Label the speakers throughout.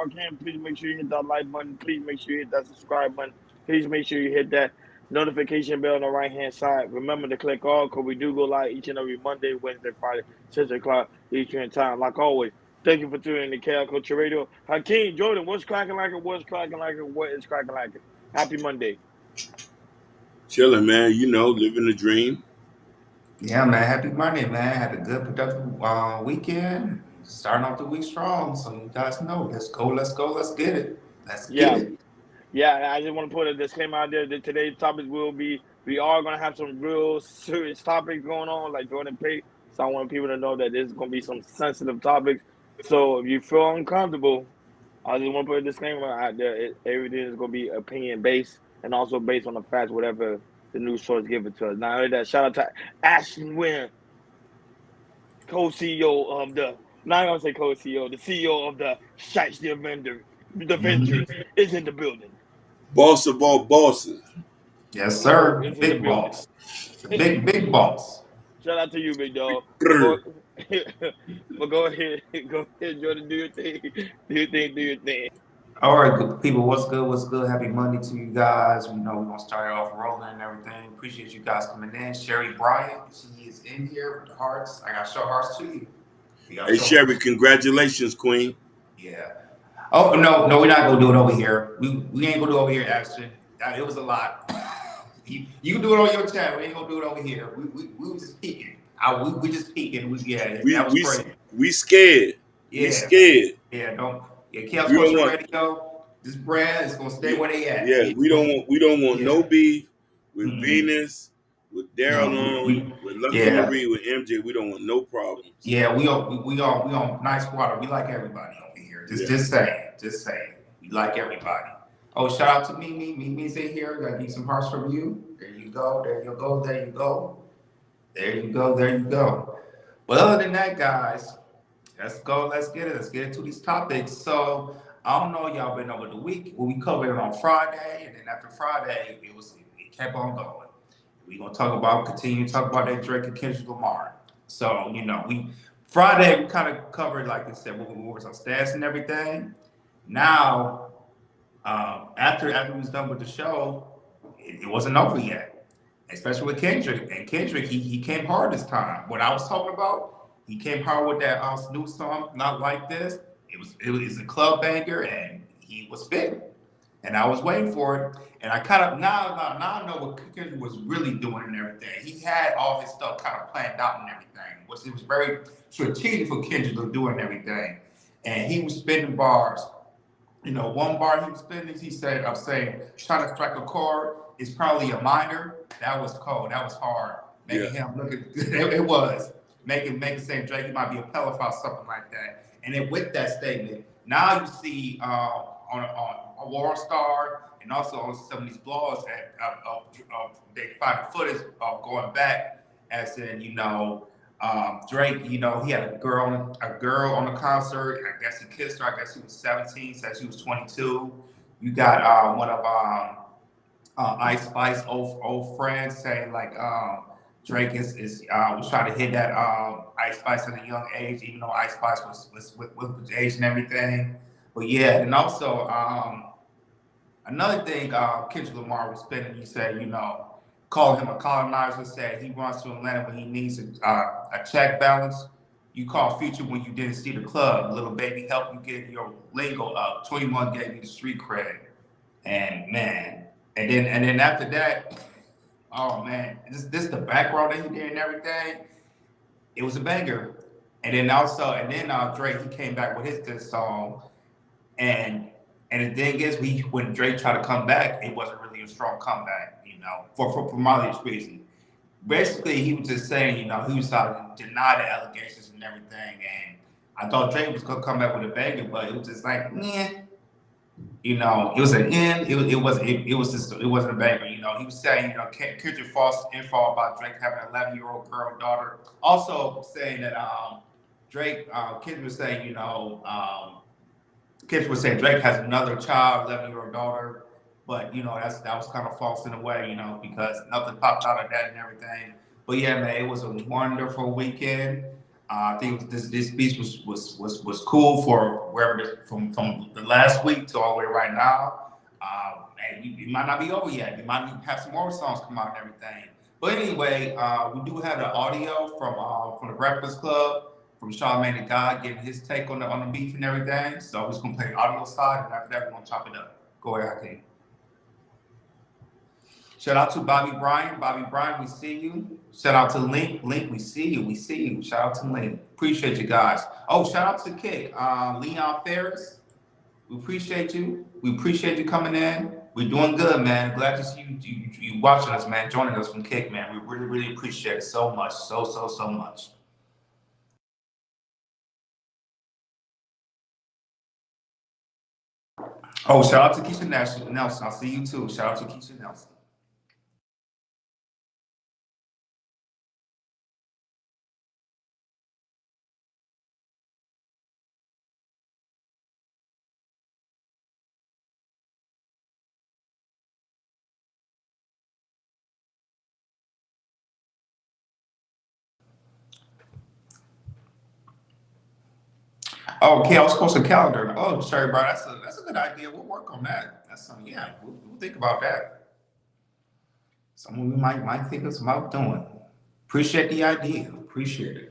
Speaker 1: I can, please make sure you hit that like button. Please make sure you hit that subscribe button. Please make sure you hit that notification bell on the right hand side. Remember to click all because we do go live each and every Monday, Wednesday, Friday, 6 o'clock Eastern time. Like always, thank you for tuning in to KL Culture Radio. Hakeem, Jordan, what's cracking like it? What's cracking like it? What is cracking like it? Happy Monday.
Speaker 2: Chilling, man. Living the dream.
Speaker 3: Yeah, man. Happy Monday, man. Had a good productive weekend. Starting off the week strong. So you guys know, let's go, let's go, let's get it. Let's get
Speaker 1: Yeah,
Speaker 3: it.
Speaker 1: yeah. I just want to put a disclaimer out there that today's topics will be we are gonna have some real serious topics going on, like Jordan Pay. So I want people to know that there's gonna be some sensitive topics. So if you feel uncomfortable, I just want to put a disclaimer out there. Everything is going to be opinion based and also based on the facts, whatever the news source give it to us. Now, that shout out to Ashton Wynn, co-CEO of the, not going to say co-CEO, the CEO of the Shites the
Speaker 3: Mhm.
Speaker 1: Ventures is in the building.
Speaker 2: Boss of all bosses.
Speaker 3: Yes,
Speaker 1: Mo
Speaker 3: sir.
Speaker 1: is in the
Speaker 3: Big
Speaker 1: building.
Speaker 3: boss. The big boss.
Speaker 1: Shout out to you, big dog. But go,
Speaker 2: Grr.
Speaker 1: but go ahead, Jordan, do your thing, do your thing, do your thing.
Speaker 3: All right, good people. What's good? What's good? Happy Monday to you guys. We know we're gonna start it off rolling and everything. Appreciate you guys coming in. Sherry Bryant, she is in here with the hearts. I got to show hearts to you. We got to
Speaker 2: Hey,
Speaker 3: show hearts.
Speaker 2: Sherry, congratulations, Queen.
Speaker 3: Yeah. Oh no, we're not gonna do it over here. We ain't gonna do it over here, Ashton. It was a lot. You can do it on your channel. We ain't gonna do it over here. We were just peeking. We just peeking.
Speaker 2: We
Speaker 3: That was
Speaker 2: we
Speaker 3: crazy.
Speaker 2: we scared. We
Speaker 3: Yeah,
Speaker 2: scared.
Speaker 3: yeah. Don't Chaos
Speaker 2: We don't
Speaker 3: Culture
Speaker 2: want.
Speaker 3: Radio. This brand is gonna stay
Speaker 2: Yeah,
Speaker 3: where they at.
Speaker 2: yeah. We don't want no
Speaker 3: Yeah.
Speaker 2: beef with
Speaker 3: Mm-mm.
Speaker 2: Venus, with Daryl
Speaker 3: No,
Speaker 2: Long, with Lucky
Speaker 3: yeah,
Speaker 2: Marie, with MJ. We don't want no problems.
Speaker 3: yeah. We on nice water. We like everybody over here.
Speaker 2: Yeah.
Speaker 3: Just saying. We like everybody. Oh, shout out to Mimi. Mimi's in here. Gotta need some hearts from you. There you go. There you go. There you go. There you go. There you go. But other than that, guys, let's go. Let's get it. Let's get into these topics. So I don't know, y'all been over the week. Well, we covered it on Friday, and then after Friday, it kept on going. We gonna continue to talk about that Drake and Kendrick Lamar. So we Friday we kind of covered, like I said, what was our stats and everything. Now, after we was done with the show, it wasn't over yet, especially with Kendrick. And Kendrick, he came hard this time. What I was talking about, he came hard with that new song, "Not Like This." It was a club banger, and he was spitting. And I was waiting for it. And I kind of now I know what Kendrick was really doing and everything. He had all his stuff kind of planned out and everything. It was very strategic for Kendrick to do and everything. And he was spitting bars. One bar he was spinning, he said, "I'm saying, trying to strike a chord is probably a minor." That was cold. That was hard.
Speaker 2: Yeah.
Speaker 3: Making him look at it was making saying Drake he might be a pedophile, something like that. And then with that statement, now you see on War Star and also on some of these blogs that they find the footage of going back, as in Drake, he had a girl on the concert. I guess he kissed her. I guess he was 17, said she was 22. You got one of Ice Spice old friends saying like Drake is was trying to hit that Ice Spice at a young age, even though Ice Spice was with the age and everything. But yeah, and also another thing, Kendrick Lamar was spinning. He said, call him a colonizer. Said he runs to Atlanta when he needs a check balance. You call Future when you didn't see the club. Little baby help you get your lingo up. 21 gave you the street cred. And man, and then after that, oh man, this the background that he did and everything. It was a banger. And then Drake, he came back with his diss song. And the thing is, when Drake tried to come back, it wasn't really a strong comeback, for mileage reason. Basically, he was just saying, he was trying to deny the allegations and everything. And I thought Drake was gonna come back with a banger, but it was just like, nah. It was an end. It wasn't a banger. He was saying, Kendrick false info about Drake having an 11-year-old girl daughter. Also saying that Kendrick was saying, Kendrick was saying Drake has another child, 11-year-old daughter, but that was kind of false in a way, because nothing popped out of that and everything. But yeah, man, it was a wonderful weekend. I think this speech was cool for wherever from the last week to all the way right now. And we might not be over yet. We might have some more songs come out and everything. But anyway, we do have the audio from the Breakfast Club, from Charlamagne the God, getting his take on the beef and everything. So we're just gonna play the audio side, and after that, we're gonna chop it up. Go ahead, Hakeem. Shout out to Bobby Bryan. Bobby Bryan, we see you. Shout out to Link. Link, we see you. We see you. Shout out to Link. Appreciate you guys. Oh, shout out to Kick. Leon Ferris. We appreciate you. We appreciate you coming in. We're doing good, man. Glad to see you watching us, man. Joining us from Kick, man. We really, really appreciate it so much. So much. Oh, shout out to Keisha Nelson. I'll see you too. Shout out to Keisha Nelson. Oh, okay, I was supposed to calendar. Oh, sorry, bro. That's a good idea. We'll work on that. That's something. Yeah, we'll think about that. Someone we might think us about doing. Appreciate the idea. Appreciate it.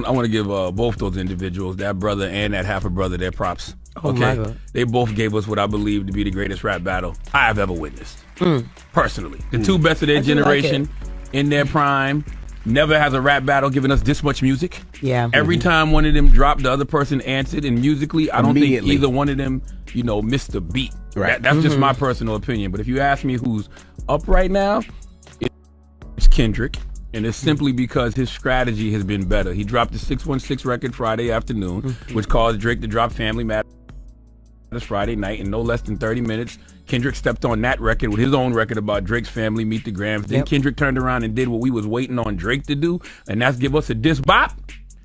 Speaker 4: I want to give both those individuals, that brother and that half a brother, their props.
Speaker 5: Oh
Speaker 4: okay,
Speaker 5: my God.
Speaker 4: They both gave us what I believe to be the greatest rap battle I have ever witnessed. Personally, the two best of their generation in their prime. Never has a rap battle given us this much music.
Speaker 5: Yeah.
Speaker 4: Every time one of them dropped, the other person answered, and musically, I don't think either one of them, missed the beat.
Speaker 5: Right.
Speaker 4: That's just my personal opinion. But if you ask me who's up right now, it's Kendrick. And it's simply because his strategy has been better. He dropped the 616 record Friday afternoon, which caused Drake to drop Family Matters Friday night in no less than 30 minutes. Kendrick stepped on that record with his own record about Drake's family, Meet the Grams. Then Kendrick turned around and did what we was waiting on Drake to do, and that's give us a diss bop.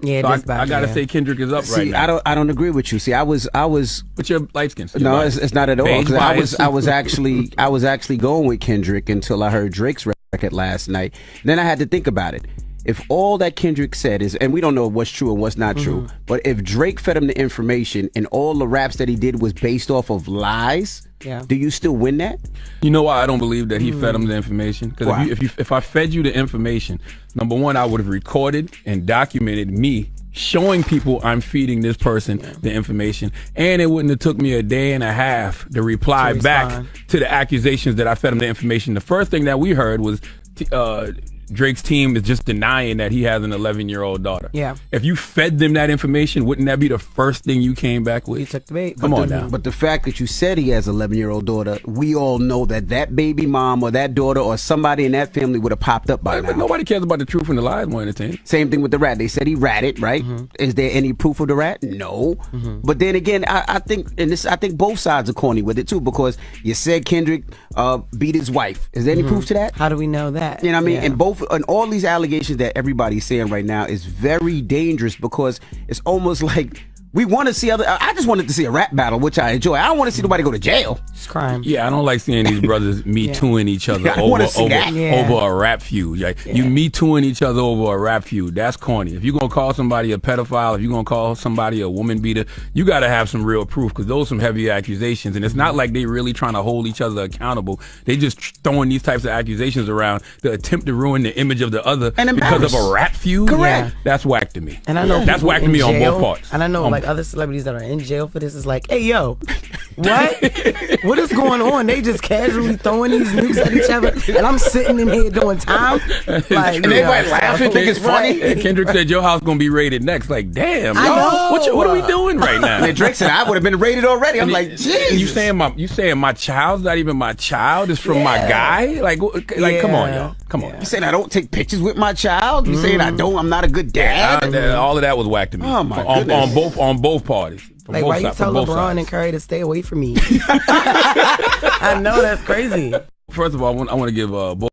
Speaker 5: Yeah,
Speaker 4: so I gotta say Kendrick is up right now.
Speaker 6: I don't agree with you. See, I was.
Speaker 4: But you're light skinned.
Speaker 6: No, it's not at all. 'Cause I was actually going with Kendrick until I heard Drake's record last night. Then I had to think about it. If all that Kendrick said is, and we don't know what's true and what's not true, but if Drake fed him the information and all the raps that he did was based off of lies, do you still win that?
Speaker 4: You know why I don't believe that he fed him the information? Because if I fed you the information, number one, I would have recorded and documented me showing people I'm feeding this person the information, and it wouldn't have took me a day and a half to reply back to the accusations that I fed him the information. The first thing that we heard was Drake's team is just denying that he has an 11-year-old daughter.
Speaker 5: Yeah.
Speaker 4: If you fed them that information, wouldn't that be the first thing you came back with?
Speaker 5: You took the bait.
Speaker 4: Come on now.
Speaker 6: But the fact that you said he has an 11-year-old daughter, we all know that baby mom or that daughter or somebody in that family would have popped up by now.
Speaker 4: But nobody cares about the truth and the lies more than the
Speaker 6: Same thing with the rat. They said he ratted, right? Is there any proof of the rat? No. But then again, I think both sides are corny with it too, because you said Kendrick beat his wife. Is there any proof to that?
Speaker 5: How do we know that?
Speaker 6: You know what I mean? And all these allegations that everybody's saying right now is very dangerous, because it's almost like we want to see I just wanted to see a rap battle, which I enjoy. I don't want to see nobody go to jail.
Speaker 5: It's crime.
Speaker 4: Yeah, I don't like seeing these brothers Me Tooing each other over a rap feud. Like, you Me Tooing each other over a rap feud. That's corny. If you're going to call somebody a pedophile, if you're going to call somebody a woman beater, you got to have some real proof, because those are some heavy accusations. And it's not like they really trying to hold each other accountable. They just throwing these types of accusations around to attempt to ruin the image of the other because of a rap feud.
Speaker 6: Correct.
Speaker 4: Yeah. That's whack to me.
Speaker 5: And I know
Speaker 4: that's whack to me on both parts.
Speaker 5: And I know other celebrities that are in jail for this is like, hey, yo, what? What is going on? They just casually throwing these nukes at each other, and I'm sitting in here doing time. Like,
Speaker 6: and everybody laughing, think it's funny.
Speaker 4: And Kendrick said your house gonna be raided next. Like, damn,
Speaker 5: I know.
Speaker 4: what are we doing right now?
Speaker 6: And Drake said I would have been raided already. I'm like, Jesus.
Speaker 4: You saying my child's not even my child? It's from my guy? Like, come on, y'all. Come on.
Speaker 6: You saying I don't take pictures with my child? You saying I'm not a good dad?
Speaker 4: All of that was whack to me.
Speaker 6: Oh my goodness.
Speaker 4: On both parties.
Speaker 5: Like, why you tell LeBron and Curry to stay away from me? I know that's crazy.
Speaker 4: First of all, I want to give both.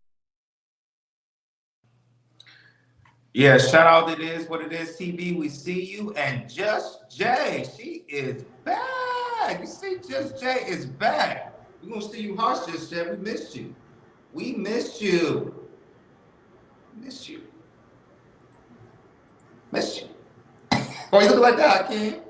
Speaker 3: Yeah, shout out to It Is What It Is TV. We see you. And Just Jay, she is back. You see, Just Jay is back. We're going to see you harsh, Just Jay. We missed you. We missed you. Missed you. Missed you. Why you looking like that, King?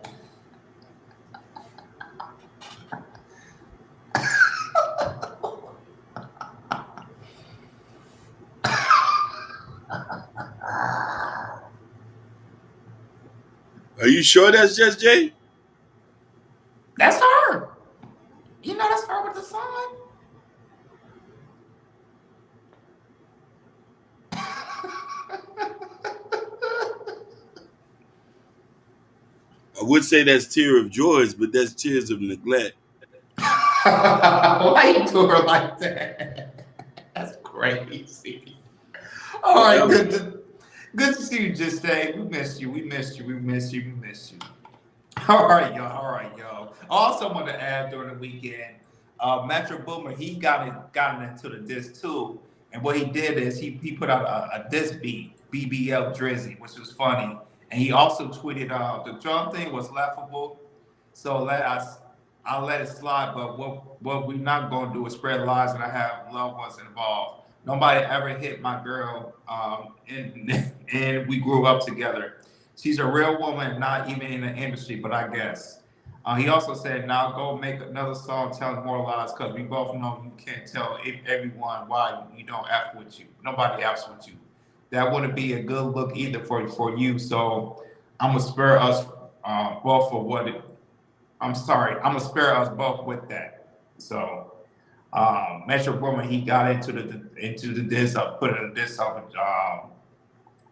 Speaker 2: Are you sure that's Just Jay?
Speaker 3: That's her. You know that's her with the sign.
Speaker 2: I would say that's Tear of Joys, but that's Tears of Neglect.
Speaker 3: Why you do her like that? That's crazy. All right, good to see you, Just Jay. We missed you. We missed you. We missed you. We missed you. All right, y'all. All right, y'all. I also want to add during the weekend, Metro Boomin, he got into the disc too. And what he did is he put out a disc beat, BBL Drizzy, which was funny. And he also tweeted the drum thing was laughable. So I'll let it slide. But what we're not gonna do is spread lies and I have loved ones involved. Nobody ever hit my girl, and we grew up together. She's a real woman, not even in the industry, but I guess. He also said, now go make another song telling more lies, because we both know you can't tell everyone why you don't F with you. Nobody F's with you. That wouldn't be a good look either for you. So I'm going to spare us both for what it, I'm sorry, I'm going to spare us both with that. So Metro Boomin, he got into the disc, put in a disc off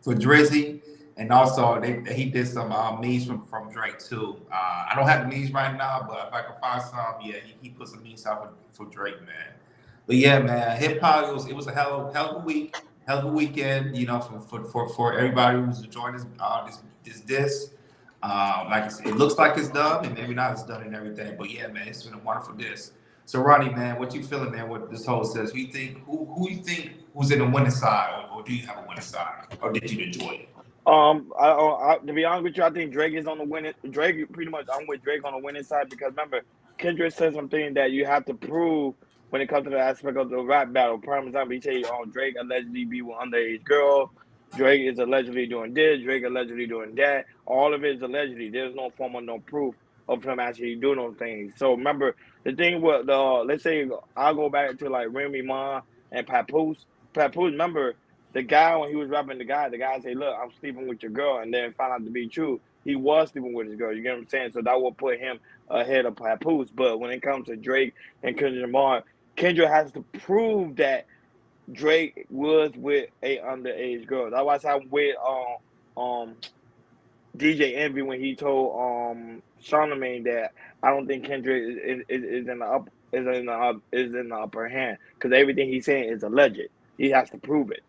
Speaker 3: for Drizzy. And also, he did some memes from Drake too. I don't have the memes right now, but if I can find some, yeah, he put some memes out for Drake, man. But yeah, man, hip hop it was a hell of a week, hell of a weekend, you know, for everybody who's enjoying this disc. Like I said, it looks like it's done, and maybe not it's done and everything. But yeah, man, it's been a wonderful disc. So Ronnie, man, what you feeling, man? What this whole says? Who you think who's in the winning side, or do you have a winning side, or did you enjoy it?
Speaker 1: To be honest with you, I think Drake is on the winning. Drake, pretty much, I'm with Drake on the winning side because remember, Kendrick said something that you have to prove when it comes to the aspect of the rap battle. Prime example, he say, Drake allegedly be with underage girl. Drake is allegedly doing this. Drake allegedly doing that. All of it is allegedly. There's no form of no proof of him actually doing those things. So remember, the thing with let's say I'll go back to like Remy Ma and Papoose. Papoose, remember the guy when he was rapping, the guy said, "Look, I'm sleeping with your girl," and then found out to be true. He was sleeping with his girl. You get what I'm saying? So that will put him ahead of Papoose. But when it comes to Drake and Kendrick Lamar, Kendrick has to prove that Drake was with a underage girl. That's why I'm with DJ Envy when he told Charlamagne that I don't think Kendrick is in the upper hand because everything he's saying is alleged. He has to prove it.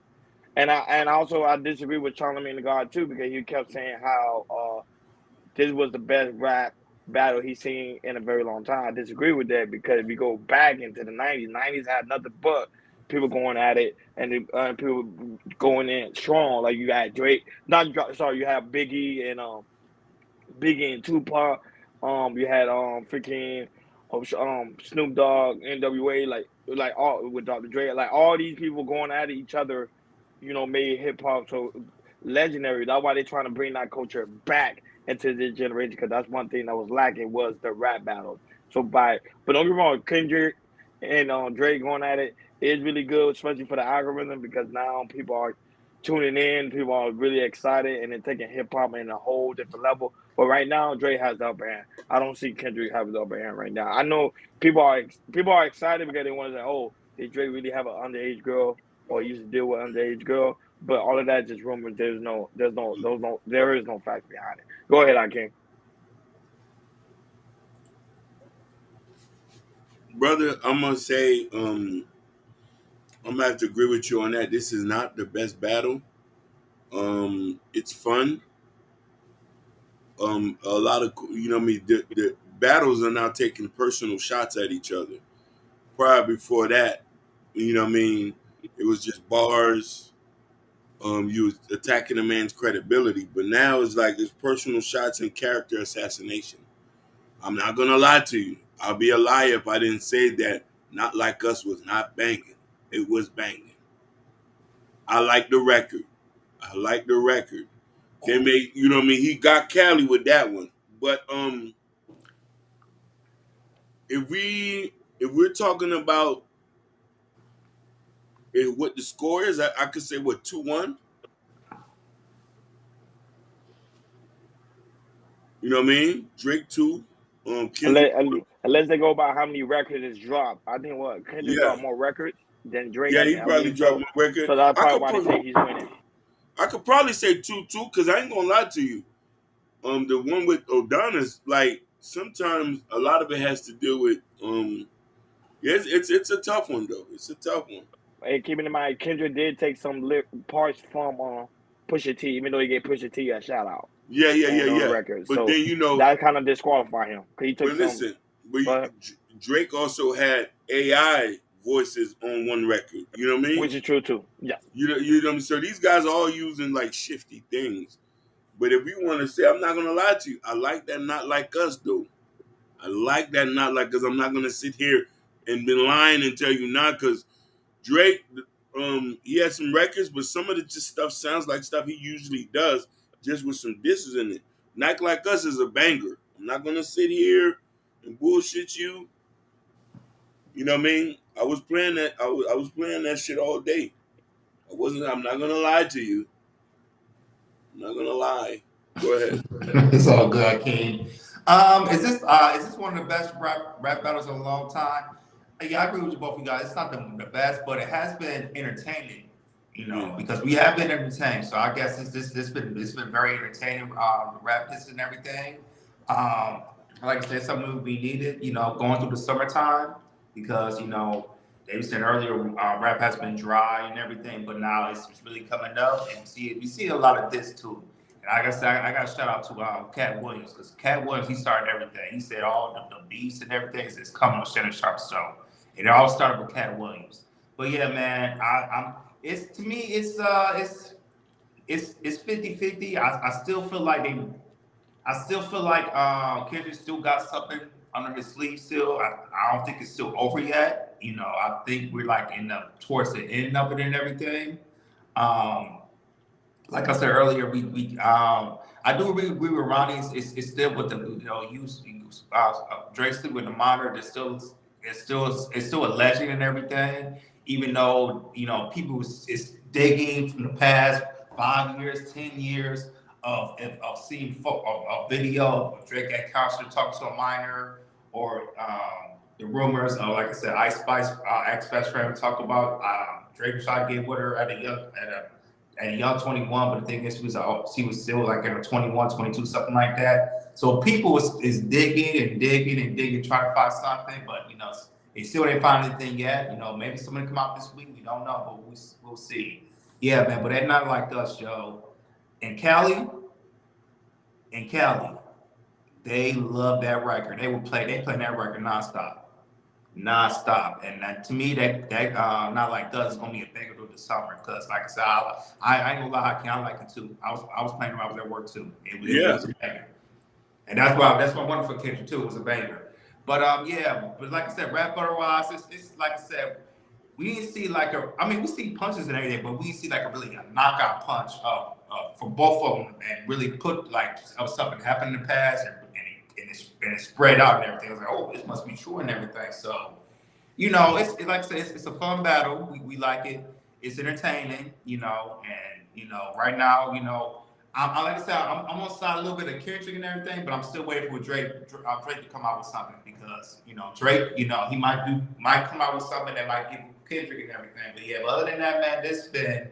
Speaker 1: And I disagree with Charlamagne the God too because he kept saying how this was the best rap battle he's seen in a very long time. I disagree with that because if you go back into the 90s had nothing but people going at it and people going in strong. Like you had Drake, you had Biggie and Tupac. You had freaking Snoop Dogg, NWA, like all with Dr. Dre, like all these people going at each other, made hip hop so legendary. That's why they're trying to bring that culture back into this generation because that's one thing that was lacking was the rap battles. But don't get me wrong, Kendrick and Dre going at it is really good, especially for the algorithm because now people are tuning in, people are really excited, and then taking hip hop in a whole different level. But right now, Dre has the upper hand. I don't see Kendrick having the upper hand right now. I know people are excited because they want to say, "Oh, did Dre really have an underage girl, or he used to deal with underage girl?" But all of that is just rumors. There is no facts behind it. Go ahead, Akeem.
Speaker 2: Brother, I'm gonna say I'm gonna have to agree with you on that. This is not the best battle. It's fun. A lot of, you know what I mean, the battles are now taking personal shots at each other. Prior before that, you know what I mean, it was just bars. You was attacking a man's credibility, but now it's like it's personal shots and character assassination. I'm not gonna lie to you. I'll be a liar if I didn't say that Not Like Us was not banging. It was banging. I like the record. I like the record. They made, you know what I mean, he got Cali with that one. But if we're talking about what the score is, I could say what 2-1. You know what I mean? Drake 2, Kendrick.
Speaker 1: Unless they go by how many records is dropped. I think Kendrick
Speaker 2: Yeah,
Speaker 1: dropped more records than Drake.
Speaker 2: yeah,
Speaker 1: I
Speaker 2: he
Speaker 1: think. I
Speaker 2: probably
Speaker 1: believe
Speaker 2: dropped
Speaker 1: so.
Speaker 2: my record.
Speaker 1: So that's probably why they say he's winning.
Speaker 2: I could probably say 2-2 because I ain't gonna lie to you. The one with O'Donnell's, like sometimes a lot of it has to do with it's a tough one though. It's a tough one.
Speaker 1: Hey, keeping in mind, Kendrick did take some parts from Pusha T, even though he gave Pusha T a shout out.
Speaker 2: Yeah.
Speaker 1: On the record.
Speaker 2: But
Speaker 1: so
Speaker 2: then, you know,
Speaker 1: that kind of disqualified him. He took
Speaker 2: but listen,
Speaker 1: but
Speaker 2: Drake also had AI voices on one record. You know what I mean?
Speaker 1: which is true too. Yes.
Speaker 2: You know what I mean? So these guys are all using like shifty things. But if we want to say, I'm not gonna lie to you, I like that Not Like Us though. I like that Not Like Us. I'm not gonna sit here and be lying and tell you not, because Drake, he had some records, but some of the just stuff sounds like stuff he usually does, just with some disses in it. Not Like Us is a banger. I'm not gonna sit here and bullshit you. You know what I mean? I was playing that. I was playing that shit all day. I'm not gonna lie to you. I'm not gonna lie. Go ahead.
Speaker 3: It's all good, King. Is this one of the best rap battles in a long time? Yeah, I agree with you both, you guys. It's not the best, but it has been entertaining, because we have been entertained. So I guess it's been very entertaining. The rap hits and everything. Like I said, something we needed, going through the summertime, because they were saying earlier, rap has been dry and everything, but now it's really coming up, and we see a lot of this too. And like I said, I got to shout out to Cat Williams, because Cat Williams, he started everything. He said all the beats and everything is coming on Shannon Sharp show. It all started with Cat Williams. But yeah, man, it's 50-50. I still feel like Kendrick still got something under his sleeve still. I don't think it's still over yet. I think we're like towards the end of it and everything. Like I said earlier, I do agree with Ronnie. It's still with the Drake still with the monitor. It's still a legend and everything. Even though people is digging from the past 5 years, 10 years of seeing a video of Drake at concert talking to a minor, or the rumors of, like I said, Ice Spice ex-best friend talked about Drake shot get with her at a young 21, but the thing is she was still like in her 21, 22, something like that. So people is digging, trying to find something, but they still didn't find anything yet. Maybe somebody come out this week. We don't know, but we'll see. Yeah, man. But they're not like us, Joe. And Cali, they love that record. They play that record nonstop. And to me, that Not Like Us is gonna be a banger through the summer. Because like I said, I ain't gonna lie, I like it too. I was playing when I was at work too. It was a banger. And that's why I wanted for Kendrick too. It was a banger. But but like I said, rap battle wise, it's like I said, we didn't see we see punches and everything, but we didn't see a knockout punch for both of them, and really put something happened in the past and it spread out and everything. I was like, oh, this must be true and everything. So, it's like I said, it's a fun battle. We like it. It's entertaining, and right now, I'm like I said, I'm gonna side a little bit of Kendrick and everything, but I'm still waiting for Drake to come out with something, because Drake, he might come out with something that might give Kendrick and everything. But yeah, but other than that, man, it's been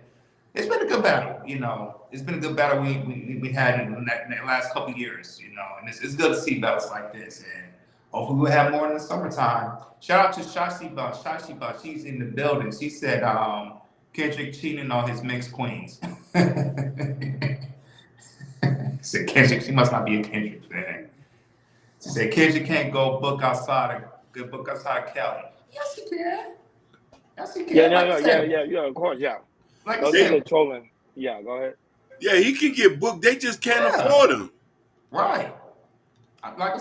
Speaker 3: a good battle. It's been a good battle we had in the last couple of years. And it's good to see battles like this, and hopefully we'll have more in the summertime. Shout out to Shashi Bunch. She's in the building. She said Kendrick cheating on his mixed queens. said Kendrick, she must not be a Kendrick fan. She said Kendrick can't go book outside of Cali. Yes, he can. Yes, he can.
Speaker 1: Yeah, no,
Speaker 3: Like
Speaker 1: no,
Speaker 3: I
Speaker 1: yeah,
Speaker 3: said,
Speaker 1: yeah, yeah, of course, yeah.
Speaker 3: like I
Speaker 1: Those are
Speaker 3: said,
Speaker 1: just trolling. Yeah, go ahead.
Speaker 2: Yeah, he can get booked. They just can't
Speaker 3: yeah,
Speaker 2: afford him.
Speaker 3: right. Like I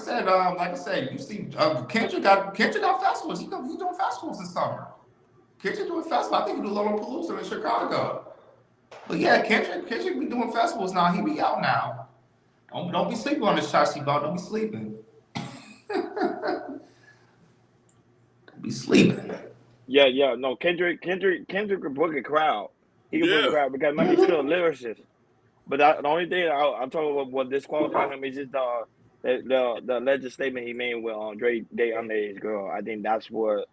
Speaker 3: said, you see, Kendrick got festivals. He's doing festivals this summer. Kendrick doing festivals. I think he do Lollapalooza in Chicago. But yeah, Kendrick be doing festivals now. He be out now. Don't be sleeping on this Shashi ball. Don't be sleeping. Don't be sleeping.
Speaker 1: Yeah, yeah, no, Kendrick could book a crowd. He can book a
Speaker 2: Yeah.
Speaker 1: crowd because remember he's still a lyricist. But the only thing I'm talking about what disqualifying him is just the alleged statement he made with Dre date underage girl. I think that's what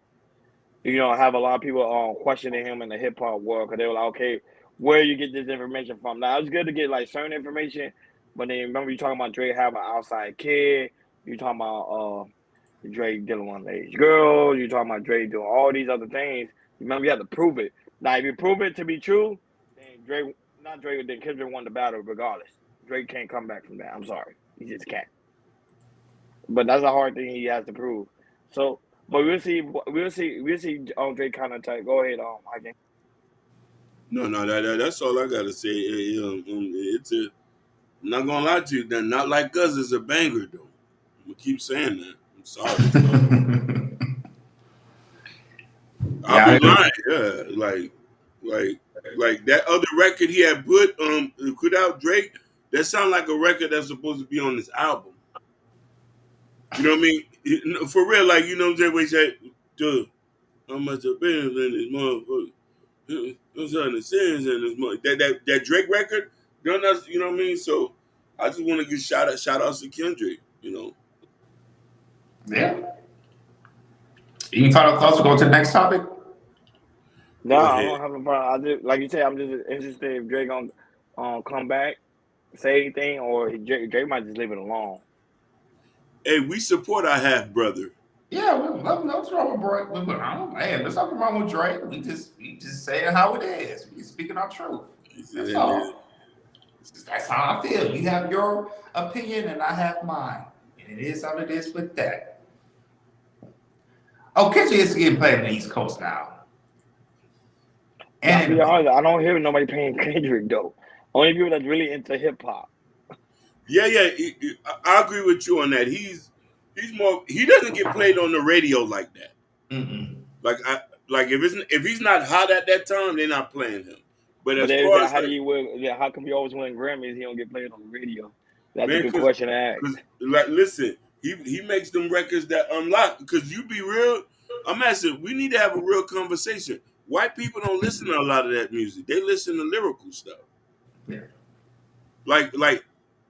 Speaker 1: have a lot of people questioning him in the hip hop world because they were like, okay, where you get this information from? Now it's good to get like certain information, but then remember you talking about Dre having an outside kid. You talking about Dre dealing with underage girls. You talking about Dre doing all these other things. Remember you have to prove it. Now if you prove it to be true, then then Kendrick won the battle regardless. Drake can't come back from that. I'm sorry, he just can't. But that's a hard thing he has to prove. So, but we'll see. We'll see. Drake kind of tight. Go ahead, I can.
Speaker 2: No, that's all I gotta say. It's a. I'm not gonna lie to you. That Not Like Us is a banger, though. I'm gonna keep saying that. I'm sorry. I'll
Speaker 3: Yeah,
Speaker 2: be lying. Yeah, like that other record he had put out Drake. That sound like a record that's supposed to be on this album. You know what I mean? For real, like what I'm saying. We say, "Dude, how much a been in this motherfucker? What's on the sins in this mother?" That Drake record. You know what I mean? So I just want to give shout outs to Kendrick.
Speaker 3: yeah. Any final thoughts? We'll go to the next topic.
Speaker 1: No,
Speaker 2: Go
Speaker 1: I
Speaker 2: ahead.
Speaker 1: don't have a problem. I just like you said. I'm just interested if Drake gonna come back, say anything, or Drake might just leave it alone.
Speaker 2: Hey, we support our half brother.
Speaker 3: Yeah, what's wrong with Drake? Hey, there's nothing wrong with Drake. We just saying how it is. We speaking our truth. That's all. That's how I feel. You have your opinion and I have mine. And it is how it is with that. Oh, Kendrick is getting played in the East Coast now.
Speaker 1: And I'll be honest, I don't hear nobody paying Kendrick though. Only people that's really into hip hop.
Speaker 2: Yeah. I agree with you on that. He's more. He doesn't get played on the radio like that.
Speaker 3: Mm-mm.
Speaker 2: Like if he's not hot at that time, they're not playing him. But
Speaker 1: But
Speaker 2: as
Speaker 1: there's
Speaker 2: far
Speaker 1: that,
Speaker 2: as
Speaker 1: how do
Speaker 2: like,
Speaker 1: you win? Yeah, how come you always win Grammys? He don't get played on the radio. That's a
Speaker 2: man,
Speaker 1: good question to ask.
Speaker 2: cause like listen, he makes them records that unlock. Because you be real. I'm asking. We need to have a real conversation. White people don't listen to a lot of that music. They listen to lyrical stuff.
Speaker 3: Yeah.
Speaker 2: Like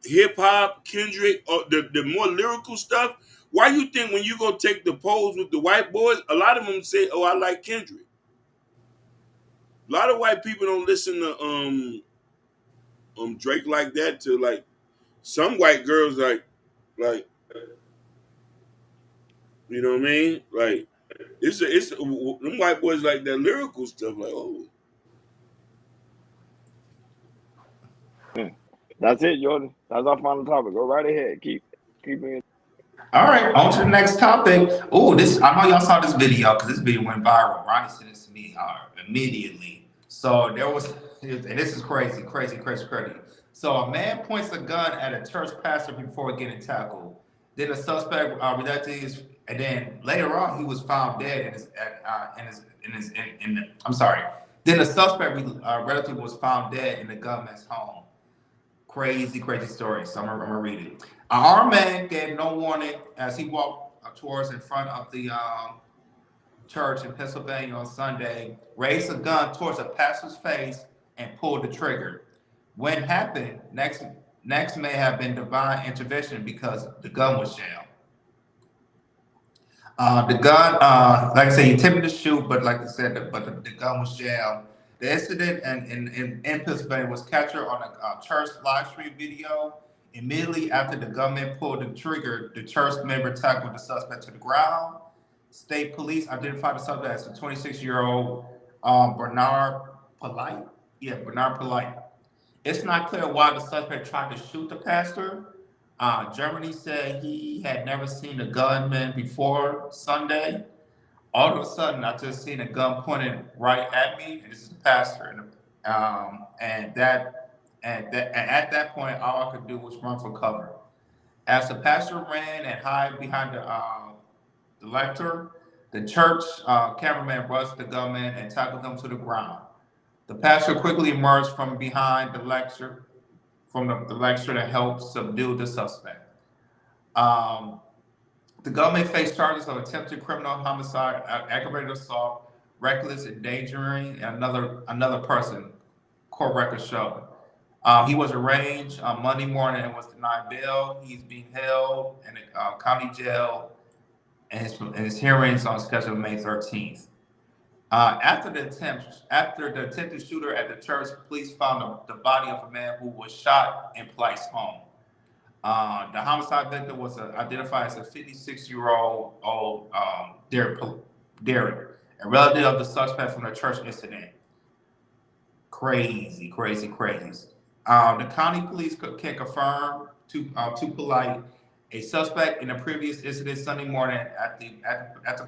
Speaker 2: hip hop, Kendrick, or the more lyrical stuff. Why you think when you go take the polls with the white boys, a lot of them say, "Oh, I like Kendrick." A lot of white people don't listen to Drake like that. To like some white girls, like you know what I mean? Like it's them white boys like that lyrical stuff. Like
Speaker 1: That's it, Jordan. That's our final topic. Go right ahead. Keep it.
Speaker 3: All right, on to the next topic. Oh, I know y'all saw this video because this video went viral. Ronnie sent this to me immediately. So there was, and this is crazy. So a man points a gun at a church pastor before getting tackled. Then the suspect and then later on he was found dead I'm sorry. Then the suspect relative was found dead in the gunman's home. Crazy story. So I'm gonna read it. An armed man gave no warning as he walked towards in front of the church in Pennsylvania on Sunday, raised a gun towards a pastor's face and pulled the trigger. When happened, next may have been divine intervention because the gun was jammed. The gun, like I said, he attempted to shoot, but like I said, the gun was jammed. The incident in Pennsylvania was captured on a church live stream video. Immediately after the gunman pulled the trigger, the church member tackled the suspect to the ground. State police identified the suspect as the 26-year-old Bernard Polite. Yeah, Bernard Polite. It's not clear why the suspect tried to shoot the pastor. Germany said he had never seen a gunman before Sunday. All of a sudden, I just seen a gun pointed right at me, and this is the pastor. And at that point, all I could do was run for cover. As the pastor ran and hid behind the lectern, the church cameraman rushed the gunman and tackled him to the ground. The pastor quickly emerged from behind the lecture to help subdue the suspect. Um, the gunman faced charges of attempted criminal homicide, aggravated assault, reckless endangering another person. Court records show. He was arraigned on Monday morning and was denied bail. He's being held in the county jail, and his hearings on scheduled May 13th. After the attempted shooter at the church, police found the body of a man who was shot in Plyce's home. The homicide victim was identified as a 56-year-old Derek, a relative of the suspect from the church incident. Crazy. The county police can confirm to Polite, a suspect in a previous incident Sunday morning at the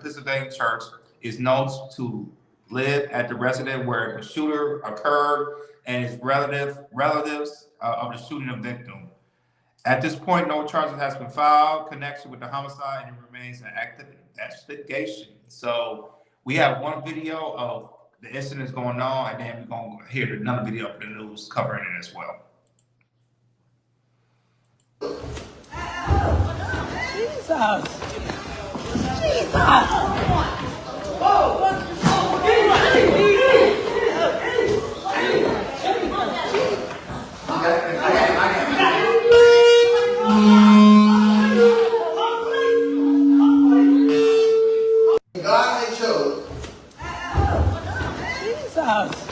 Speaker 3: Pennsylvania church is known to live at the residence where the shooter occurred and his relatives of the shooting victim. At this point, no charges has been filed connection with the homicide, and it remains an active investigation. So we have one video of the incidents going on, and then we're going to hear another video of the news covering it as well.
Speaker 7: Jesus!
Speaker 8: God had chose.
Speaker 7: Jesus!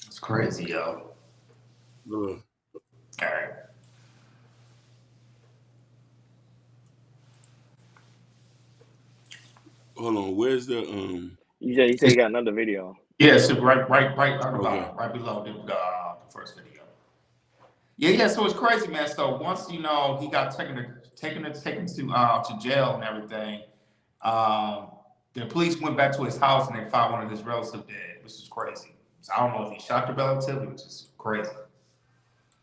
Speaker 3: It's crazy, yo. All right.
Speaker 2: Hold on, where's the
Speaker 1: You said you got another video.
Speaker 3: Yeah, so right right below the first video. Yeah. So it's crazy, man. So once he got taken to jail and everything, the police went back to his house and they found one of his relatives dead, which is crazy. So I don't know if he shot the relative, which is crazy.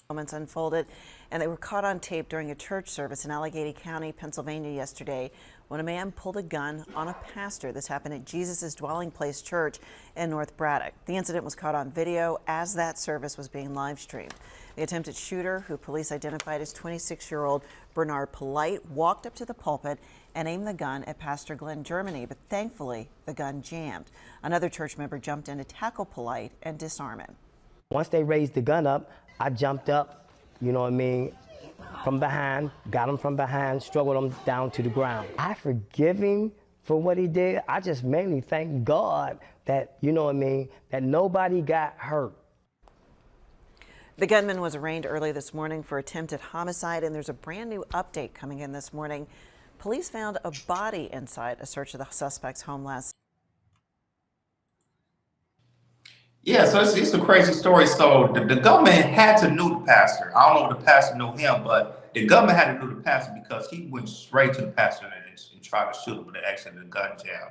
Speaker 9: Moments unfolded, and they were caught on tape during a church service in Allegheny County, Pennsylvania yesterday when a man pulled a gun on a pastor. This happened at Jesus' Dwelling Place Church in North Braddock. The incident was caught on video as that service was being live streamed. The attempted shooter, who police identified as 26-year-old Bernard Polite, walked up to the pulpit and aimed the gun at Pastor Glenn Germany, but thankfully the gun jammed. Another church member jumped in to tackle Polite and disarm him.
Speaker 10: Once they raised the gun up, I jumped up, from behind, got him from behind, struggled him down to the ground. I forgive him for what he did. I just mainly thank God that, that nobody got hurt.
Speaker 9: The gunman was arraigned early this morning for attempted homicide, and there's a brand new update coming in this morning. Police found a body inside a search of the suspect's home last.
Speaker 3: Yeah, so it's a crazy story. So the gunman had to know the pastor. I don't know if the pastor knew him, but the gunman had to know the pastor because he went straight to the pastor and tried to shoot him with the gun jam.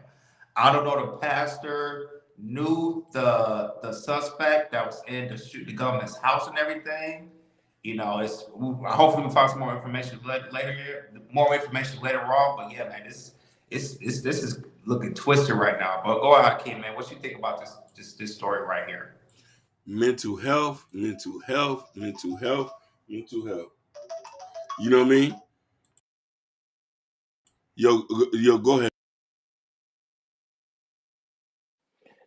Speaker 3: I don't know the pastor knew the suspect that was in the gunman's house and everything. Hopefully we find some more information later on. But yeah, man, this is looking twisted right now. But go ahead, Kim, man. What you think about this story right here?
Speaker 2: mental health. You know what I mean? Yo, go ahead.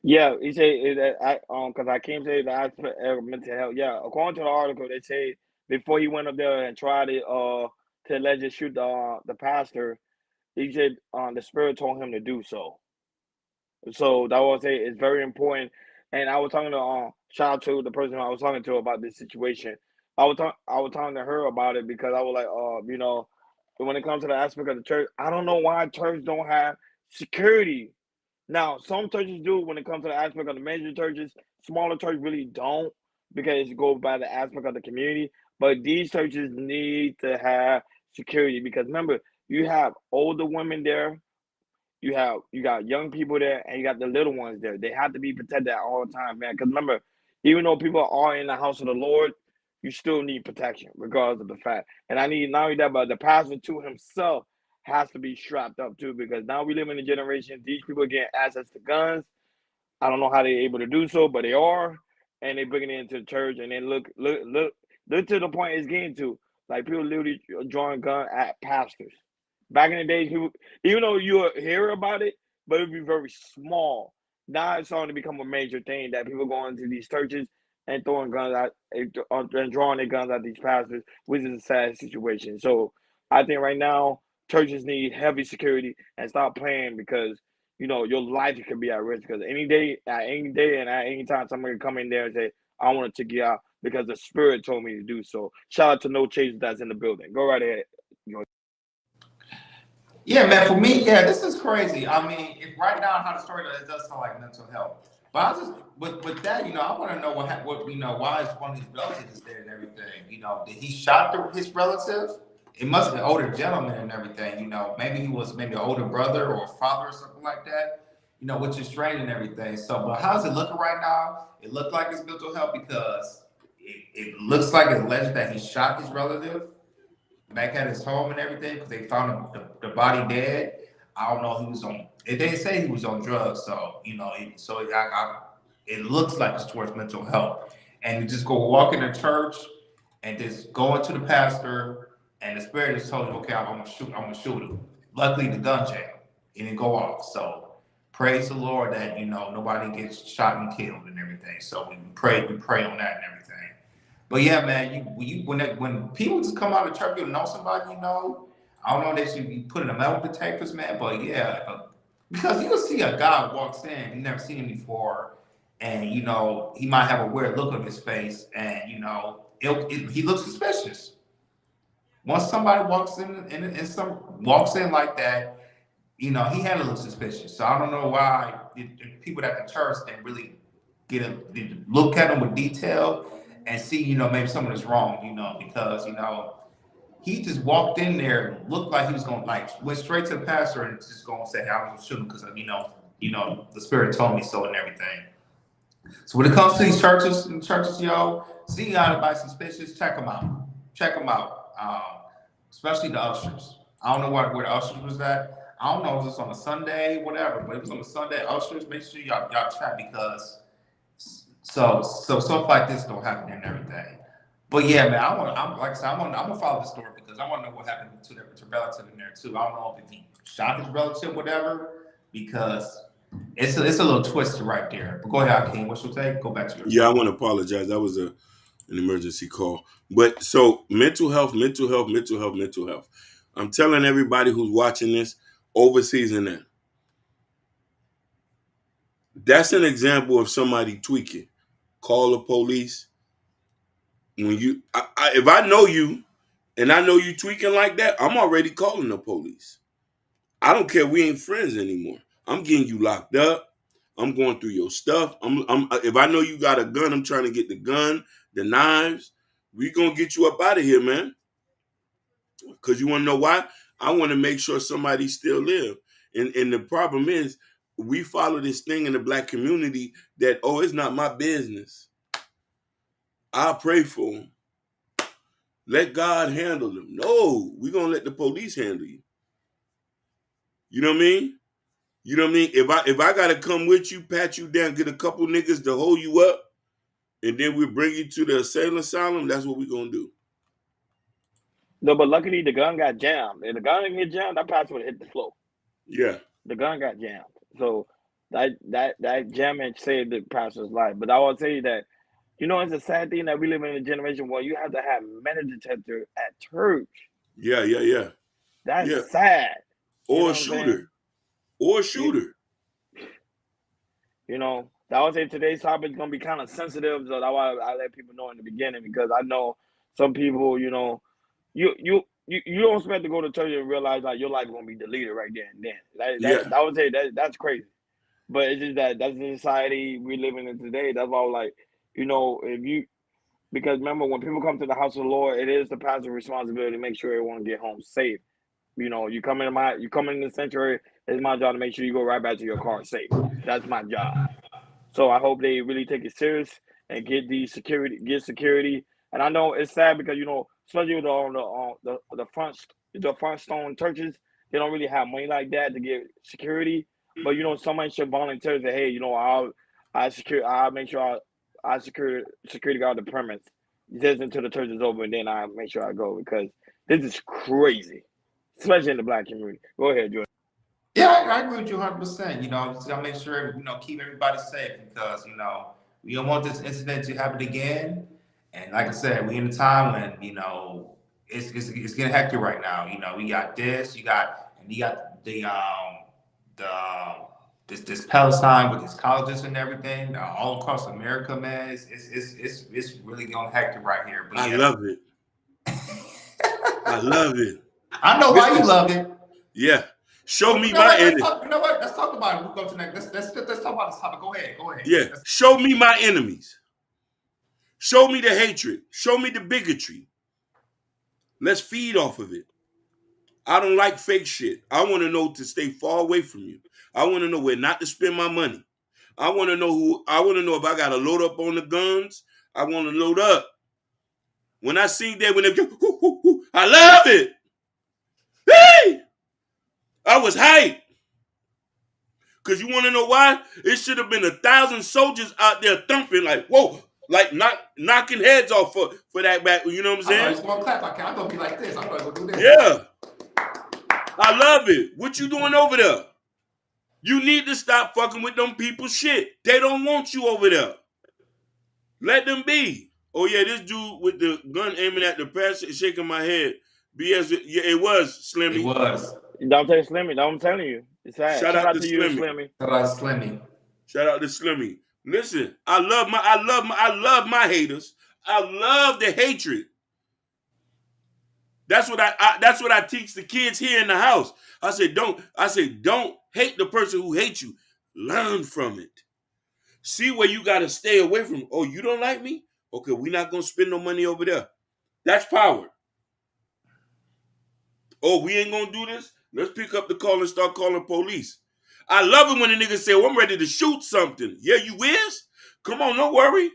Speaker 1: Yeah, he said that because I came to the aspect of mental health. Yeah, according to the article, they say before he went up there and tried to allegedly shoot the pastor, he said the spirit told him to do so. So that was it's very important. And I was talking to shout out to the person I was talking to about this situation. I was talking to her about it because I was like, when it comes to the aspect of the church, I don't know why church don't have security. Now, some churches do when it comes to the aspect of the major churches. Smaller churches really don't because it goes by the aspect of the community. But these churches need to have security because remember, you have older women there, you got young people there, and you got the little ones there. They have to be protected at all times, man. Because remember, even though people are in the house of the Lord, you still need protection, regardless of the fact. And I need not only that, but the pastor too himself has to be strapped up too, because now we live in a generation, these people get access to guns. I don't know how they're able to do so, but they are, and they bring it into the church, and then look to the point it's getting to. Like people literally drawing gun at pastors. Back in the days, people, even though you would hear about it, but it'd be very small. Now it's starting to become a major thing that people go into these churches and throwing guns out and drawing their guns at these pastors, which is a sad situation. So I think right now churches need heavy security and stop playing because your life can be at risk because any day, and at any time, somebody can come in there and say, "I want to take you out because the Spirit told me to do so." Shout out to No Chase that's in the building. Go right ahead.
Speaker 3: Yeah, man. For me, yeah, this is crazy. I mean, if right now how the story does, it does sound like mental health. But I just with that, I want to know why is one of his relatives there and everything. Did he shot his relative? It must be an older gentleman and everything. Maybe he was maybe an older brother or father or something like that. Which is strange and everything. So, but how's it looking right now? It looked like it's mental health because it looks like it's alleged that he shot his relative back at his home and everything because they found the body dead. I don't know if he was on. They didn't say he was on drugs, so it looks like it's towards mental health. And you just go walk into church and just go into the pastor, and the Spirit is told you, okay, I'm gonna shoot him. Luckily, the gun jam, it didn't go off. So praise the Lord that nobody gets shot and killed and everything. So we pray on that and everything. But yeah, man, when people just come out of church, you know somebody, I don't know they should be putting them metal detectors, man. But yeah, because you'll see a guy walks in, you never seen him before, and he might have a weird look on his face, and he looks suspicious. Once somebody walks in like that, he had to look suspicious. So I don't know why the people at the church didn't really look at him with detail and see, maybe something is wrong, because he just walked in there, looked like he was going went straight to the pastor and just going to say, hey, I was shooting because the Spirit told me so and everything. So when it comes to these churches, see anybody suspicious, check them out. Especially the ushers. I don't know where the ushers was at. I don't know if it's on a Sunday, whatever, but if it's on a Sunday, ushers, make sure y'all check because so stuff like this don't happen and everything. But yeah, man, I'm gonna follow the story because I want to know what happened to the relative in there too. I don't know if he shot his relative, whatever, because it's a little twisted right there. But go ahead, King. What's your take? Go back to your.
Speaker 2: Yeah, I want to apologize. That was an emergency call. But so mental health. I'm telling everybody who's watching this overseas and that. That's an example of somebody tweaking. Call the police. If I know you and I know you tweaking like that, I'm already calling the police. I don't care. We ain't friends anymore. I'm getting you locked up. I'm going through your stuff. If I know you got a gun, I'm trying to get the gun, the knives. We gonna get you up out of here, man. Because you want to know why? I want to make sure somebody still live. And the problem is, we follow this thing in the black community that, it's not my business. I'll pray for them. Let God handle them. No, we're going to let the police handle you. You know what I mean? You know what I mean? If I got to come with you, pat you down, get a couple niggas to hold you up, and then we bring you to the asylum, that's what we're going to do.
Speaker 1: No, but luckily the gun got jammed. If the gun didn't get jammed, that pastor would have hit the floor.
Speaker 2: Yeah.
Speaker 1: The gun got jammed. So that jamming saved the pastor's life. But I will tell you that, it's a sad thing that we live in a generation where you have to have metal detector at church.
Speaker 2: Yeah.
Speaker 1: That's sad.
Speaker 2: Or a shooter. Or a shooter.
Speaker 1: I would say today's topic is going to be kind of sensitive. So that's why I let people know in the beginning because I know some people, you don't expect to go to church and realize like your life is gonna be deleted right there and then.
Speaker 2: Yeah.
Speaker 1: That would say that's crazy. But it's just that's the society we living in today. That's why like, if you because remember when people come to the house of the Lord, it is the pastor's responsibility to make sure everyone get home safe. You come in the sanctuary, it's my job to make sure you go right back to your car safe. That's my job. So I hope they really take it serious and get security. And I know it's sad because especially with the front stone churches, they don't really have money like that to get security. But somebody should volunteer and say, hey, I'll make sure I security guard the premise just until the church is over, and then I make sure I go because this is crazy, especially in the black community. Go ahead, Jordan.
Speaker 3: Yeah, I agree with you 100%. Just gotta make sure, keep everybody safe because, we don't want this incident to happen again. And like I said, we in a time when, it's getting hectic right now. We got this, you got this Palestine with these colleges and everything all across America, man. It's really going hectic right here. But
Speaker 2: I love it. I love it.
Speaker 3: I know why you love it.
Speaker 2: Yeah. Show me my enemy.
Speaker 3: You know what? Let's talk about it. We'll go to next. Let's talk about this topic. Go ahead.
Speaker 2: Yeah. Show me my enemies. Show me the hatred. Show me the bigotry. Let's feed off of it. I don't like fake shit. I want to know to stay far away from you. I want to know where not to spend my money. I want to know if I got to load up on the guns. I want to load up. When I sing that, when they go, I love it. Hey! I was hyped. Because you want to know why? It should have been 1,000 soldiers out there thumping like, whoa, like knocking heads off for that back. You know what I'm saying?
Speaker 3: I'm going to clap. I'm going to be like this. I'm going to do this.
Speaker 2: Yeah. I love it. What you doing over there? You need to stop fucking with them people's shit. They don't want you over there. Let them be. Oh, yeah, this dude with the gun aiming at the pastor shaking my head. BS. Yeah, it was Slimmy.
Speaker 3: It was.
Speaker 1: Don't tell Slimmy. I'm telling you. It's sad.
Speaker 2: Shout out to
Speaker 1: you,
Speaker 2: Slimmy.
Speaker 3: Shout out to Slimmy.
Speaker 2: Shout out to Slimmy. Listen, I love my haters. I love the hatred. That's what I teach the kids here in the house. I say don't hate the person who hates you. Learn from it. See where you gotta stay away from. Oh, you don't like me? Okay, we're not gonna spend no money over there. That's power. Oh, we ain't gonna do this? Let's pick up the call and start calling police. I love it when a nigga say, well, I'm ready to shoot something. Yeah, you is? Come on, don't worry.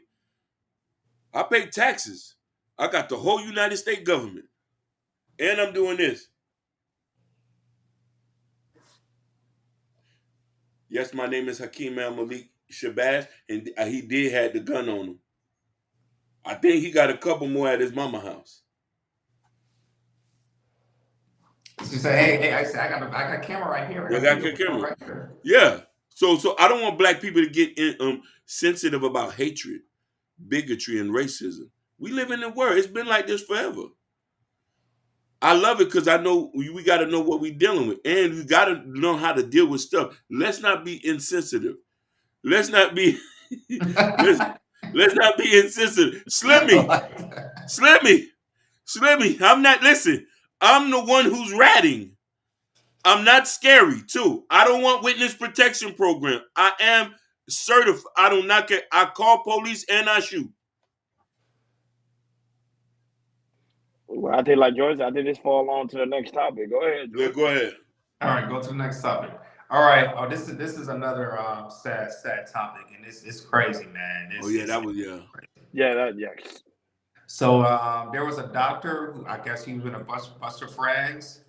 Speaker 2: I pay taxes. I got the whole United States government. And I'm doing this. Yes, my name is Hakeem Al-Malik Shabazz, and he did have the gun on him. I think he got a couple more at his mama house.
Speaker 3: She said, hey, I got a camera right here.
Speaker 2: I got a camera right here. Yeah. So I don't want black people to get sensitive about hatred, bigotry, and racism. We live in the world. It's been like this forever. I love it because I know we got to know what we're dealing with. And we got to know how to deal with stuff. Let's not be insensitive. Let's not be let's not be insensitive. Slimmy. I'm the one who's ratting. I'm not scary, too. I don't want witness protection program. I am certified. I do not care. I call police and I shoot.
Speaker 1: Well, I think like George, I think this fall on to the next topic. Go ahead, George.
Speaker 2: Yeah, go ahead.
Speaker 3: All right, go to the next topic. All right. Oh, this is another sad topic, and it's crazy, man.
Speaker 1: Yeah.
Speaker 3: So there was a doctor who I guess he was with a bunch of friends,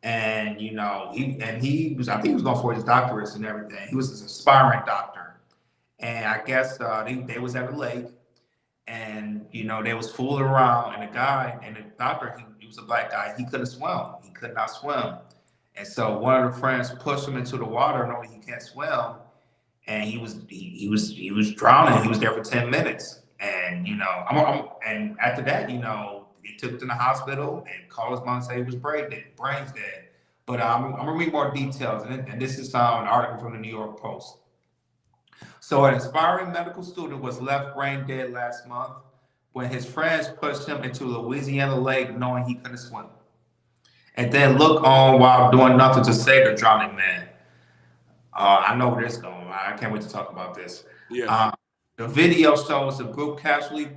Speaker 3: and he was, I think he was going for his doctorates and everything. He was an aspiring doctor, and I guess they was at a lake, and they was fooling around, and the doctor, he was a black guy. He couldn't swim. He could not swim. And so one of the friends pushed him into the water, knowing he can't swim, and he was drowning. He was there for 10 minutes, and and after that, they took him to the hospital and called his mom and said he was brains dead. But I'm gonna read more details, and this is an article from the New York Post. So an aspiring medical student was left brain dead last month when his friends pushed him into Louisiana lake, knowing he couldn't swim. And then look on while doing nothing to save the drowning man. I know where this is going. I can't wait to talk about this.
Speaker 2: Yeah.
Speaker 3: The video shows the group casually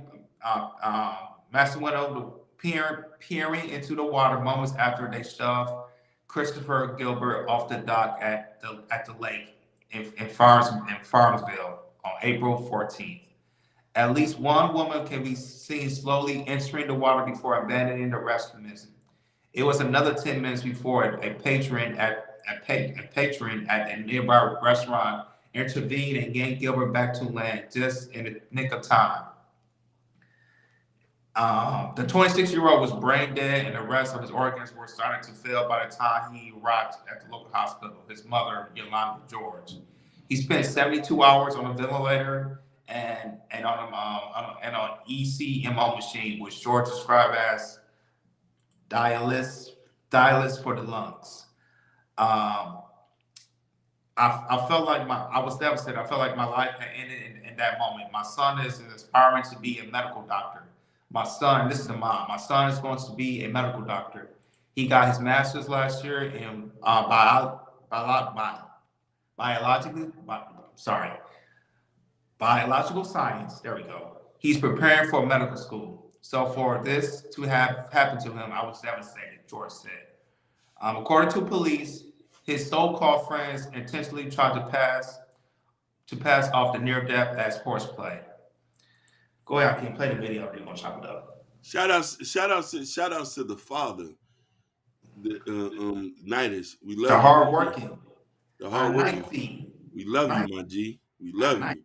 Speaker 3: messing with over peering into the water moments after they shoved Christopher Gilbert off the dock at the lake in Farmsville on April 14th. At least one woman can be seen slowly entering the water before abandoning the rescue mission. It was another 10 minutes before a patron at a nearby restaurant intervened and yanked Gilbert back to land just in the nick of time. The 26-year-old was brain dead, and the rest of his organs were starting to fail by the time he arrived at the local hospital. His mother, Yolanda George, he spent 72 hours on a ventilator and on an ECMO machine, which George described as dialysis for the lungs. I felt like I was devastated. I felt like my life had ended in that moment. My son is aspiring to be a medical doctor. My son, this is the mom. My son is going to be a medical doctor. He got his master's last year in biological science. There we go. He's preparing for medical school. So for this to have happened to him, I was devastated, George said. According to police, his so-called friends intentionally tried to pass off the near death as horseplay. Go ahead, I can play the video. They're gonna chop it up.
Speaker 2: Shout outs to the father, the Nidus. We love
Speaker 3: the
Speaker 2: you.
Speaker 3: Hardworking.
Speaker 2: The hardworking. We love you, my G. We love you.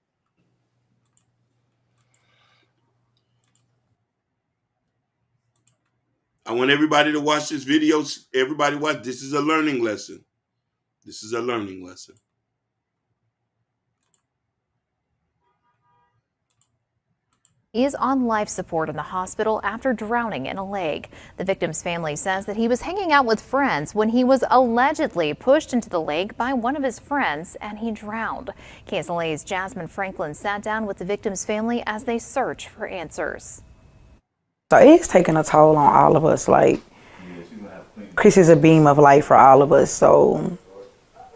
Speaker 2: I want everybody to watch this video. Everybody watch. This is a learning lesson. This is a learning lesson.
Speaker 11: He is on life support in the hospital after drowning in a lake. The victim's family says that he was hanging out with friends when he was allegedly pushed into the lake by one of his friends and he drowned. KSLA's Jasmine Franklin sat down with the victim's family as they search for answers.
Speaker 12: So it's taking a toll on all of us. Like, Chris is a beam of light for all of us. So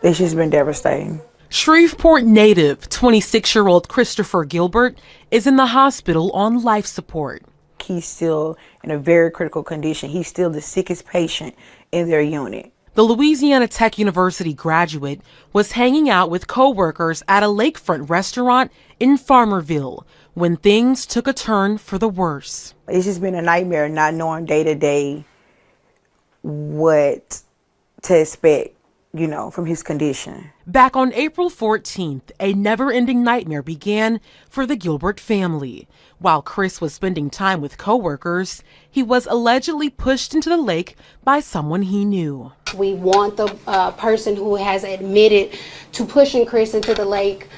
Speaker 12: it's just been devastating.
Speaker 13: Shreveport native 26-year-old Christopher Gilbert is in the hospital on life support.
Speaker 12: He's still in a very critical condition. He's still the sickest patient in their unit.
Speaker 13: The Louisiana Tech University graduate was hanging out with co-workers at a lakefront restaurant in Farmerville when things took a turn for the worse.
Speaker 12: It's just been a nightmare not knowing day to day what to expect, you know, from his condition.
Speaker 13: Back on April 14th, a never-ending nightmare began for the Gilbert family. While Chris was spending time with coworkers, he was allegedly pushed into the lake by someone he knew.
Speaker 14: We want the person who has admitted to pushing Chris into the lake,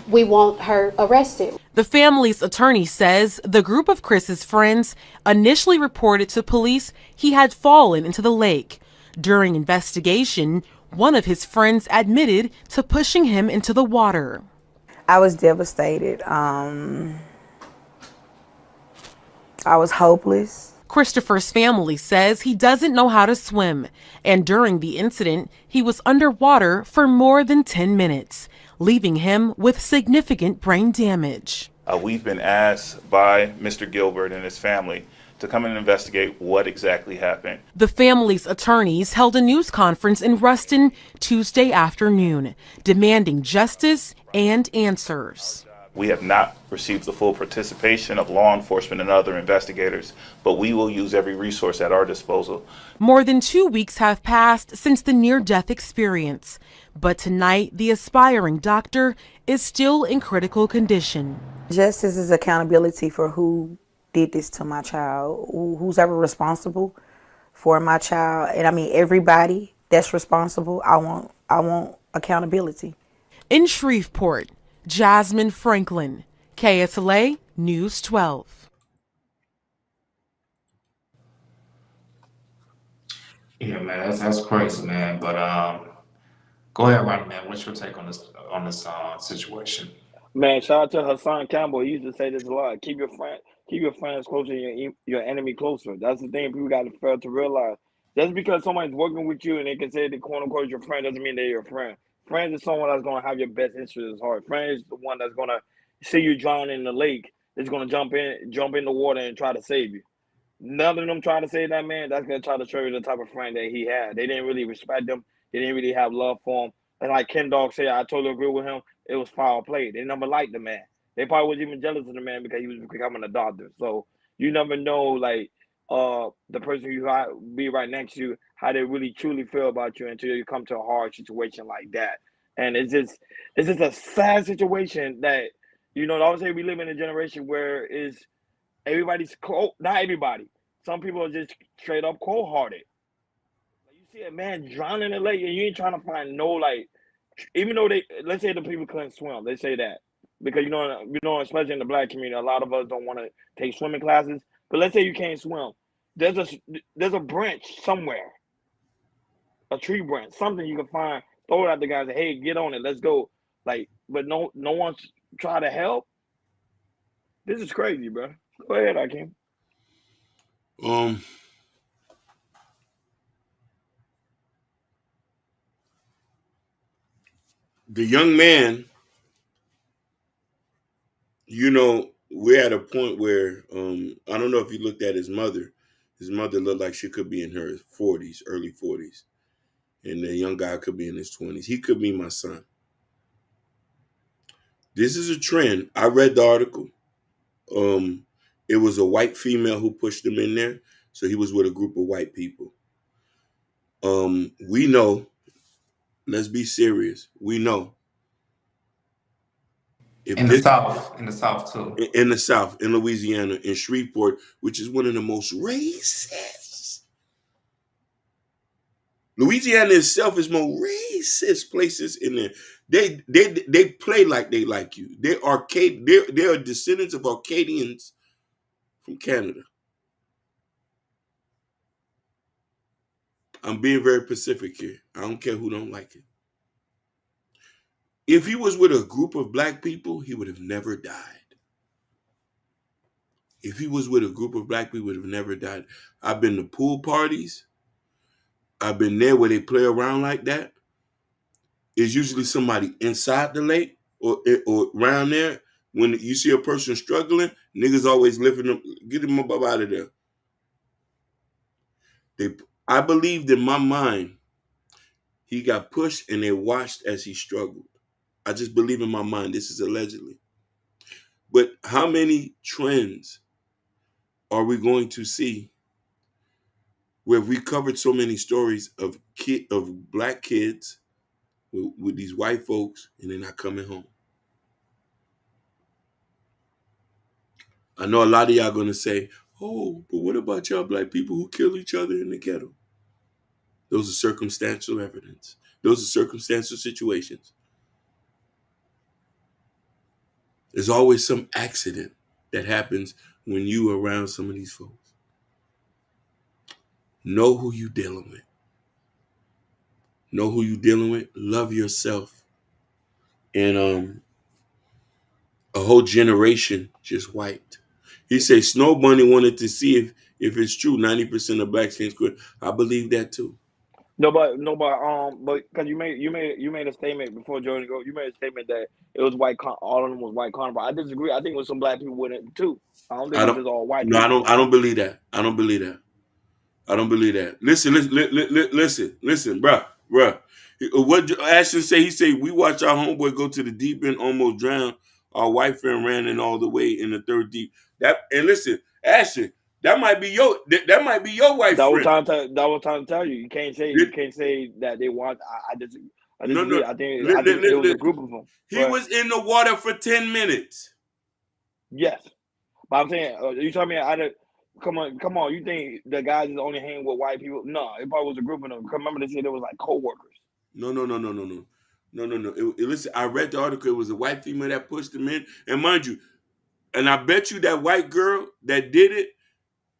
Speaker 14: we want her arrested.
Speaker 13: The family's attorney says the group of Chris's friends initially reported to police he had fallen into the lake. During investigation, one of his friends admitted to pushing him into the water.
Speaker 12: I was devastated. I was hopeless.
Speaker 13: Christopher's family says he doesn't know how to swim, and during the incident, he was underwater for more than 10 minutes, leaving him with significant brain damage.
Speaker 15: We've been asked by Mr. Gilbert and his family to come and investigate what exactly happened.
Speaker 13: The family's attorneys held a news conference in Ruston Tuesday afternoon, demanding justice and answers.
Speaker 15: We have not received the full participation of law enforcement and other investigators, but we will use every resource at our disposal.
Speaker 13: More than 2 weeks have passed since the near-death experience, but tonight the aspiring doctor is still in critical condition.
Speaker 12: Justice is accountability for who did this to my child, who's ever responsible for my child, and I mean everybody that's responsible. I want accountability.
Speaker 13: In Shreveport, Jasmine Franklin, KSLA News 12.
Speaker 3: Yeah, man, that's crazy, man. But go ahead, Rodney, man. What's your take on this situation?
Speaker 1: Man, shout out to Hassan Campbell. He used to say this a lot. Keep your friends closer, your enemy closer. That's the thing people got to fail to realize. Just because somebody's working with you and they can say they quote unquote your friend doesn't mean they're your friend. Friends is someone that's gonna have your best interest at heart. Friends is the one that's gonna see you drown in the lake. Is gonna jump in the water and try to save you. None of them trying to save that man. That's gonna try to show you the type of friend that he had. They didn't really respect him. They didn't really have love for him. And like Ken Dog said, I totally agree with him. It was foul play. They never liked the man. They probably was even jealous of the man because he was becoming a doctor. So you never know, like the person you be right next to you, how they really truly feel about you until you come to a hard situation like that. And it's just a sad situation that I always say we live in a generation where is everybody's cold. Not everybody. Some people are just straight up cold hearted. Like you see a man drowning in the lake and you ain't trying to find no like, even though let's say the people couldn't swim, they say that because especially in the black community, a lot of us don't want to take swimming classes. But let's say you can't swim, there's a branch somewhere, a tree branch, something you can find, throw it at the guy, say, hey, get on it, let's go. Like, but no one's try to help. This is crazy, bro. Go ahead, Akeem.
Speaker 2: The young man, we're at a point where I don't know if you looked at his mother. His mother looked like she could be in her 40s, early 40s. And the young guy could be in his 20s. He could be my son. This is a trend. I read the article. It was a white female who pushed him in there. So he was with a group of white people. We know, let's be serious. We know.
Speaker 3: In the South too.
Speaker 2: In the South, in Louisiana, in Shreveport, which is one of the most racist. Louisiana itself is more racist places in there. They play like they like you. They are descendants of Arcadians from Canada. I'm being very specific here. I don't care who don't like it. If he was with a group of black people, he would have never died. If he was with a group of black people, he would have never died. I've been to pool parties. I've been there where they play around like that. It's usually somebody inside the lake or around there. When you see a person struggling, niggas always lifting them, get them up out of there. I believed in my mind he got pushed and they watched as he struggled. I just believe in my mind. This is allegedly. But how many trends are we going to see where we covered so many stories of black kids with these white folks and they're not coming home? I know a lot of y'all going to say, oh, but what about y'all black people who kill each other in the ghetto? Those are circumstantial evidence. Those are circumstantial situations. There's always some accident that happens when you are around some of these folks. Know who you dealing with. Know who you dealing with. Love yourself. And a whole generation just wiped. He said Snow Bunny wanted to see if it's true 90% of blacks can't quit. I believe that too.
Speaker 1: But because you made a statement before Jordan go. You made a statement that it was white. All of them was white carnival. I disagree. I think it was some black people with it too. I don't think it was just all white.
Speaker 2: No,
Speaker 1: people.
Speaker 2: I don't believe that. I don't believe that. Listen, bruh. What Ashton say? He say we watch our homeboy go to the deep end, almost drown. Our white friend ran in all the way in the third deep. Listen, Ashton, that might be your white friend.
Speaker 1: That was time to tell you. You can't say that they want. I disagree. No. I think it was a group of them.
Speaker 2: He was in the water for 10 minutes.
Speaker 1: Yes, but I'm saying you telling me come on. You think the guys is only hanging with white people? No, it probably was a group of them. Remember they said it was like co-workers.
Speaker 2: No. Listen, I read the article. It was a white female that pushed him in, and mind you, and I bet you that white girl that did it,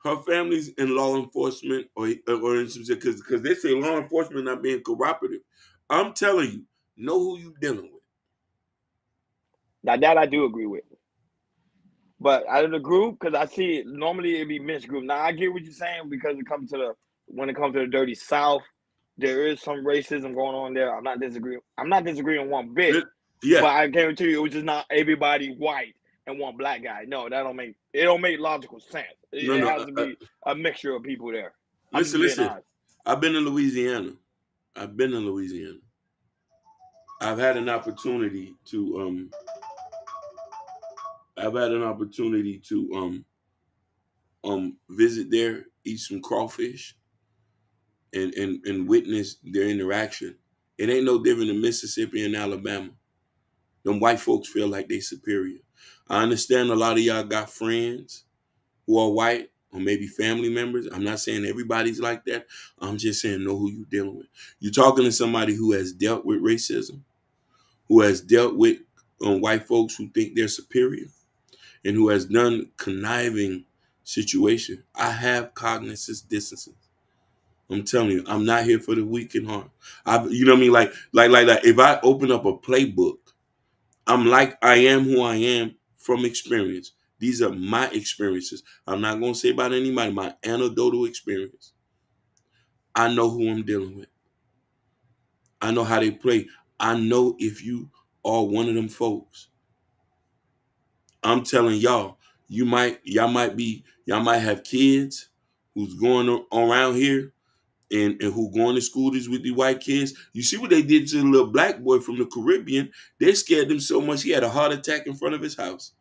Speaker 2: her family's in law enforcement or because they say law enforcement not being cooperative. I'm telling you, know who you dealing with.
Speaker 1: Now that I do agree with. But out of the group, because I see it, normally it'd be mixed group. Now I get what you're saying because it comes to when it comes to the dirty South, there is some racism going on there. I'm not disagreeing one bit.
Speaker 2: Yeah.
Speaker 1: But I guarantee you, it was just not everybody white and one black guy. No, that don't make logical sense. It has to be a mixture of people there.
Speaker 2: Listen. I've been in Louisiana. I've had an opportunity to visit there, eat some crawfish, and witness their interaction. It ain't no different than Mississippi and Alabama. Them white folks feel like they superior. I understand a lot of y'all got friends who are white or maybe family members. I'm not saying everybody's like that. I'm just saying know who you're dealing with. You're talking to somebody who has dealt with racism, who has dealt with white folks who think they're superior, and who has done conniving situation. I have cognizant dissonance. I'm telling you, I'm not here for the weak and harm. You know what I mean? Like if I open up a playbook, I'm like I am who I am from experience. These are my experiences. I'm not going to say about anybody, my anecdotal experience. I know who I'm dealing with. I know how they play. I know if you are one of them folks. I'm telling y'all, y'all might have kids who's going around here and who going to school with the white kids. You see what they did to the little black boy from the Caribbean? They scared him so much he had a heart attack in front of his house.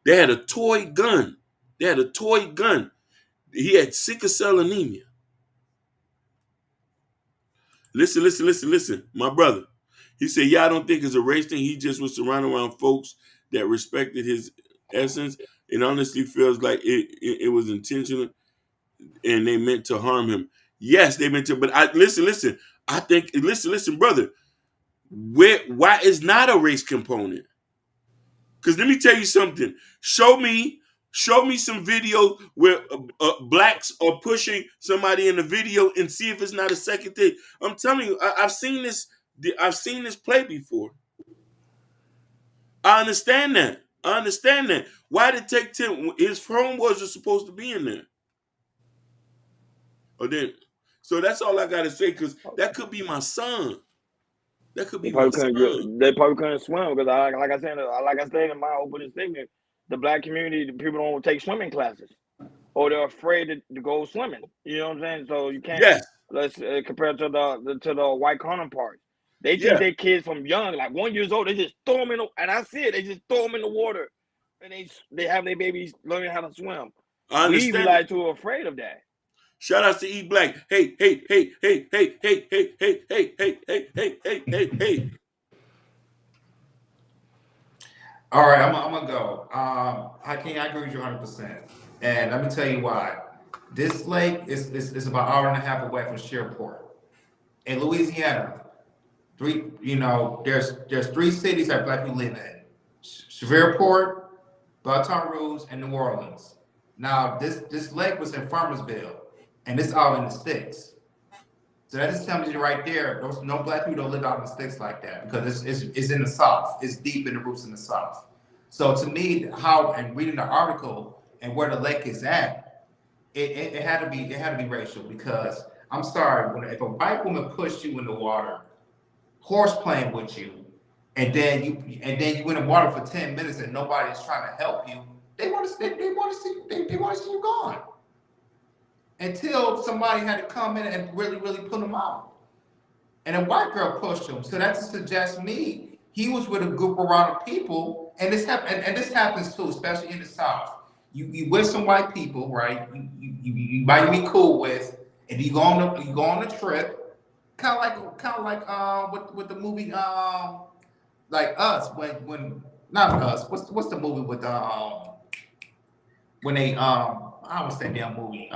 Speaker 2: They had a toy gun. He had sickle cell anemia. Listen. My brother, he said, yeah, I don't think it's a race thing. He just was surrounded around folks that respected his essence. It honestly feels like it was intentional and they meant to harm him. Yes, they meant to, but listen. I think, listen, brother, why is not a race component? Because let me tell you something. Show me some video where blacks are pushing somebody in the video and see if it's not a second thing. I'm telling you, I've seen this play before. I understand that. Why did it take 10? His phone wasn't supposed to be in there. So that's all I gotta say, because that could be my son. That could be my son.
Speaker 1: They probably couldn't swim because, like I said in my opening statement, the black community, the people don't take swimming classes, or they're afraid to go swimming. You know what I'm saying? So you can't.
Speaker 2: Yes.
Speaker 1: Let's compare to the white counterparts. They teach
Speaker 2: Yeah.
Speaker 1: their kids from young, like 1 year old. They just throw them in, and I see it. They just throw them in the water, and they have their babies learning how to swim.
Speaker 2: I understand.
Speaker 1: We like too afraid of that.
Speaker 2: Shout out to E Black. Hey.
Speaker 3: All right, I'm gonna go. I agree with you 100%, and let me tell you why. This lake is about an hour and a half away from Shreveport, in Louisiana. There's 3 cities that black people live in: Shreveport, Baton Rouge, and New Orleans. Now, this lake was in Farmersville, and it's out in the sticks. So that just tells you right there, no black people don't live out in the sticks like that, because it's in the South. It's deep in the roots in the South. So to me, and reading the article and where the lake is at, it had to be racial, because I'm sorry, if a white woman pushed you in the water, horse playing with you, and then you in the water for 10 minutes and nobody's trying to help you, they want to see you gone. Until somebody had to come in and really, really put him out. And a white girl pushed him. So that suggests me he was with a group around of people, and this happens too, especially in the South. You with some white people, right? You might be cool with, and you go on a trip, kind of like with the movie like Us, when not Us. What's the movie with when they I was saying damn movie.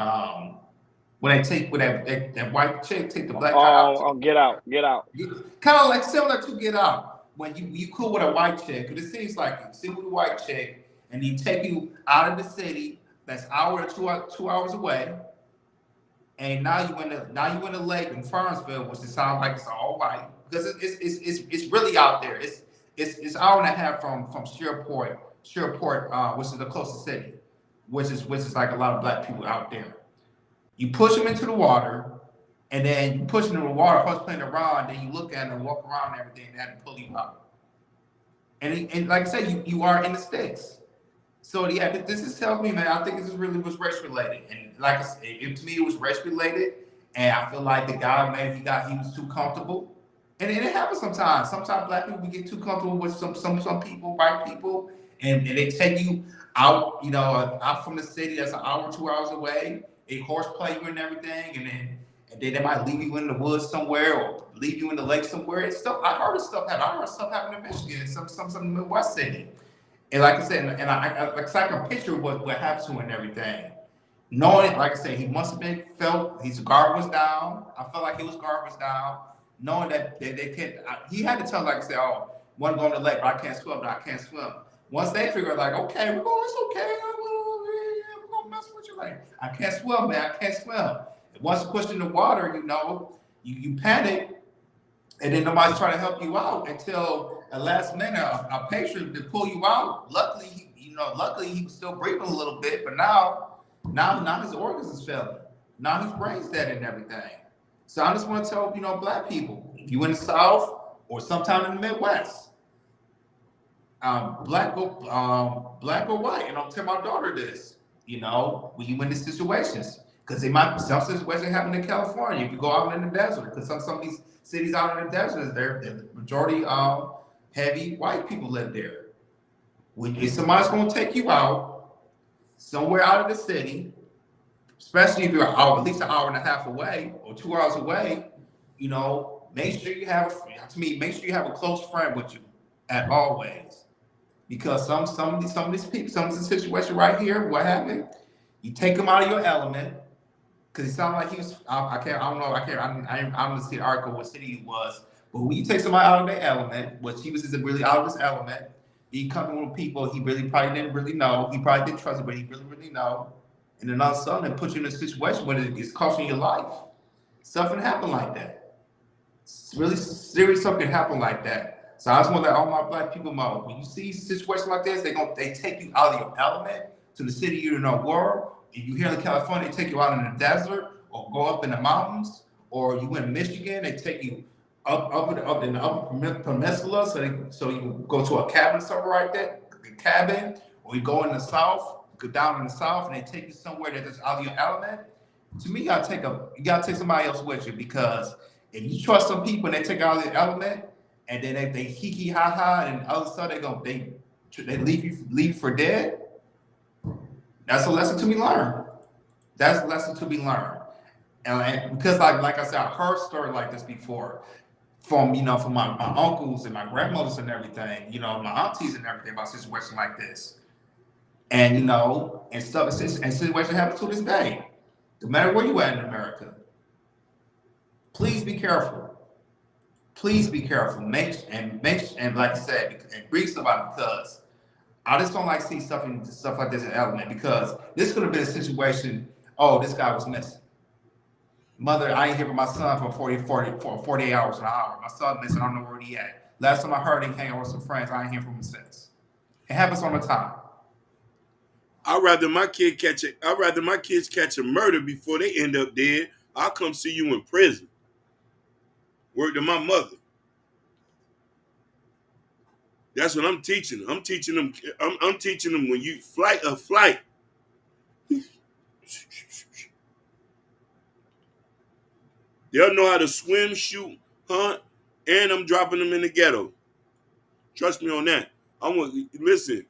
Speaker 3: When that white chick take the black guy out.
Speaker 1: Get Out.
Speaker 3: Kind of like similar to Get Out. When you cool with a white chick, because it seems like you sit with a white chick and he take you out of the city that's hour or 2 hours away, and now you in the lake in Farmersville, which it sounds like it's all white, because it's really out there. It's hour and a half from Shreveport, which is the closest city, which is like a lot of black people out there. You push them into the water, and then you push them into the water, first playing around, then you look at them, walk around and everything, and they have to pull you out. And like I said, you are in the sticks. So yeah, this is tells me, man, I think this really was race related, and like I said, to me, it was race related, and I feel like the guy maybe he was too comfortable, and it happens sometimes. Sometimes black people we get too comfortable with some people, white people, and they take you out, out from the city that's an hour, 2 hours away. They horseplay you and everything, and then they might leave you in the woods somewhere or leave you in the lake somewhere. It's stuff I heard of stuff happen. I heard stuff happen in Michigan, some Midwest city. And like I said, and I can picture what happened to him and everything. Knowing, like I said, he must have been his guard was down. I felt like his guard was down. Knowing that they can't, he had to tell, like I said, oh, want to go in the lake, but I can't swim, I can't swim. Once they figure like, okay, it's okay, we're gonna mess with you. Like, I can't swim, man, I can't swim. And once you push in the water, you panic, and then nobody's trying to help you out until the last minute a patient to pull you out. Luckily, he was still breathing a little bit, but now his organs is failing. Now his brain's dead and everything. So I just want to tell black people, if you in the South or sometime in the Midwest, black or white, and I'll tell my daughter this, when you in these situations, because some situations happen in California. If you go out in the desert, because some of these cities out in the desert, the majority heavy white people live there. If somebody's going to take you out somewhere out of the city, especially if you're at least an hour and a half away or 2 hours away, make sure you have a close friend with you at always. Because some of these people, some of the situation right here, what happened? You take them out of your element, because he sounded like he was. I don't see the article what city he was, but when you take somebody out of their element, which he was just really out of his element, he coming with people he really probably didn't really know. He probably didn't trust it, but he really know. And then all of a sudden, it puts you in a situation where it's costing your life. Something happened like that. It's really serious. Something happened like that. So I just want to let all my black people know, when you see situations like this, they take you out of your element to the city you don't know where. If you here in California, they take you out in the desert or go up in the mountains, or you in Michigan, they take you up in the upper peninsula, so you go to a cabin somewhere right there, a cabin, or you go in the South, go down in the South, and they take you somewhere that's out of your element. To me, you gotta take somebody else with you, because if you trust some people and they take out of their element, and then they hee ha ha, and all of a sudden they leave you for dead. That's a lesson to be learned. That's a lesson to be learned. And because like I said, I heard stories like this before from my uncles and my grandmothers and everything, my aunties and everything, about situations like this. And and situations happen to this day. No matter where you at in America, please be careful. Please be careful. Make and like I said, and bring somebody, because I just don't like seeing stuff like this in element, because this could have been a situation. Oh, this guy was missing. Mother, I ain't hear from my son for 48 hours an hour. My son missing. I don't know where he at. Last time I heard him hanging with some friends, I ain't hear from him since. It happens all the time.
Speaker 2: I'd rather my kids catch a murder before they end up dead. I'll come see you in prison. Word to my mother. That's what I'm teaching them. I'm teaching them when you flight. They'll know how to swim, shoot, hunt, and I'm dropping them in the ghetto. Trust me on that. Listen.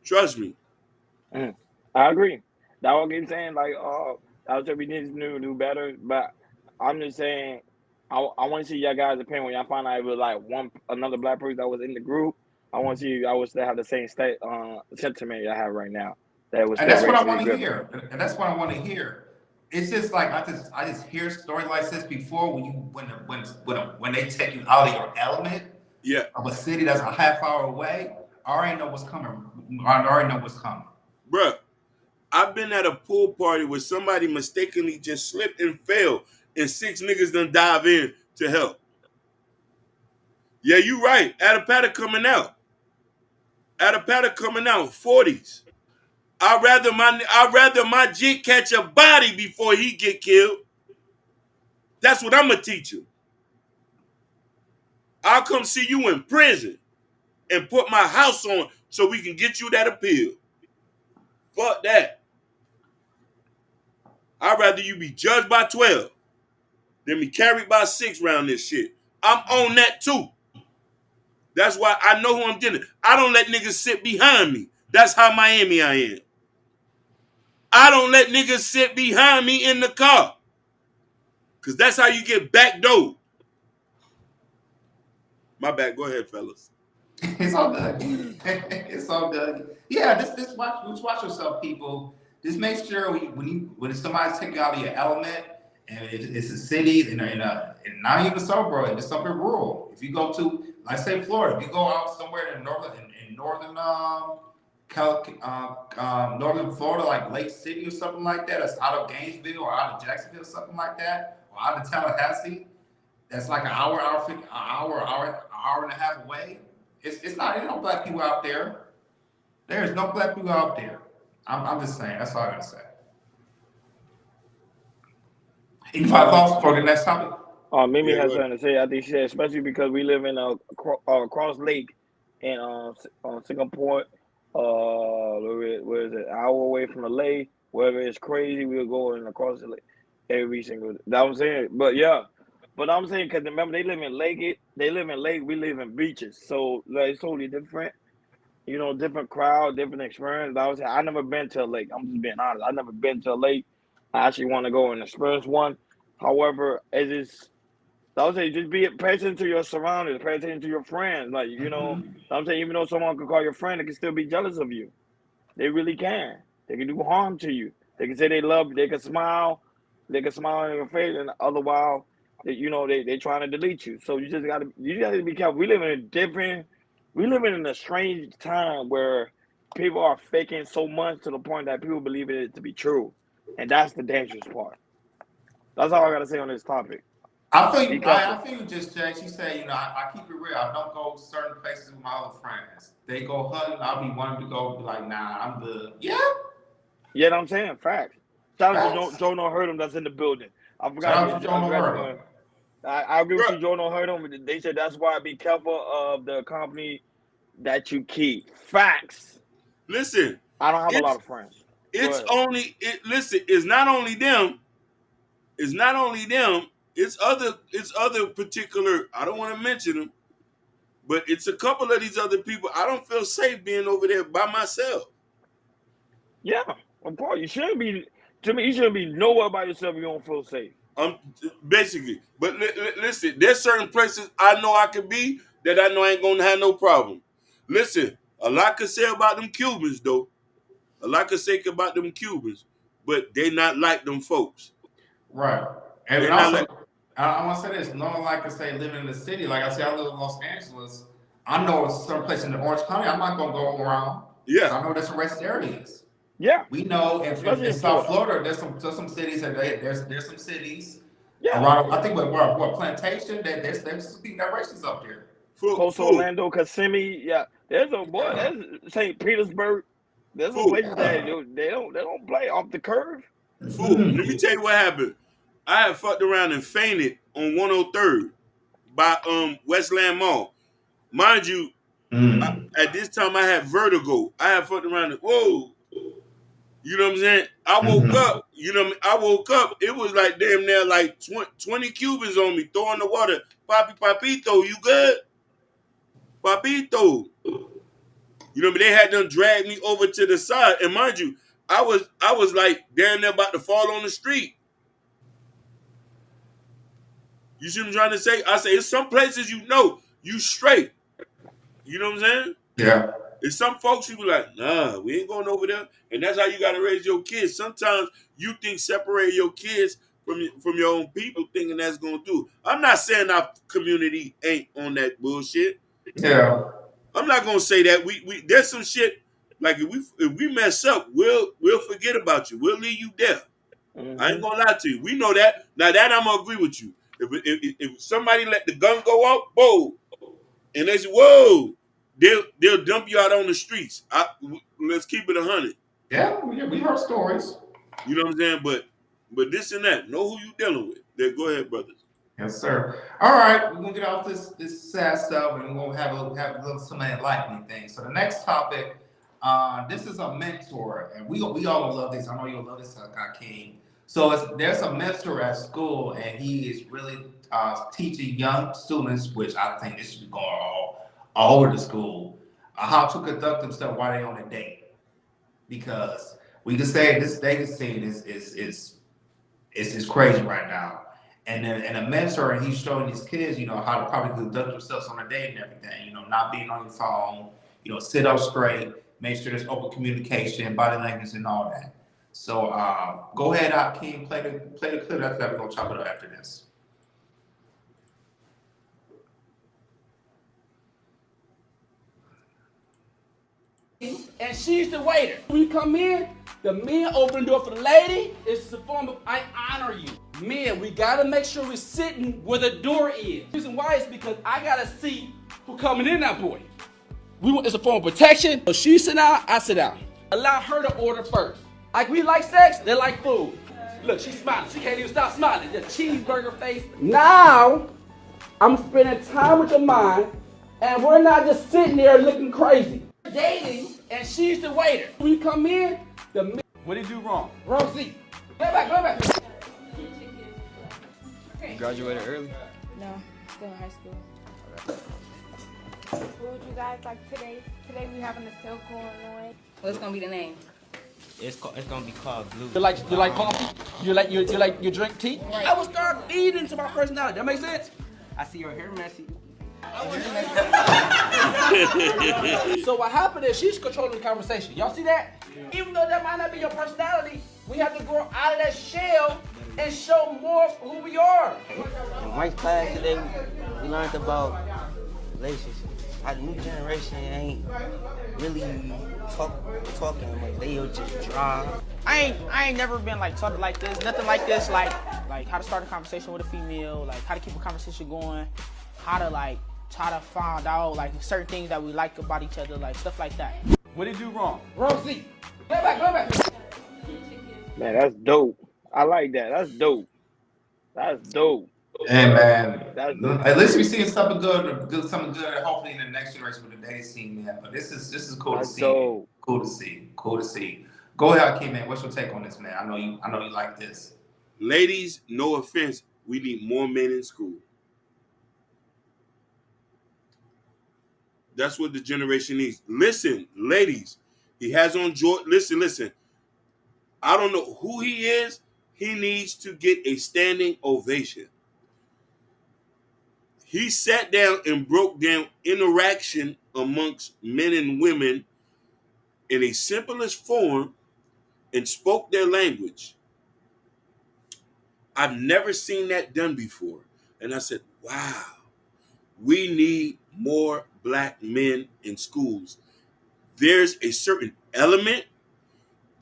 Speaker 2: Trust me.
Speaker 1: I agree. That's what I'm saying. Like, I was saying we need to do better, but I'm just saying, I want to see your guys' opinion when y'all find out it was like another black person that was in the group. I want to see I wish they have the same sentiment y'all have right now.
Speaker 3: And that's what I want to hear. And that's what I want to hear. It's just like I just hear stories like this before, when they take you out of your element, of a city that's a half hour away. I already know what's coming.
Speaker 2: Bruh, I've been at a pool party where somebody mistakenly just slipped and fell, and 6 niggas done dive in to help. Yeah, you right. Attapada coming out. 40s. I'd rather my jit catch a body before he get killed. That's what I'm gonna teach him. I'll come see you in prison and put my house on so we can get you that appeal. Fuck that. I'd rather you be judged by 12 than be carried by 6 around this shit. I'm on that too. That's why I know who I'm dealing. I don't let niggas sit behind me. That's how Miami I am. I don't let niggas sit behind me in the car. Because that's how you get backdoored. My bad. Go ahead, fellas.
Speaker 3: It's all good. It's all good. Yeah, just watch yourself, people. Just make sure when somebody's taking you out of your element, and it's a city and not even so, bro, it's something rural. If you go to, like say Florida, if you go out somewhere in northern northern Florida, like Lake City or something like that, that's out of Gainesville or out of Jacksonville, something like that, or out of Tallahassee, that's like an hour and a half away. It's not. There's no black people out there. There's no black people out there. I'm just saying. That's all I gotta say. Any final thoughts for the next topic?
Speaker 1: Mimi has something to say. I think she said, especially because we live in a cross lake in Singapore. Where is it? An hour away from the lake. Wherever it's crazy, we'll go across the lake every single. That I'm saying, but yeah. But I'm saying because remember they live in lake. We live in beaches, so like, it's totally different. You know, different crowd, different experience. I was saying I never been to a lake. I'm just being honest. I never been to a lake. I actually want to go and experience one. However, it is. I would say just pay attention to your surroundings, pay attention to your friends. Like I'm saying even though someone could call your friend, they can still be jealous of you. They really can. They can do harm to you. They can say they love you. They can smile in your face, and otherwise, they trying to delete you. So you gotta be careful. We live in a strange time where people are faking so much to the point that people believe it to be true, and that's the dangerous part. That's all I gotta say on this topic.
Speaker 3: I feel you just, Jay. She said, I keep it real. I don't go certain places with my other friends. They go hunting, I'll be wanting to go, be like, nah, I'm good. Yeah.
Speaker 1: Yeah, I'm saying facts. Shout out to Joe No Hurt Him that's in the building. I forgot.
Speaker 3: Shout out to Joe No Hurt Him.
Speaker 1: I agree with you, Joe No Hurt Him. They said that's why be careful of the company that you keep. Facts.
Speaker 2: Listen,
Speaker 1: I don't have a lot of friends.
Speaker 2: Listen, it's not only them. It's other particular. I don't want to mention them, but it's a couple of these other people. I don't feel safe being over there by myself.
Speaker 1: Yeah, of course. You shouldn't be. To me, you shouldn't be nowhere by yourself. You don't feel safe.
Speaker 2: Basically, but listen, there's certain places I know I could be that I know I ain't gonna have no problem. Listen, a lot could say about them Cubans though. A lot could say about them Cubans, but they not like them folks.
Speaker 3: Right. And also, I want to say this. No one like to say living in the city. Like I said, I live in Los Angeles. I know some place in the Orange County. I'm not gonna go around.
Speaker 2: Yeah.
Speaker 3: I know there's some racist areas.
Speaker 1: Yeah.
Speaker 3: We know in South Florida, there's some cities that there's some cities.
Speaker 1: Yeah.
Speaker 3: Around, I think what Plantation, there's some people that racist up there.
Speaker 1: Close to Orlando, Kissimmee. Yeah. There's St. Petersburg. There's some places that they don't play off the curve.
Speaker 2: Fool. Let me tell you what happened. I had fucked around and fainted on 103rd by Westland Mall. Mind you, at this time I had vertigo. I had fucked around and whoa. You know what I'm saying? I woke up. You know what I mean? I woke up. It was like damn near like 20 Cubans on me throwing the water. Papito, you good? Papito. You know what I mean? They had them drag me over to the side. And mind you, I was like down there about to fall on the street. You see what I'm trying to say? I say, it's some places you straight. You know what I'm saying?
Speaker 3: Yeah.
Speaker 2: It's some folks you be like, nah, we ain't going over there. And that's how you got to raise your kids. Sometimes you think separate your kids from your own people thinking that's going to do. I'm not saying our community ain't on that bullshit.
Speaker 3: Yeah.
Speaker 2: I'm not going to say that. We there's some shit, like if we mess up, we'll forget about you. We'll leave you there. Mm-hmm. I ain't going to lie to you. We know that. Now that I'm going to agree with you. If somebody let the gun go off, whoa, and they say, whoa, they'll dump you out on the streets. Let's keep it 100.
Speaker 3: Yeah, we heard stories.
Speaker 2: You know what I'm saying? But this and that. Know who you dealing with. There, go ahead, brothers.
Speaker 3: Yes, sir. All right, we're gonna get off this sad stuff, and we're gonna have a little some enlightening things. So the next topic, this is a mentor, and we all love this. I know you'll love this, King. So there's a mentor at school, and he is really teaching young students, which I think this should be going all over the school, how to conduct themselves while they're on a date, because we can say this dating scene is crazy right now. And a mentor, and he's showing these kids, how to probably conduct themselves on a date and everything, not being on your phone, sit up straight, make sure there's open communication, body language, and all that. So go ahead, Akeem, play the clip. After that, we're gonna chop it up after this.
Speaker 16: And she's the waiter. When you come in, the men open the door for the lady. It's a form of I honor you. Men, we gotta make sure we're sitting where the door is. The reason why is because I gotta see who coming in that boy. It's a form of protection. So she sit down, I sit down. Allow her to order first. Like we like sex, they like food. Look, she's smiling. She can't even stop smiling. Just cheeseburger face. Now, I'm spending time with your mind, and we're not just sitting there looking crazy. Dating, and she's the waiter. When you come in, what did you do wrong? Rosie, go back.
Speaker 17: You graduated early?
Speaker 18: No, still in high school. What would you guys like today? Today we having a sale going on. What's gonna be the name?
Speaker 17: It's gonna be called Blue.
Speaker 16: You like coffee? You drink tea? Right. I will start feeding to my personality. That makes sense?
Speaker 17: I see your hair messy.
Speaker 16: So what happened is she's controlling the conversation. Y'all see that? Even though that might not be your personality, we have to grow out of that shell and show more of who we are.
Speaker 17: In my class today, we learned about relationships. How the new generation ain't really talking much. They just dry.
Speaker 19: I ain't never been like taught like this, nothing like this, like how to start a conversation with a female, like how to keep a conversation going, how to like try to find out like certain things that we like about each other, like stuff like that.
Speaker 16: What did you do wrong? Rosie, go back.
Speaker 1: Man, that's dope. I like that. That's dope.
Speaker 3: Hey man, at least we seeing something good. Hopefully in the next generation with the dating scene, man. But this is cool to see.
Speaker 1: Dope.
Speaker 3: Cool to see. Go ahead, Akeem, man. What's your take on this, man? I know you like this.
Speaker 2: Ladies, no offense, we need more men in school. That's what the generation needs. Listen, ladies, he has on Jordan. Listen. I don't know who he is. He needs to get a standing ovation. He sat down and broke down interaction amongst men and women in a simplest form and spoke their language. I've never seen that done before. And I said, wow, we need more black men in schools. There's a certain element,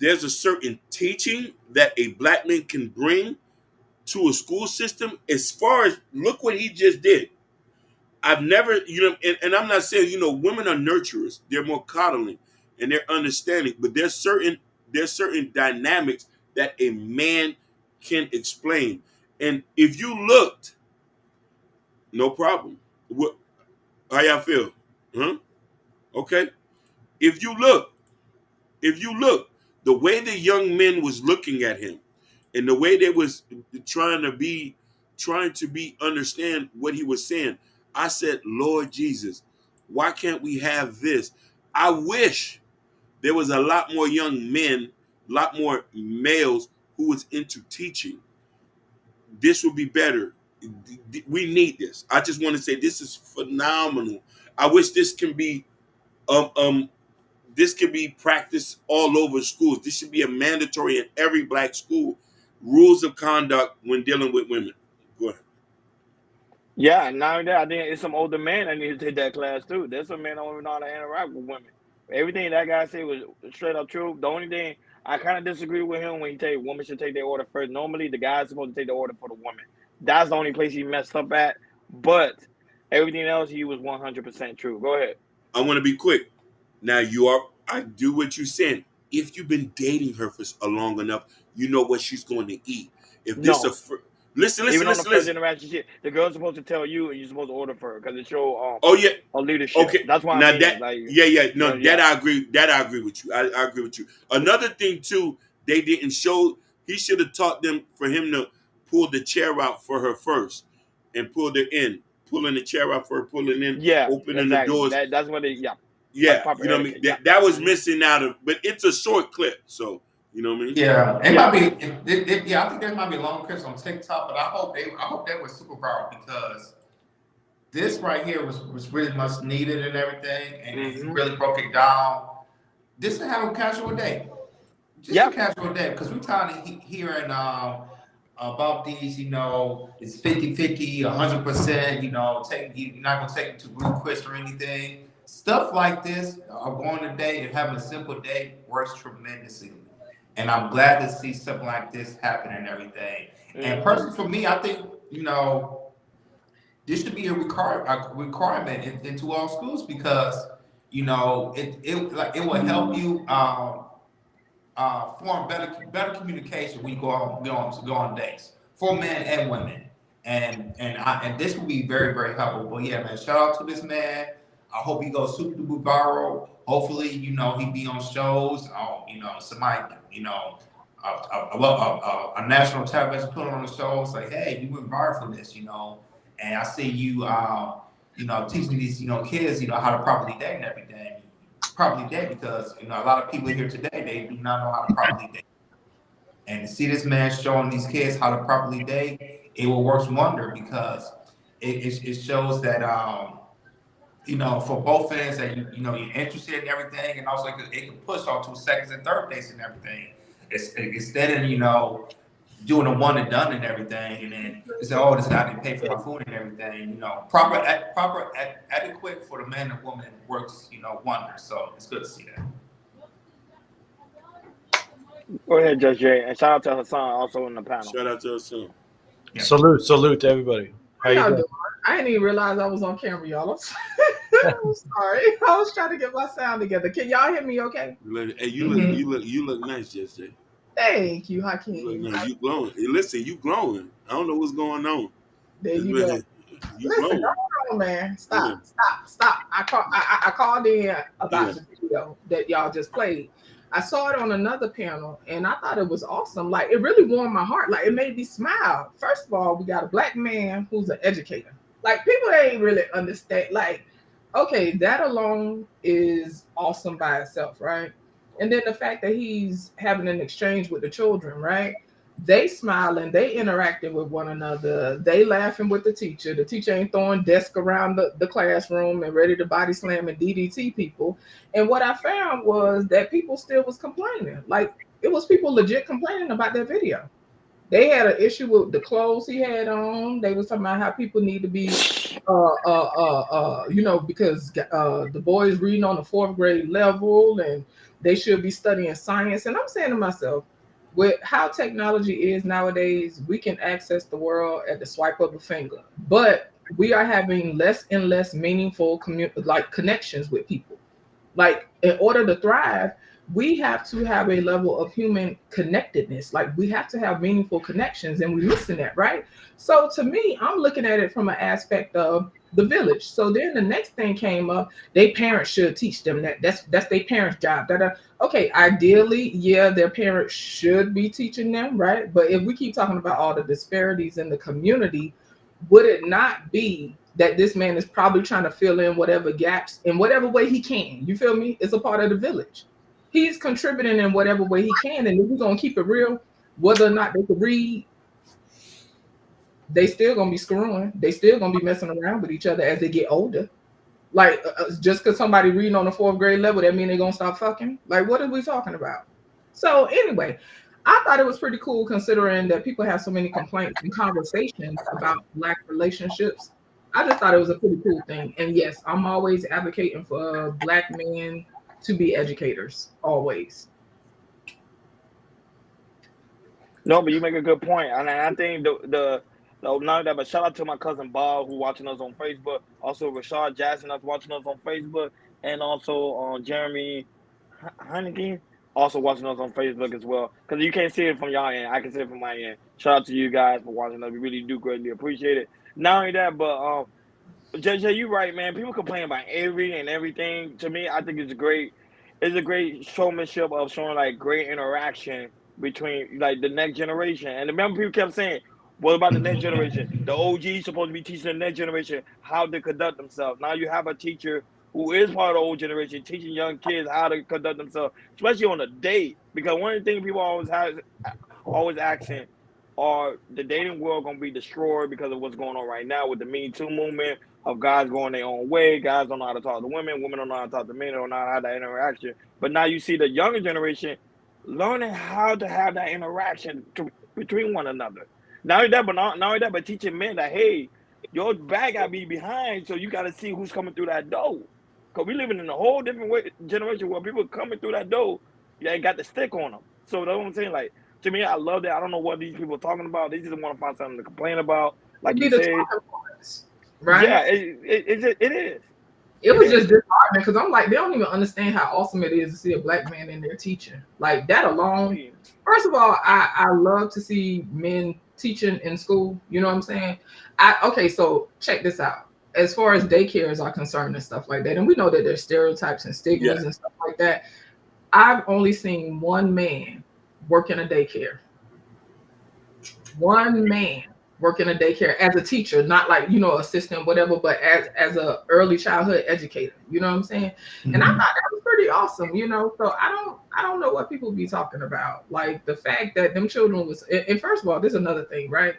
Speaker 2: there's a certain teaching that a black man can bring to a school system. As far as, look what he just did. I've never, and I'm not saying, women are nurturers. They're more coddling and they're understanding, but there's certain dynamics that a man can explain. And if you looked, no problem. How y'all feel? Huh? Okay. If you look, the way the young men was looking at him and the way they was trying to understand what he was saying, I said, Lord Jesus, why can't we have this? I wish there was a lot more young men, a lot more males who was into teaching. This would be better. We need this. I just want to say this is phenomenal. I wish this can be practiced all over schools. This should be a mandatory in every black school. Rules of conduct when dealing with women. Go ahead.
Speaker 1: Yeah, now that I think it's some older men that need to take that class too. There's some men that don't even know how to interact with women. Everything that guy said was straight up true. The only thing I kind of disagree with him when he tell you women should take their order first. Normally, the guy's supposed to take the order for the woman. That's the only place he messed up at. But everything else, he was 100% true. Go ahead.
Speaker 2: I want to be quick. Now I do what you said. if you've been dating her for long enough, you know what she's going to eat. If this
Speaker 1: No.
Speaker 2: listen,
Speaker 1: Even on the first
Speaker 2: listen.
Speaker 1: interaction, the girl's supposed to tell you, and you're supposed to order for her because it show
Speaker 2: Oh yeah.
Speaker 1: her leadership.
Speaker 2: Okay.
Speaker 1: That's what
Speaker 2: Now
Speaker 1: I mean.
Speaker 2: that
Speaker 1: Like,
Speaker 2: no,
Speaker 1: yeah.
Speaker 2: that I agree. That I agree with you. I agree with you. Another thing too, they didn't show. He should have taught them for him to pull the chair out for her first, and pull it in, pulling the chair out for her, pulling in,
Speaker 1: Yeah,
Speaker 2: opening the
Speaker 1: exactly.
Speaker 2: doors.
Speaker 1: That's what it. Yeah. That's
Speaker 2: Yeah,
Speaker 1: proper
Speaker 2: you know what I mean.
Speaker 1: etiquette. Yeah.
Speaker 2: That was missing out of, but it's a short clip, so you know what I mean.
Speaker 3: Yeah, it might be. Yeah, I think there might be long clips on TikTok, but I hope that was super viral because this right here was really much needed and everything, and he really broke it down. Just to have a casual day, a casual day, because we're tired of hearing about these, it's 50-50, 100%, you're not gonna take them to Blue Quest or anything. Stuff like this, going a day and having a simple day works tremendously. And I'm glad to see something like this happen and everything. And personally, for me, I think, this should be a requirement into all schools because, it will help you form better communication when you go on dates for men and women. And this will be very, very helpful. But yeah, man, shout out to this man. I hope he goes super duper viral. Hopefully, he be on shows. Somebody, a national television put on the show, say, hey, you went viral for this, and I see you, teaching these, kids, how to properly date and everything. Properly date because, a lot of people here today, they do not know how to properly date. And to see this man showing these kids how to properly date, it will work wonder because it shows that, for both fans that you're interested in everything, and also it can push on to seconds and third dates and everything. Instead of doing a one and done and everything, and then you say, oh, this guy didn't pay for my food and everything. Proper adequate for the man and woman works wonders. So it's good to see that.
Speaker 1: Go ahead, Judge Jay, and shout out to Hassan also in the panel.
Speaker 2: Shout out to Hassan.
Speaker 20: Yeah. Salute to everybody. How you doing?
Speaker 21: I didn't even realize I was on camera, y'all. I'm sorry. I was trying to get my sound together. Can y'all hear me okay?
Speaker 2: Hey, you look nice, Judge Jay.
Speaker 21: Thank you, Hakeem.
Speaker 2: You glowing. Hey, listen, you glowing. I don't know what's going on.
Speaker 21: There you go. Listen, hold on, man. Stop. I called in about the video that y'all just played. I saw it on another panel, and I thought it was awesome. Like, it really warmed my heart. Like, it made me smile. First of all, we got a black man who's an educator. Like, people ain't really understand. Like, okay, that alone is awesome by itself, right? And then the fact that he's having an exchange with the children, right? They smiling, they interacting with one another, they laughing with the teacher. The teacher ain't throwing desks around the classroom and ready to body slam and DDT people. And what I found was that people still was complaining. Like, it was people legit complaining about that video. They had an issue with the clothes he had on. They was talking about how people need to be, because the boys reading on the 4th grade level and they should be studying science. And I'm saying to myself, with how technology is nowadays, we can access the world at the swipe of a finger. But we are having less and less meaningful connections with people. Like, in order to thrive, we have to have a level of human connectedness. Like, we have to have meaningful connections, and we're missing that, right? So to me, I'm looking at it from an aspect of the village. So then the next thing came up, their parents should teach them that. That's their parents' job. Okay, ideally, yeah, their parents should be teaching them, right? But if we keep talking about all the disparities in the community, would it not be that this man is probably trying to fill in whatever gaps in whatever way he can? You feel me? It's a part of the village. He's contributing in whatever way he can. And if we're going to keep it real, whether or not they can read, they still going to be screwing. They still going to be messing around with each other as they get older. Like, just because somebody reading on the 4th grade level, that mean they're going to stop fucking? Like, what are we talking about? So anyway, I thought it was pretty cool considering that people have so many complaints and conversations about Black relationships. I just thought it was a pretty cool thing. And yes, I'm always advocating for Black men to be educators, always.
Speaker 1: No, but you make a good point. And I think none of that, but shout out to my cousin Bob who watching us on Facebook. Also Rashad Jackson that's watching us on Facebook, and also Jeremy Heineken also watching us on Facebook as well. Because you can't see it from y'all end. I can see it from my end. Shout out to you guys for watching us. We really do greatly appreciate it. Not only that, but JJ, you right, man. People complain about everything. To me, I think it's great. It's a great showmanship of showing like great interaction between like the next generation. And remember, people kept saying, "What about the next generation? The OG supposed to be teaching the next generation how to conduct themselves." Now you have a teacher who is part of the old generation teaching young kids how to conduct themselves, especially on a date. Because one of the things people always asking, are the dating world going to be destroyed because of what's going on right now with the Me Too movement of guys going their own way? Guys don't know how to talk to women. Women don't know how to talk to men. They don't know how to have that interaction. But now you see the younger generation learning how to have that interaction between one another. Not only that, but teaching men that, hey, your bag got to be behind, so you got to see who's coming through that door. Because we living in a whole different generation where people coming through that door, they ain't got the stick on them. So that's what I'm saying. Like, to me, I love that. I don't know what these people are talking about. They just want to find something to complain about. Like you said,
Speaker 21: right?
Speaker 1: Yeah, it is.
Speaker 21: It was just disheartening because I'm like, they don't even understand how awesome it is to see a black man in there teaching. Like that alone. First of all, I love to see men teaching in school. You know what I'm saying? Okay, so check this out. As far as daycares are concerned and stuff like that, and we know that there's stereotypes and stigmas and stuff like that. I've only seen one man work in a daycare. One man work in a daycare as a teacher, not like, assistant, whatever, but as a early childhood educator. You know what I'm saying? Mm-hmm. And I thought that was pretty awesome, So I don't know what people be talking about. Like the fact that them children was, and first of all, there's another thing, right?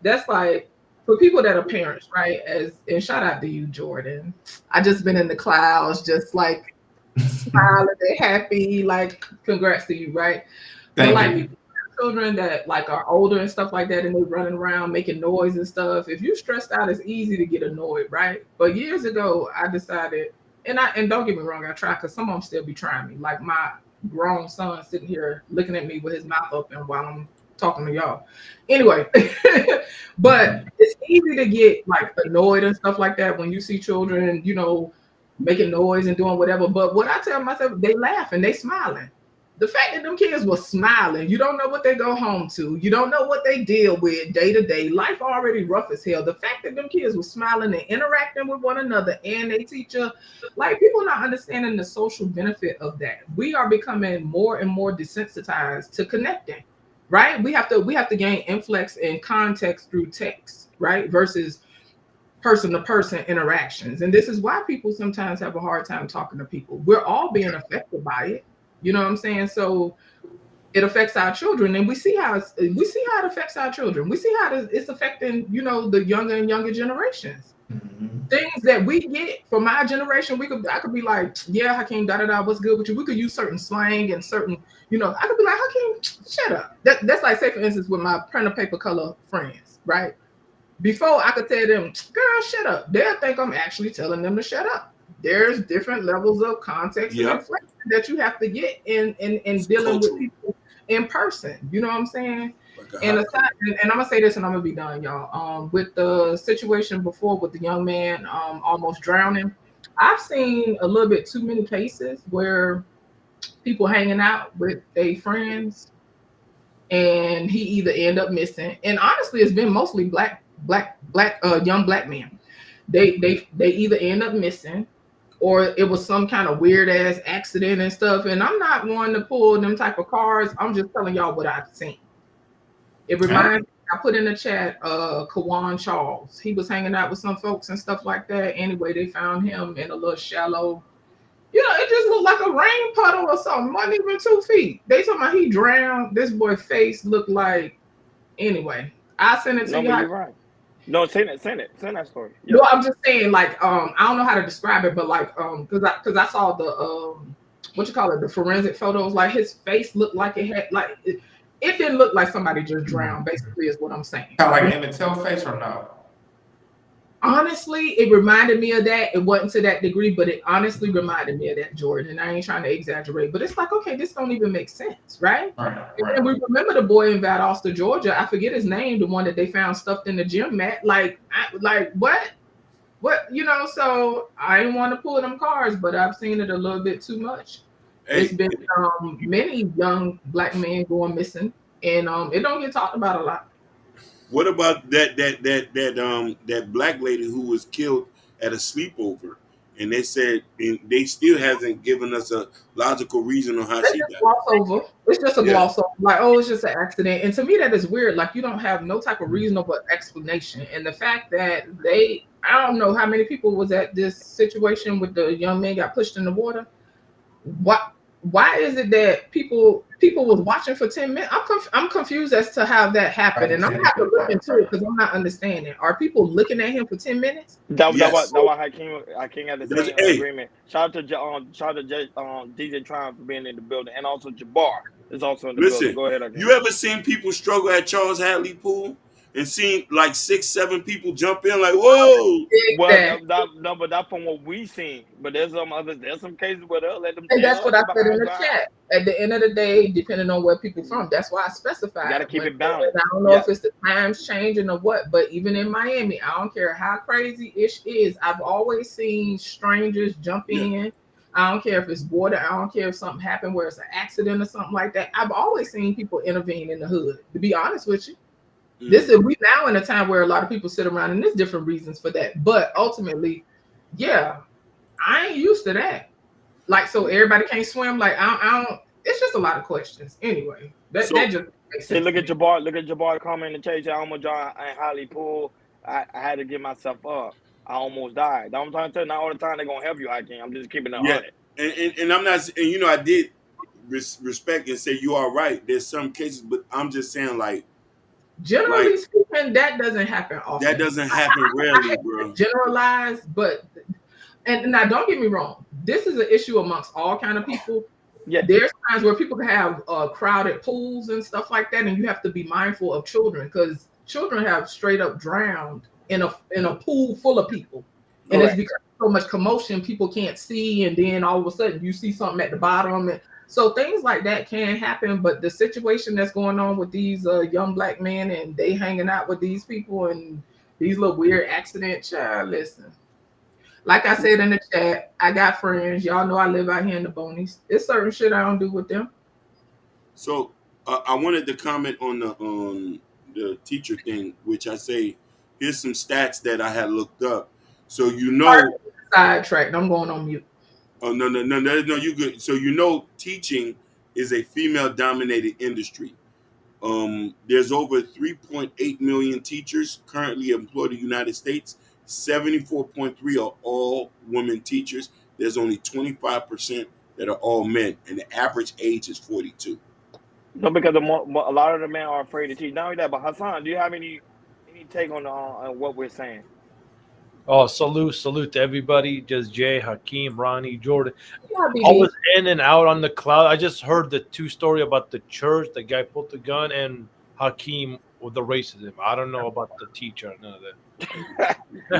Speaker 21: That's like for people that are parents, right? And shout out to you, Jordan. I just been in the clouds, just like smiling, they're happy, like congrats to you, right? Thank you. Children that like are older and stuff like that, and they're running around making noise and stuff. If you're stressed out, it's easy to get annoyed, right? But years ago, I decided, and don't get me wrong, I try because some of them still be trying me. Like my grown son sitting here looking at me with his mouth open while I'm talking to y'all. Anyway, but it's easy to get like annoyed and stuff like that when you see children, making noise and doing whatever. But what I tell myself, they laugh and they smiling. The fact that them kids were smiling, you don't know what they go home to. You don't know what they deal with day to day. Life already rough as hell. The fact that them kids were smiling and interacting with one another and a teacher, like people not understanding the social benefit of that. We are becoming more and more desensitized to connecting, right? We have to gain influx and context through text, right? Versus person-to-person interactions. And this is why people sometimes have a hard time talking to people. We're all being affected by it. You know what I'm saying? So it affects our children, and we see how it affects our children. We see how it's affecting, the younger and younger generations. Mm-hmm. Things that we get from our generation, I could be like, yeah, Hakeem, what's good with you? We could use certain slang and certain, I could be like, Hakeem, shut up. That's like, say for instance, with my pen and paper color friends, right? Before I could tell them, girl, shut up. They'll think I'm actually telling them to shut up. There's different levels of context and inflection that you have to get in dealing with people in person. You know what I'm saying? And I'm gonna say this and I'm gonna be done, y'all. With the situation before with the young man almost drowning, I've seen a little bit too many cases where people hanging out with their friends and he either end up missing. And honestly, it's been mostly black young black men. They either end up missing, or it was some kind of weird ass accident and stuff. And I'm not one to pull them type of cards. I'm just telling y'all what I've seen. It reminds me, I put in the chat, Kawan Charles. He was hanging out with some folks and stuff like that. Anyway, they found him in a little shallow, it just looked like a rain puddle or something. Wasn't even 2 feet. They told me he drowned. This boy's face looked like, anyway, I sent it to you.
Speaker 1: You're right. No, send that story.
Speaker 21: Yeah. No, I'm just saying, like, I don't know how to describe it, but like, because I saw the the forensic photos. Like his face looked like it had like it didn't look like somebody just drowned. Basically, is what I'm saying.
Speaker 3: Kind of like Emmett Till face or no?
Speaker 21: Honestly, it reminded me of that. It wasn't to that degree, but it honestly reminded me of that, Jordan. And I ain't trying to exaggerate, but it's like, okay, this don't even make sense, right? Right. And we remember the boy in Valdosta, Georgia. I forget his name, the one that they found stuffed in the gym mat. Like what? So I didn't want to pull them cards, but I've seen it a little bit too much. It's been many young black men going missing, and it don't get talked about a lot.
Speaker 2: What about that black lady who was killed at a sleepover? And they said they still hasn't given us a logical reason on how
Speaker 21: They
Speaker 2: she
Speaker 21: just
Speaker 2: died.
Speaker 21: gloss over. It's just a
Speaker 2: Yeah.
Speaker 21: gloss over. Like, oh, it's just an accident. And to me, that is weird. Like, you don't have no type of reasonable explanation. And the fact that I don't know how many people was at this situation with the young man got pushed in the water. Why is it that people was watching for 10 minutes? I'm confused as to how that happened, and I'm gonna have to look into it because I'm not understanding. Are people looking at him for 10 minutes?
Speaker 1: That
Speaker 2: Yes.
Speaker 1: why Hakeem had the
Speaker 2: That's-
Speaker 1: same
Speaker 2: hey.
Speaker 1: agreement. Shout out to DJ Triumph for being in the building, and also Jabbar is also in the building.
Speaker 2: Listen,
Speaker 1: Go ahead, Hakeem.
Speaker 2: you ever seen people struggle at Charles Hadley Pool and seen like 6-7 people jump in like, whoa?
Speaker 1: Well, no, but that's from what we seen. But there's some cases where they'll let them.
Speaker 21: And that's what I said in the
Speaker 1: behind
Speaker 21: chat. At the end of the day, depending on where people from, that's why I specified.
Speaker 1: You got to keep
Speaker 21: When-
Speaker 1: it balanced.
Speaker 21: I don't know if it's the times changing or what, but even in Miami, I don't care how crazy ish is. I've always seen strangers jump in. I don't care if it's water. I don't care if something happened where it's an accident or something like that. I've always seen people intervene in the hood. To be honest with you, we now in a time where a lot of people sit around, and there's different reasons for that. But ultimately, yeah, I ain't used to that. Like, so everybody can't swim. Like, I don't. It's just a lot of questions. Anyway, that just makes sense.
Speaker 1: See, look at Jabbar comment in the chat. I almost died in Holly Pool. I had to get myself up. I almost died. I'm trying to tell you, not all the time they're gonna help you, Hakeem. I'm just keeping it
Speaker 2: Yeah,
Speaker 1: honest.
Speaker 2: and I'm not, and you know, I did respect and say you are right. There's some cases, but I'm just saying, like,
Speaker 21: generally speaking, that doesn't happen often.
Speaker 2: that doesn't happen rarely, bro.
Speaker 21: Generalize, but and now don't get me wrong. This is an issue amongst all kind of people.
Speaker 1: Yeah,
Speaker 21: there's times where people can have crowded pools and stuff like that, and you have to be mindful of children because children have straight up drowned in a pool full of people, and it's because of so much commotion, people can't see, and then all of a sudden you see something at the bottom, and so things like that can happen. But the situation that's going on with these young black men and they hanging out with these people and these little weird accident, child, listen. Like I said in the chat, I got friends. Y'all know I live out here in the Bonies. It's certain shit I don't do with them.
Speaker 2: So I wanted to comment on the teacher thing, which I say here's some stats that I had looked up. So you know,
Speaker 21: sidetracked. I'm going on mute.
Speaker 2: Oh no, you good. So you know, teaching is a female-dominated industry. There's over 3.8 million teachers currently employed in the United States. 74.3 are all women teachers. There's only 25% that are all men, and the average age is 42.
Speaker 1: No, because a lot of the men are afraid to teach. Not only that, but Hassan, do you have any take on what we're saying?
Speaker 20: Oh, salute to everybody. Just Jay, Hakeem, Ronnie, Jordan.
Speaker 21: Yeah,
Speaker 20: I was in and out on the cloud. I just heard the two story about the church, the guy pulled the gun, and Hakeem with the racism. I don't know about the teacher, none of that.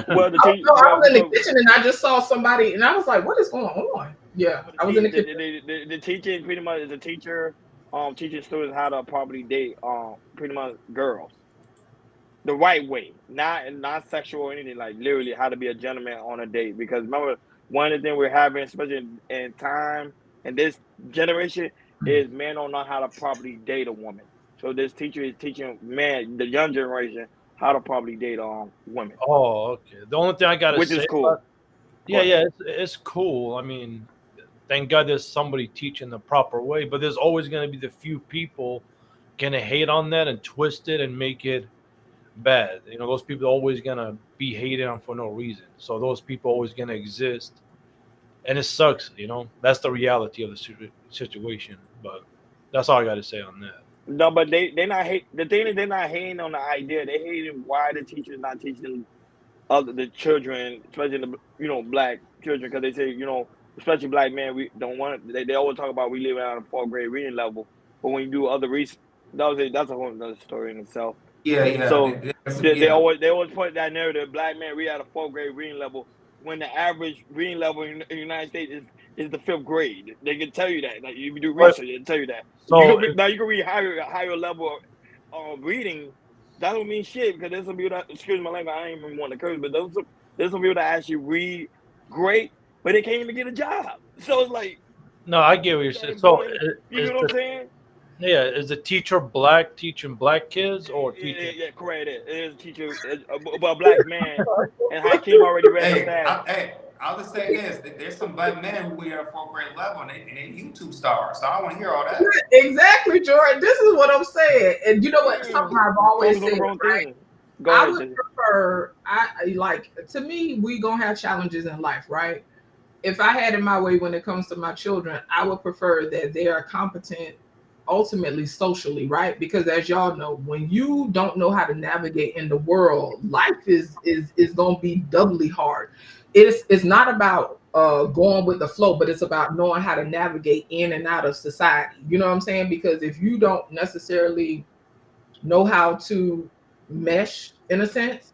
Speaker 1: Well, the
Speaker 21: I was in the kitchen and I just saw somebody and I was like, what is going on? Yeah, I was in the kitchen.
Speaker 1: The teaching pretty much is a teacher teaching students how to properly date pretty much girls. The right way, not sexual or anything, like literally how to be a gentleman on a date. Because remember, one of the things we're having, especially in time and this generation, is men don't know how to properly date a woman. So this teacher is teaching the young generation how to properly date women.
Speaker 20: Oh, okay. The only thing I gotta
Speaker 1: which
Speaker 20: say,
Speaker 1: is cool.
Speaker 20: It's cool. I mean, thank God there's somebody teaching the proper way, but there's always gonna be the few people gonna hate on that and twist it and make it bad. You know, those people are always gonna be hated on for no reason. So those people are always gonna exist, and it sucks. You know, that's the reality of the situation. But that's all I got to say on that.
Speaker 1: No, but they not hate. The thing is, they're not hating on the idea. They hating why the teachers not teaching the children, especially the black children, because they say especially black men, we don't want. They always talk about we live out of 4th grade reading level, but when you do other research, that's a whole other story in itself.
Speaker 3: Yeah.
Speaker 1: So they always put that narrative: black men read at a 4th grade reading level, when the average reading level in the United States is the 5th grade. They can tell you that. Like, if you do research, they can tell you that.
Speaker 20: So
Speaker 1: you can read higher level of reading. That don't mean shit, because there's some people that, excuse my language, I ain't even want to curse, but there's some people that actually read great, but they can't even get a job. So it's like,
Speaker 20: No, I get what you're saying. So,
Speaker 1: You get what I'm saying?
Speaker 20: is the teacher black teaching black kids or teaching?
Speaker 1: Yeah, correct. It is a teacher, a black man, and Hakeem already read the stats.
Speaker 3: I'll just say this: that there's some black men who we are at 4th grade level, and they YouTube stars. So I don't want to hear all that.
Speaker 21: Exactly, Jordan. This is what I'm saying. And you know what? Something I've always said, right?
Speaker 1: Go
Speaker 21: I
Speaker 1: ahead,
Speaker 21: would prefer, to me, we gonna have challenges in life, right? If I had it my way when it comes to my children, I would prefer that they are competent ultimately socially, right? Because as y'all know, when you don't know how to navigate in the world, life is gonna be doubly hard. It's not about going with the flow, but it's about knowing how to navigate in and out of society. You know what I'm saying? Because if you don't necessarily know how to mesh in a sense,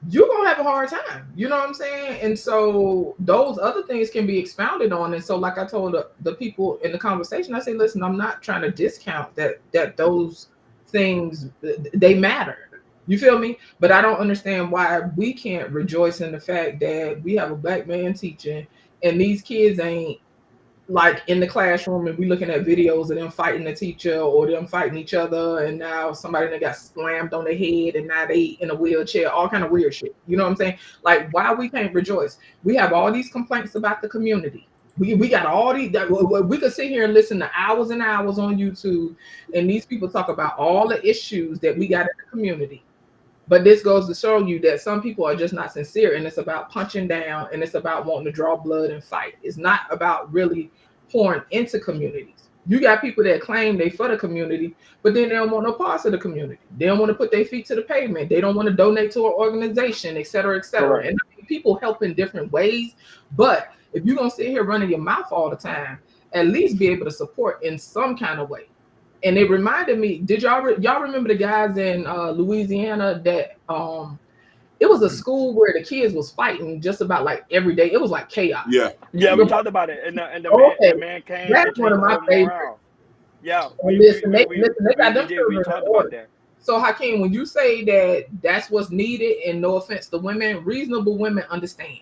Speaker 21: you're gonna have a hard time. You know what I'm saying? And so those other things can be expounded on. And so, like I told the people in the conversation, I say, listen, I'm not trying to discount that those things, they matter. You feel me? But I don't understand why we can't rejoice in the fact that we have a black man teaching and these kids ain't like in the classroom and we looking at videos of them fighting the teacher or them fighting each other, and now somebody that got slammed on their head and now they in a wheelchair, all kind of weird shit. You know what I'm saying? Like, why we can't rejoice? We have all these complaints about the community. We got all these that we could sit here and listen to hours and hours on YouTube, and these people talk about all the issues that we got in the community. But this goes to show you that some people are just not sincere, and it's about punching down, and it's about wanting to draw blood and fight. It's not about really pouring into communities. You got people that claim they for the community, but then they don't want no parts of the community. They don't want to put their feet to the pavement. They don't want to donate to an organization, et cetera, et cetera.
Speaker 1: Correct.
Speaker 21: And people help in different ways. But if you're gonna sit here running your mouth all the time, at least be able to support in some kind of way. And it reminded me, did y'all remember the guys in Louisiana that it was a school where the kids was fighting just about like every day. It was like chaos.
Speaker 2: Yeah.
Speaker 1: Yeah, we talked about it, and the man came.
Speaker 21: That's one of my favorites.
Speaker 1: Yeah,
Speaker 21: Listen, they got them
Speaker 1: we
Speaker 21: children
Speaker 1: talked
Speaker 21: in
Speaker 1: about
Speaker 21: order.
Speaker 1: that.
Speaker 21: So Hakeem, when you say that that's what's needed, and no offense to women, reasonable women understand.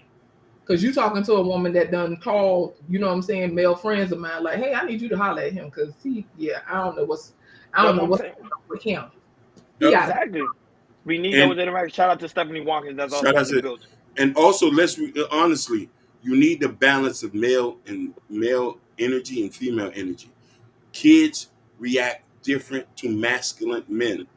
Speaker 21: Because you talking to a woman that done called, you know what I'm saying, male friends of mine, like, hey, I need you to holler at him because I don't know what's with him.
Speaker 1: Exactly. We need those interactions. Shout out to Stephanie Watkins. That's also in the building.
Speaker 2: And also, honestly, you need the balance of male energy and female energy. Kids react different to masculine men,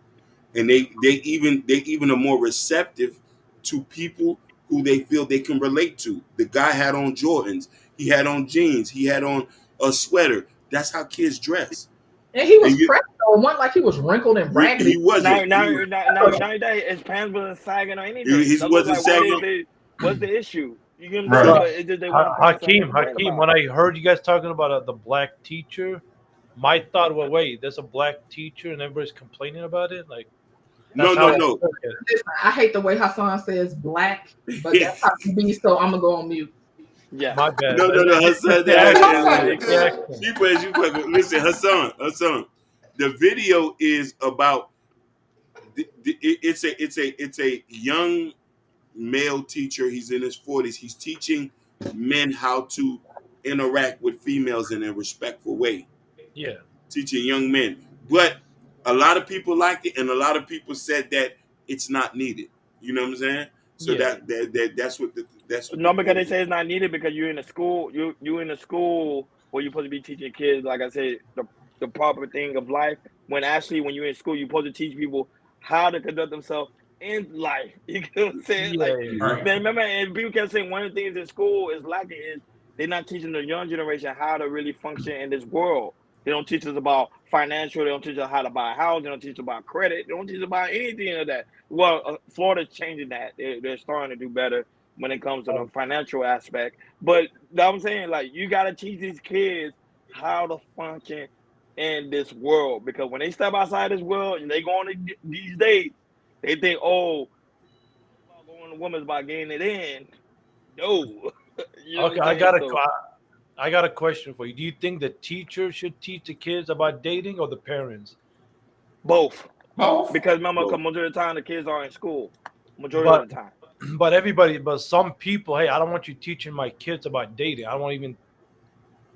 Speaker 2: and they even are more receptive to people who they feel they can relate to. The guy had on Jordans, he had on jeans, he had on a sweater. That's how kids dress.
Speaker 21: And he was pressed on one like he was wrinkled and raggedy.
Speaker 2: He wasn't.
Speaker 1: Now his pants wasn't sagging or anything.
Speaker 2: He wasn't sagging.
Speaker 1: What's the issue? You get what I'm saying? But it's just they want to find something to complain
Speaker 20: Hakeem,
Speaker 1: about.
Speaker 20: when I heard you guys talking about the black teacher, my thought was, wait, there's a black teacher and everybody's complaining about it? Like,
Speaker 2: no.
Speaker 21: Listen, I hate the way Hassan says black, but that's how it be, so I'm going to go on mute.
Speaker 1: Yeah.
Speaker 20: My bad.
Speaker 2: No. Hassan. Listen, Hassan. The video is about. It's a young male teacher. He's in his 40s. He's teaching men how to interact with females in a respectful way.
Speaker 20: Yeah.
Speaker 2: Teaching young men, but a lot of people liked it, and a lot of people said that it's not needed. You know what I'm saying? So that's what
Speaker 1: because they say it's not needed because you're in a school. You in a school where you're supposed to be teaching kids, like I said, the proper thing of life. When you're in school, you're supposed to teach people how to conduct themselves in life. You know what I'm saying? Man, remember, and people kept saying one of the things in school is lacking is they're not teaching the young generation how to really function in this world. They don't teach us about financial. They don't teach us how to buy a house. They don't teach us about credit. They don't teach us about anything of that. Well, Florida's changing that. They're starting to do better when it comes to the financial aspect. But I'm saying, like, you got to teach these kids how to function in this world, because when they step outside this world and they go on these days, they think, oh, about going to women's by getting it in. No. You know
Speaker 20: Okay, I got a question for you. Do you think the teacher should teach the kids about dating or the parents?
Speaker 1: Both. Because remember, majority of the time the kids are in school. Majority of the time.
Speaker 20: But some people, hey, I don't want you teaching my kids about dating. I don't even.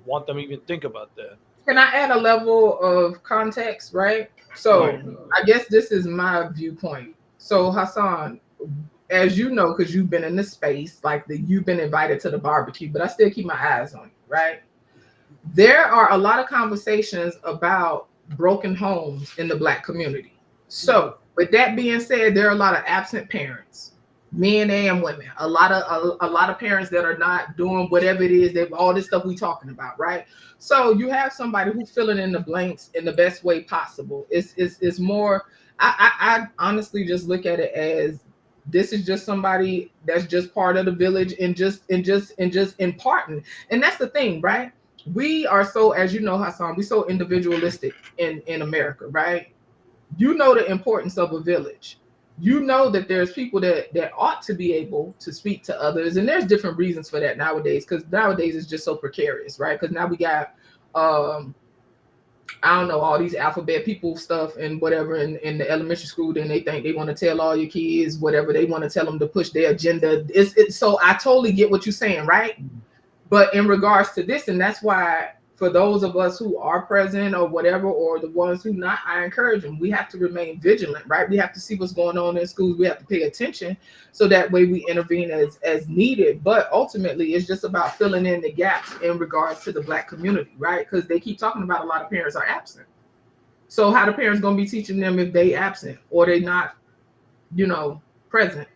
Speaker 20: want them to even think about that.
Speaker 21: Can I add a level of context, right? So
Speaker 20: Right.
Speaker 21: I guess this is my viewpoint. So Hassan, as you know, because you've been in the space, you've been invited to the barbecue, but I still keep my eyes on you, right? There are a lot of conversations about broken homes in the Black community. So with that being said, there are a lot of absent parents, men and women, a lot of parents that are not doing whatever it is that all this stuff we talking about, right? So you have somebody who filling in the blanks in the best way possible. It's more. I honestly just look at it as this is just somebody that's just part of the village and just imparting. And that's the thing, right? We are so, as you know, Hassan, we so individualistic in America, right? You know the importance of a village. You know that there's people that ought to be able to speak to others, and there's different reasons for that nowadays, because nowadays it's just so precarious, right? Because now we got I don't know, all these alphabet people stuff and whatever in the elementary school, then they think they want to tell all your kids whatever they want to tell them to push their agenda. It's so I totally get what you're saying, right? But in regards to this, and that's why for those of us who are present or whatever, or the ones who not, I encourage them. We have to remain vigilant, right? We have to see what's going on in schools. We have to pay attention so that way we intervene as needed. But ultimately, it's just about filling in the gaps in regards to the Black community, right? Because they keep talking about a lot of parents are absent. So how the parents going to be teaching them if they absent or they not, present?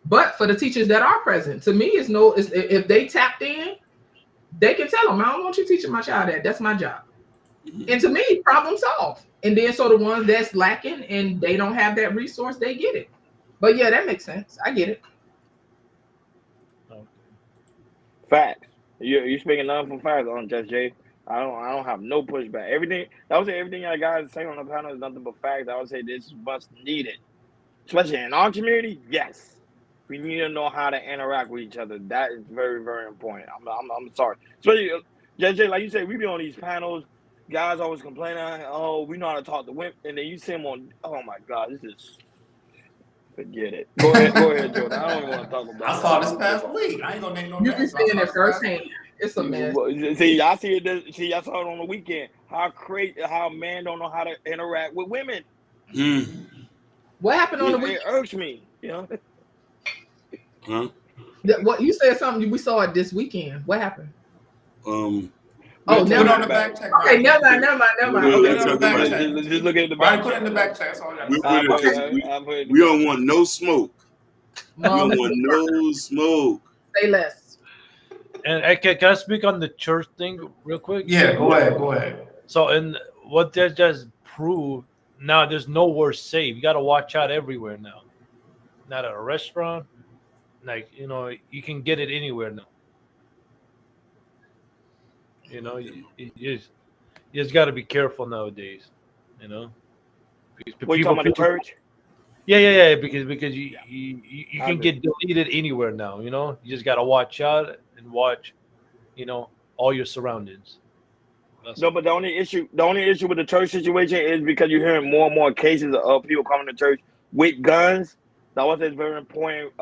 Speaker 21: But for the teachers that are present, to me, it's if they tapped in, they can tell them, I don't want you teaching my child that. That's my job. And to me, problem solved. And then so the ones that's lacking and they don't have that resource, they get it. But yeah, that makes sense. I get it.
Speaker 1: Facts. You speaking nothing for facts on Just Jay. I don't have no pushback. Everything I guys say on the panel is nothing but facts. I would say this is what's needed, especially in our community. Yes. We need to know how to interact with each other. That is very, very important. I'm sorry. Especially, JJ, like you said, we be on these panels. Guys always complaining, oh, we know how to talk to women. And then you see them on, oh my God, this is, forget it. Go ahead, Jordan. I don't even want to talk about it.
Speaker 3: I saw this past week. I ain't gonna name no names.
Speaker 21: You be seeing it firsthand. It's a mess.
Speaker 1: See, I see it. See, I saw it on the weekend. How men don't know how to interact with women.
Speaker 21: What happened on the weekend?
Speaker 1: It irks me,
Speaker 2: Huh?
Speaker 21: What you said something? We saw it this weekend. What happened?
Speaker 3: Oh, never mind.
Speaker 21: Okay, never mind.
Speaker 1: Just look at the back.
Speaker 3: Put it in the back check.
Speaker 2: We don't want no smoke. We don't want no smoke.
Speaker 21: Say less.
Speaker 20: And can I speak on the church thing real quick?
Speaker 3: Yeah, go ahead.
Speaker 20: So, and what that just proved, now there's nowhere safe. You got to watch out everywhere now. Not at a restaurant. Like, you can get it anywhere now. You just got to be careful nowadays.
Speaker 1: What, you talking about the church?
Speaker 20: Yeah. Because you can get deleted anywhere now. You just got to watch out and watch, all your surroundings.
Speaker 1: No, but the only issue with the church situation is because you're hearing more and more cases of people coming to church with guns. That was very important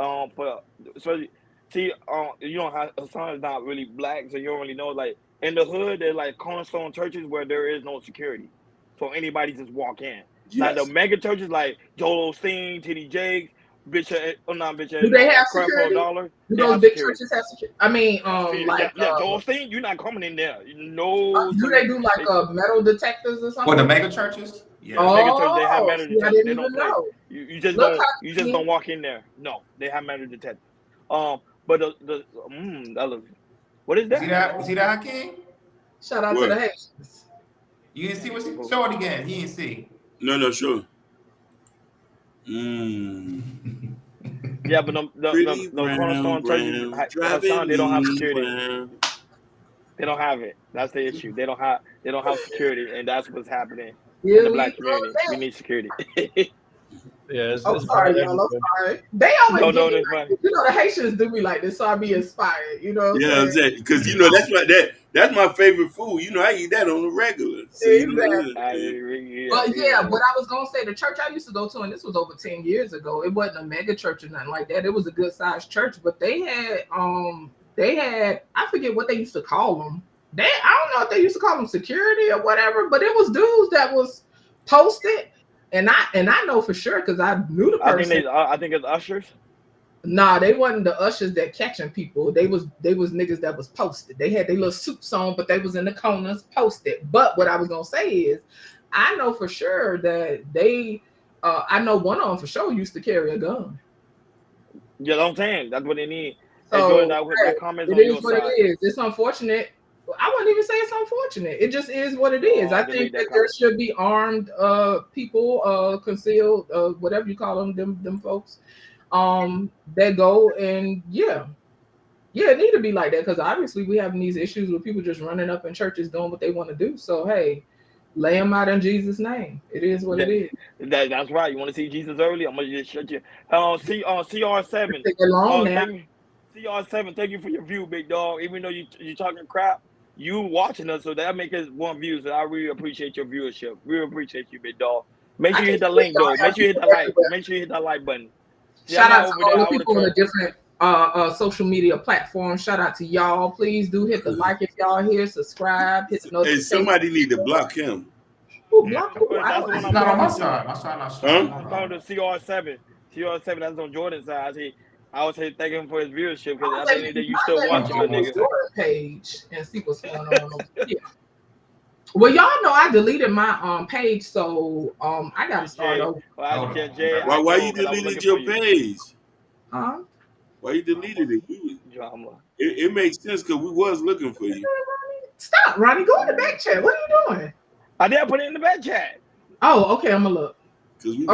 Speaker 1: especially Hassan is not really Black, so you don't really know. Like in the hood, there's like cornerstone churches where there is no security, so anybody just walk in. Yes. Now the mega churches like Joel Osteen, TD Jakes, do
Speaker 21: they have security? Do those big churches have security? I mean,
Speaker 1: Joel Osteen, you're not coming in there. No.
Speaker 21: Do they do like metal detectors or something?
Speaker 3: For the mega churches?
Speaker 1: Yeah. Mega churches, they have metal detectors. They don't play. You just don't walk in there. No, they have metal detectors. But that looks. What is that?
Speaker 3: See that, Hakeem?
Speaker 21: Shout out to the Haitians.
Speaker 3: You didn't see what she show it again. He didn't see.
Speaker 2: No, sure.
Speaker 1: Yeah, but the cornerstone churches, they don't have security. They don't have it. That's the issue. They don't have security, and that's what's happening in the Black community. We need security.
Speaker 20: Yeah,
Speaker 21: I'm sorry, y'all. I'm sorry. They always the Haitians do me like this, so I be inspired.
Speaker 2: I'm saying? Because that's my favorite food. I eat that on the regular. So,
Speaker 21: But what I was gonna say, the church I used to go to, and this was over 10 years ago. It wasn't a mega church or nothing like that. It was a good sized church, but they had I forget what they used to call them. I don't know if they used to call them security or whatever, but it was dudes that was posted, and I know for sure because I knew the person.
Speaker 1: I think it's ushers.
Speaker 21: Nah, they wasn't the ushers that catching people. They was niggas that was posted. They had their little suits on, but they was in the corners posted. But what I was gonna say is, I know for sure that they. I know one of them for sure used to carry a gun.
Speaker 1: You know what I'm saying? That's what they need.
Speaker 21: So
Speaker 1: That comments
Speaker 21: it
Speaker 1: on
Speaker 21: is
Speaker 1: your
Speaker 21: what
Speaker 1: side.
Speaker 21: it is. It's unfortunate. I wouldn't even say it's unfortunate. It just is what it is. I think that there should be armed people, concealed, whatever you call them folks, that go and it need to be like that because obviously we having these issues with people just running up in churches doing what they want to do. So hey, lay them out in Jesus' name. It is what it is.
Speaker 1: That's right. You want to see Jesus early? I'm gonna just shut you. CR7.
Speaker 21: Take it long now.
Speaker 1: CR7. Thank you for your view, big dog. Even though you talking crap, you watching us, so that make us 1 view. So I really appreciate your viewership. Really appreciate you, big dog. Make sure you hit the link though. Make sure you hit the like. Make sure you hit that like button.
Speaker 21: Shout out to all the people on the different social media platforms. Shout out to y'all. Please do hit the like if y'all here. Subscribe. Hit the notification.
Speaker 2: Hey, somebody need to block him.
Speaker 21: Who block who?
Speaker 1: That's the one I'm
Speaker 3: not on my
Speaker 1: talking
Speaker 3: side.
Speaker 1: to.
Speaker 3: My side not strong.
Speaker 1: I'm talking to CR7. CR7. That's on Jordan's side. I would say thank him for his viewership because at the end of the day, you still watching my nigga.
Speaker 21: Page and see what's going on. Yeah. Well, y'all know I deleted my page, so I gotta start over.
Speaker 2: Why you deleted your page?
Speaker 21: Huh?
Speaker 2: Why you deleted it?
Speaker 1: Drama.
Speaker 2: It makes sense because we was looking for you.
Speaker 21: Stop, Ronnie. Go in the back chat. What are you doing?
Speaker 1: I did put it in the back chat.
Speaker 21: Oh, okay. I'm gonna look.
Speaker 2: Cause we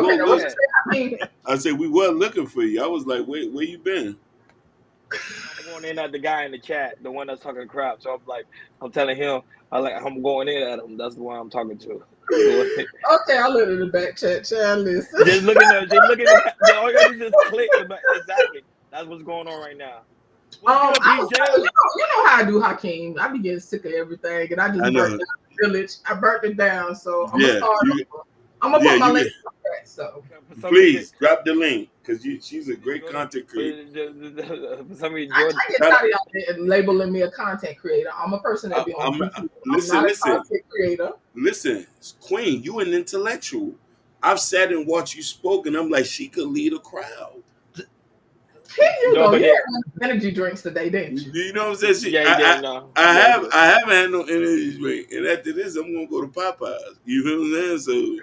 Speaker 2: I said we were looking for you. I was like, where you been?
Speaker 1: I'm going in at the guy in the chat, the one that's talking crap. So I'm telling him, I'm going in at him. That's the one I'm talking to.
Speaker 21: Okay, I look at the back chat. Listen.
Speaker 1: Just looking at all you gotta do is just click the back. Exactly. That's what's going on right now.
Speaker 21: You know how I do, Hakeem. I be getting sick of everything, and I just burnt down the village. I burnt it down, so I'm gonna start over. I'm gonna put my link on that. So
Speaker 2: please drop the link because she's a great content creator.
Speaker 1: For some reason,
Speaker 21: I get tired of y'all labeling me a content creator. I'm a person that be on YouTube. I'm not a content creator.
Speaker 2: Listen, Queen, you an intellectual. I've sat and watched you spoke, and I'm like, she could lead a crowd.
Speaker 21: Here you go. You had energy drinks today, didn't you?
Speaker 2: You know what I'm saying? I haven't had no energy drink, and after this, I'm gonna go to Popeyes. You feel what I'm saying? So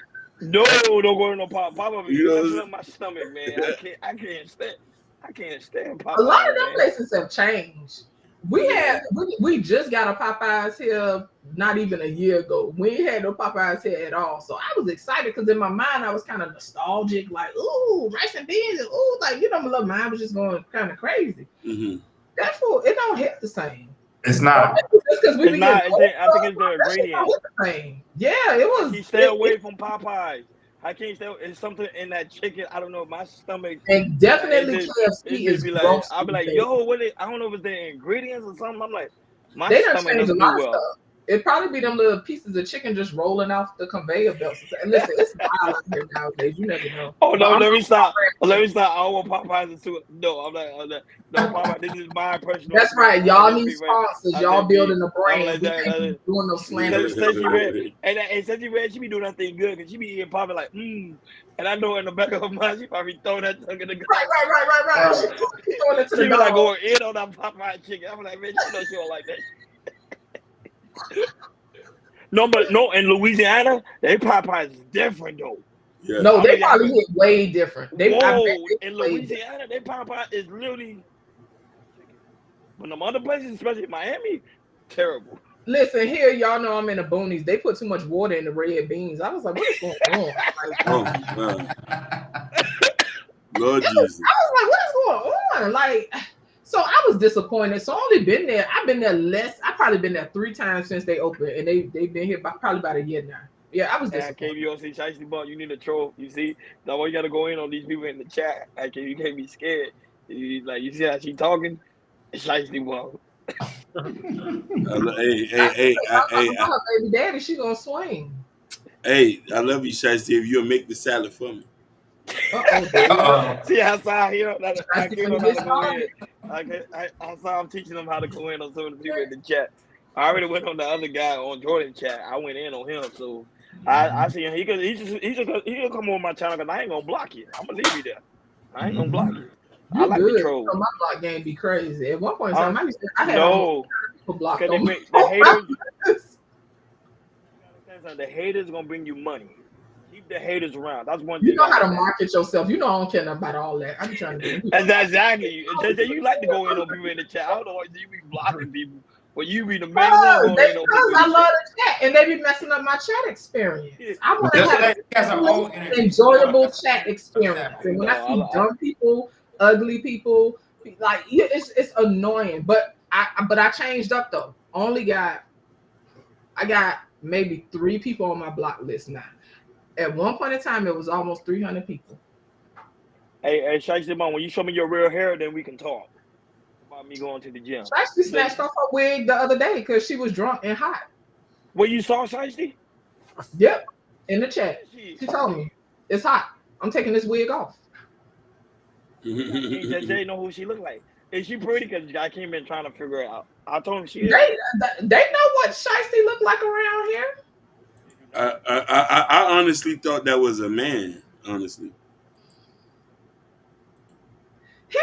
Speaker 1: no, don't go to no Popeyes.
Speaker 2: You know,
Speaker 1: messing up my stomach, man. I can't stand Popeyes.
Speaker 21: A lot of them places have changed. We just got a Popeyes here not even a year ago. We ain't had no Popeyes here at all. So I was excited because in my mind I was kind of nostalgic, like, ooh, rice and beans, and ooh, like, you know, my little mind was just going kind of crazy.
Speaker 2: Mm-hmm.
Speaker 21: That food, it don't hit the same.
Speaker 3: It's not.
Speaker 1: I think it's the ingredient.
Speaker 21: Yeah, it was.
Speaker 1: You stay away from Popeyes. I can't stay. It's something in that chicken. I don't know. My stomach.
Speaker 21: And definitely KFC is.
Speaker 1: I'll be like, yo, I don't know if it's the ingredients or something. I'm like, my
Speaker 21: they
Speaker 1: stomach
Speaker 21: changed a
Speaker 1: doesn't
Speaker 21: lot
Speaker 1: do
Speaker 21: of
Speaker 1: well.
Speaker 21: stuff. It'd probably be them little pieces of chicken just rolling off the conveyor belts. And listen, it's wild out here nowadays. You never know.
Speaker 1: Oh no, let me stop. I don't want Popeyes to. No, I'm like, no, Popeyes. This is my personal.
Speaker 21: That's right. Y'all need sponsors. Y'all building a brand. We can't be doing no slander.
Speaker 1: And Ceci Red, she be doing that thing good because she be eating Popeyes like, And I know in the back of her mind, she probably throwing that tongue in the ground.
Speaker 21: Right. She throwing it to the
Speaker 1: be
Speaker 21: dog.
Speaker 1: like going in on that Popeye chicken. I'm like, man, you know she don't like that. No, in Louisiana, they Popeyes is different though.
Speaker 2: Yeah.
Speaker 21: No, they probably hit way different.
Speaker 1: In Louisiana, they Popeye is literally. But them other places, especially Miami, terrible.
Speaker 21: Listen, here, y'all know I'm in the boonies. They put too much water in the red beans. I was like, what is going on?
Speaker 2: Lord Jesus.
Speaker 21: I was like, what is going on? Like, so I was disappointed. So I only been there. I've been there less. I've probably been there 3 times since they opened, and they've been here probably about a year now. Yeah, I was disappointed.
Speaker 1: KBOC Shiesty Bump, you need a troll. You see, that's why you got to go in on these people in the chat. Like, you can't be scared. You see how she talking? Shiesty Bump.
Speaker 2: Hey,
Speaker 21: baby daddy, she gonna swing.
Speaker 2: Hey, I love you, Shiesty. If you'll make the salad for me.
Speaker 1: See outside here. I saw I'm teaching them how to go in on some of the people in the chat. I already went on the other guy on Jordan chat. I went in on him, so I see him. He could come on my channel because I ain't gonna block you. I'm gonna leave you there. I ain't gonna block you. I
Speaker 21: You
Speaker 1: like the
Speaker 21: good.
Speaker 1: troll.
Speaker 21: So my block game be crazy. At one point in time, I had almost
Speaker 1: No,
Speaker 21: 30 people blocked
Speaker 1: because
Speaker 21: on
Speaker 1: the haters. The haters gonna bring you money. Keep the haters around. That's one
Speaker 21: You
Speaker 1: thing
Speaker 21: know
Speaker 1: I
Speaker 21: how to
Speaker 1: understand.
Speaker 21: market yourself. You know I don't care nothing about all that. I be trying to get people.
Speaker 1: That's exactly. JJ, you like to go in on people in the chat. I don't know why you be blocking people, but you be the main one going in on people in
Speaker 21: I
Speaker 1: the
Speaker 21: love
Speaker 1: chat.
Speaker 21: the chat, and they be messing up my chat experience. I want to
Speaker 3: That's
Speaker 21: have
Speaker 3: what has her own
Speaker 21: an
Speaker 3: energy.
Speaker 21: enjoyable chat experience. And when I
Speaker 1: No,
Speaker 21: see dumb people, ugly people, like it's annoying. But I changed up though. I got maybe 3 people on my block list now. At one point in time, it was almost 300 people.
Speaker 1: Hey, Shiesty Mom, when you show me your real hair, then we can talk about me going to the gym.
Speaker 21: Shiesty snatched off her wig the other day because she was drunk and hot.
Speaker 1: Well, you saw Shiesty?
Speaker 21: Yep, in the chat. She told me it's hot. I'm taking this wig off.
Speaker 1: JJ know who she look like. Is she pretty? Because I came in trying to figure it out. I told him she is.
Speaker 21: They know what Shiesty look like around here.
Speaker 2: I honestly thought that was a man. Honestly,
Speaker 21: Him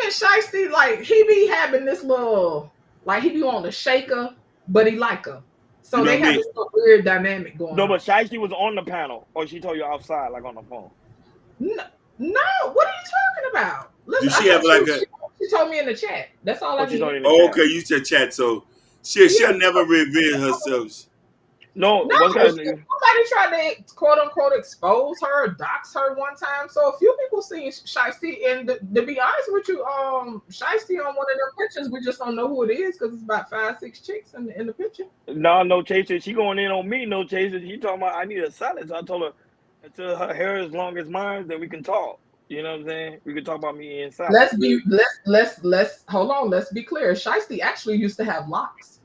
Speaker 21: and Shiesty, like he be having this little, like he be on the shaker, but he like her. So they have this little weird dynamic going on.
Speaker 1: No, but Shiesty was on the panel, or she told you outside, like on the phone.
Speaker 21: No, what are you talking about? Listen,
Speaker 2: does she have like
Speaker 21: she told me in the chat. That's all I need.
Speaker 2: Oh, okay, you said chat. So she'll never reveal herself.
Speaker 1: No,
Speaker 21: somebody tried to quote unquote expose her, dox her one time. So a few people seen Shiesty, and to be honest with you, Shiesty on one of them pictures, we just don't know who it is because it's about 5-6 chicks in the picture.
Speaker 1: No chaser. She going in on me, no chaser. She talking about I need a salad. So I told her until her hair is long as mine, then we can talk. You know what I'm saying? We can talk about me inside.
Speaker 21: Let's hold on. Let's be clear. Shiesty actually used to have locks.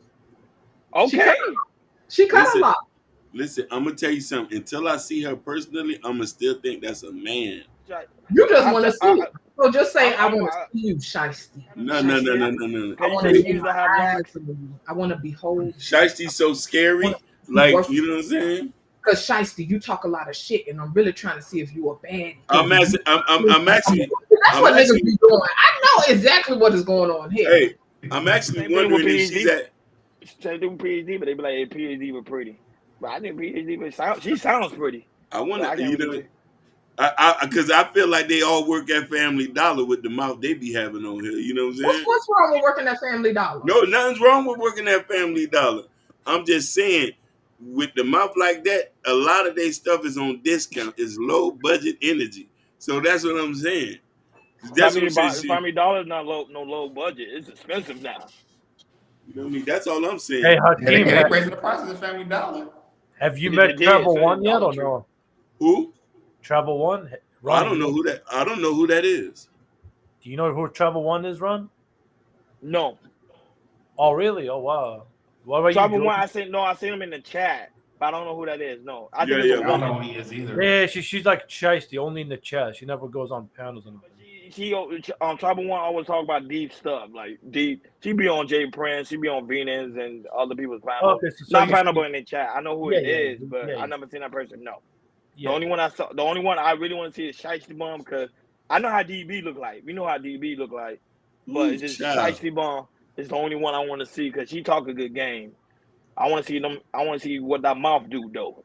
Speaker 1: Okay.
Speaker 21: She cut a lot.
Speaker 2: Listen, I'm gonna tell you something. Until I see her personally, I'm gonna still think that's a man.
Speaker 21: You just want to see it. So just say I want to see you, Shiesty.
Speaker 2: No.
Speaker 21: I want to see my eyes. I want to behold.
Speaker 2: Shiesty's so scary. Like, you know what I'm saying?
Speaker 21: Because Shiesty, you talk a lot of shit, and I'm really trying to see if you a bad.
Speaker 2: I'm actually.
Speaker 21: That's what niggas be doing. I know exactly what is going on here.
Speaker 2: Hey, I'm actually wondering if she's at.
Speaker 1: Same thing with PhD, but they be like, "Hey, PhD was pretty." But I think PhD, she sounds pretty.
Speaker 2: I want to, you know, because I feel like they all work at Family Dollar with the mouth they be having on here. You know what I'm saying?
Speaker 21: What's wrong with working at Family Dollar?
Speaker 2: No, nothing's wrong with working at Family Dollar. I'm just saying, with the mouth like that, a lot of their stuff is on discount. It's low budget energy. So that's what I'm saying. That's what I'm saying.
Speaker 1: Family Dollar is not low budget. It's expensive now.
Speaker 2: You know what I mean? That's all I'm saying.
Speaker 20: Hey, Hakeem,
Speaker 3: they raising the prices of Family Dollar.
Speaker 20: Have you met Travel One yet or no?
Speaker 2: Who?
Speaker 20: Travel One?
Speaker 2: I don't know who that. I don't know who that is.
Speaker 20: Do you know who Travel One is, Ron?
Speaker 1: No.
Speaker 20: Oh, really? Oh, wow. What about
Speaker 1: Travel
Speaker 20: you?
Speaker 1: One, I seen him in the chat, but I don't know who that is. No, I
Speaker 3: I don't know who he is either.
Speaker 20: Yeah, she's like Shiesty, only in the chat. She never goes on panels and
Speaker 1: She on Travel One always talk about deep stuff, like deep. She be on Jay Prince, she be on Venus and other people's panels.
Speaker 20: Okay, so
Speaker 1: not panel, but in the chat. I know who it is, but
Speaker 20: yeah.
Speaker 1: I never seen that person. No.
Speaker 20: Yeah.
Speaker 1: The only one I really want to see is Shiesty Bomb because I know how DB look like. We know how DB look like, but it's just Shiesty Bomb is the only one I want to see because she talk a good game. I want to see them. I want to see what that mouth do though.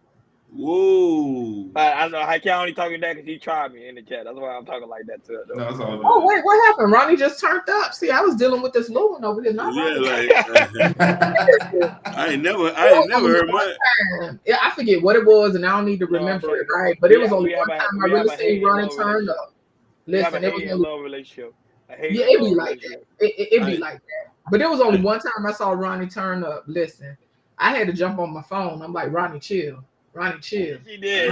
Speaker 2: Whoa!
Speaker 1: I know I can't only talking that because he tried me in the chat. That's why I'm talking like that too.
Speaker 3: No, it's all good.
Speaker 21: Oh wait, what happened? Ronnie just turned up. See, I was dealing with this little one over here.
Speaker 2: I ain't never heard mine.
Speaker 21: Yeah, I forget what it was, and I don't need to remember it, right? But it was only one time I really seen Ronnie turn up. Listen, it was a love
Speaker 1: relationship.
Speaker 21: Yeah, it be like that. It be like that. But it was only one time I saw Ronnie turn up. Listen, I had to jump on my phone. I'm like, Ronnie, chill. Ronnie, chill.
Speaker 1: She did.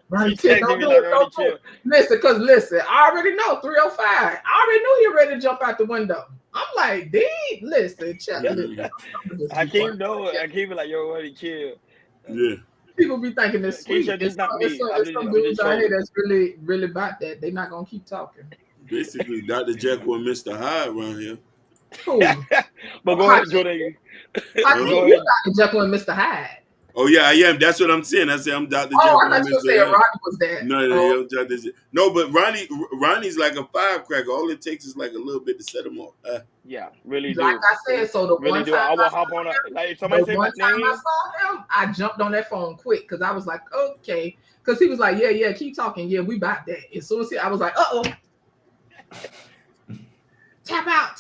Speaker 21: Ronnie, chill. Don't do it. Don't do it. Listen, I already know 305. I already knew he ready to jump out the window. I'm like, dude, listen, chill.
Speaker 1: I can't know it. I keep it like, yo, Ronnie, chill.
Speaker 2: Yeah.
Speaker 21: People be thinking it's sweet.
Speaker 1: Keisha, this not me.
Speaker 21: There's some dudes out here that's really about that. They're not gonna keep talking.
Speaker 2: Basically, Dr. Jekyll and Mr. Hyde around here.
Speaker 1: But go ahead, Jordan.
Speaker 21: I think you're Dr. Jekyll and Mr. Hyde.
Speaker 2: Oh yeah, I am. That's what I'm saying. I say I'm Dr.
Speaker 21: Oh,
Speaker 2: Jekyll
Speaker 21: I
Speaker 2: and
Speaker 21: thought you were
Speaker 2: Mr.
Speaker 21: saying
Speaker 2: Hyde.
Speaker 21: Ronnie was that.
Speaker 2: No, but Ronnie's like a firecracker. All it takes is like a little bit to set him off.
Speaker 1: Yeah, really do.
Speaker 21: Like I said, so the
Speaker 1: really
Speaker 21: one
Speaker 1: do.
Speaker 21: time
Speaker 1: I will hop on like if somebody say my name.
Speaker 21: I saw him, I jumped on that phone quick because I was like, okay, because he was like, yeah, keep talking, yeah, we about that. As soon as I was like, tap out.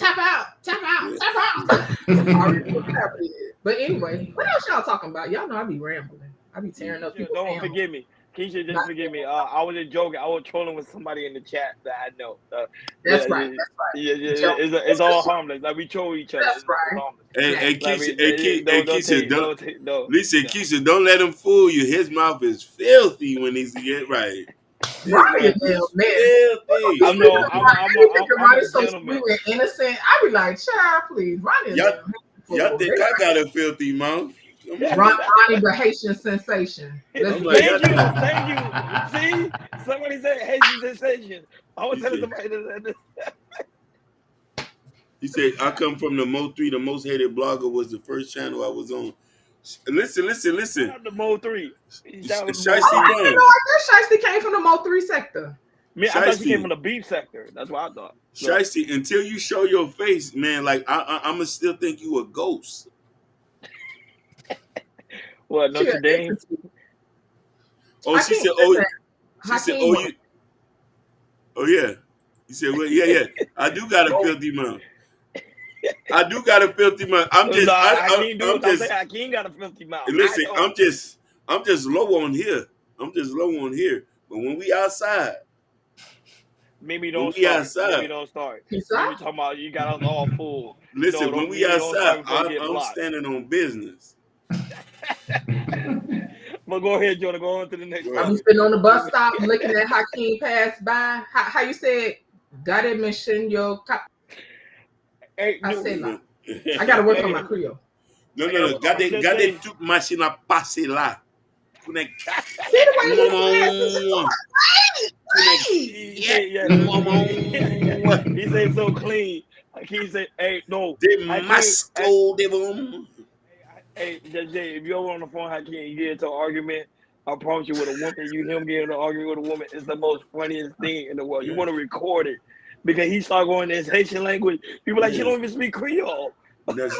Speaker 21: But anyway, what else y'all talking about? Y'all know I be rambling. I be tearing up.
Speaker 1: Don't forgive me. Keisha, just forgive me. I wasn't joking. I was trolling with somebody in the chat that I know.
Speaker 21: That's right.
Speaker 1: Yeah, it's all harmless. Like we troll each other.
Speaker 21: That's right.
Speaker 2: Hey, Keisha, Keisha, don't let him fool you. His mouth is filthy when he's get right.
Speaker 21: Ronnie, man. I'm so sweet and innocent. I be like, child, please, Ronnie.
Speaker 2: Y'all think I got a filthy mouth?
Speaker 21: Ronnie, the Haitian sensation.
Speaker 1: Thank you. See, somebody said Haitian sensation. I was telling somebody that.
Speaker 2: He said, I come from the Mo3, the most hated blogger was the first channel I was on. Listen.
Speaker 1: Shout out to Mo3.
Speaker 21: Shiesty came from the Mo3 sector.
Speaker 1: I thought she came from the beef sector. That's what I thought.
Speaker 2: Shiesty, until you show your face, man, like I'm going to still think you a ghost.
Speaker 1: What, Notre Dame?
Speaker 2: Oh, she said, oh, you. Oh, yeah. He said, well, yeah. I do got a filthy mouth. I'm just,
Speaker 1: Hakeem got a filthy mouth.
Speaker 2: Listen, I'm just low on here. But when we outside,
Speaker 1: maybe don't start. Maybe talking about you got us all full.
Speaker 2: Listen, when we outside, I'm standing on business.
Speaker 1: But go ahead, Jordan. Go on to the next one.
Speaker 21: I'm sitting on the bus stop looking at Hakeem pass by. How you said, gotta mention your
Speaker 1: Hey,
Speaker 21: I gotta work on my Creole.
Speaker 2: No. Gade toute machine à passer là.
Speaker 21: See the way
Speaker 1: he said so clean. Like he said, hey, no. Hey, Jay, if you're on the phone, Hakeem, you get into an argument, I promise you with a woman, him getting into an argument with a woman is the most funniest thing in the world. You want to record it. Because he started going in his Haitian language. People like, she don't even speak Creole.
Speaker 21: Right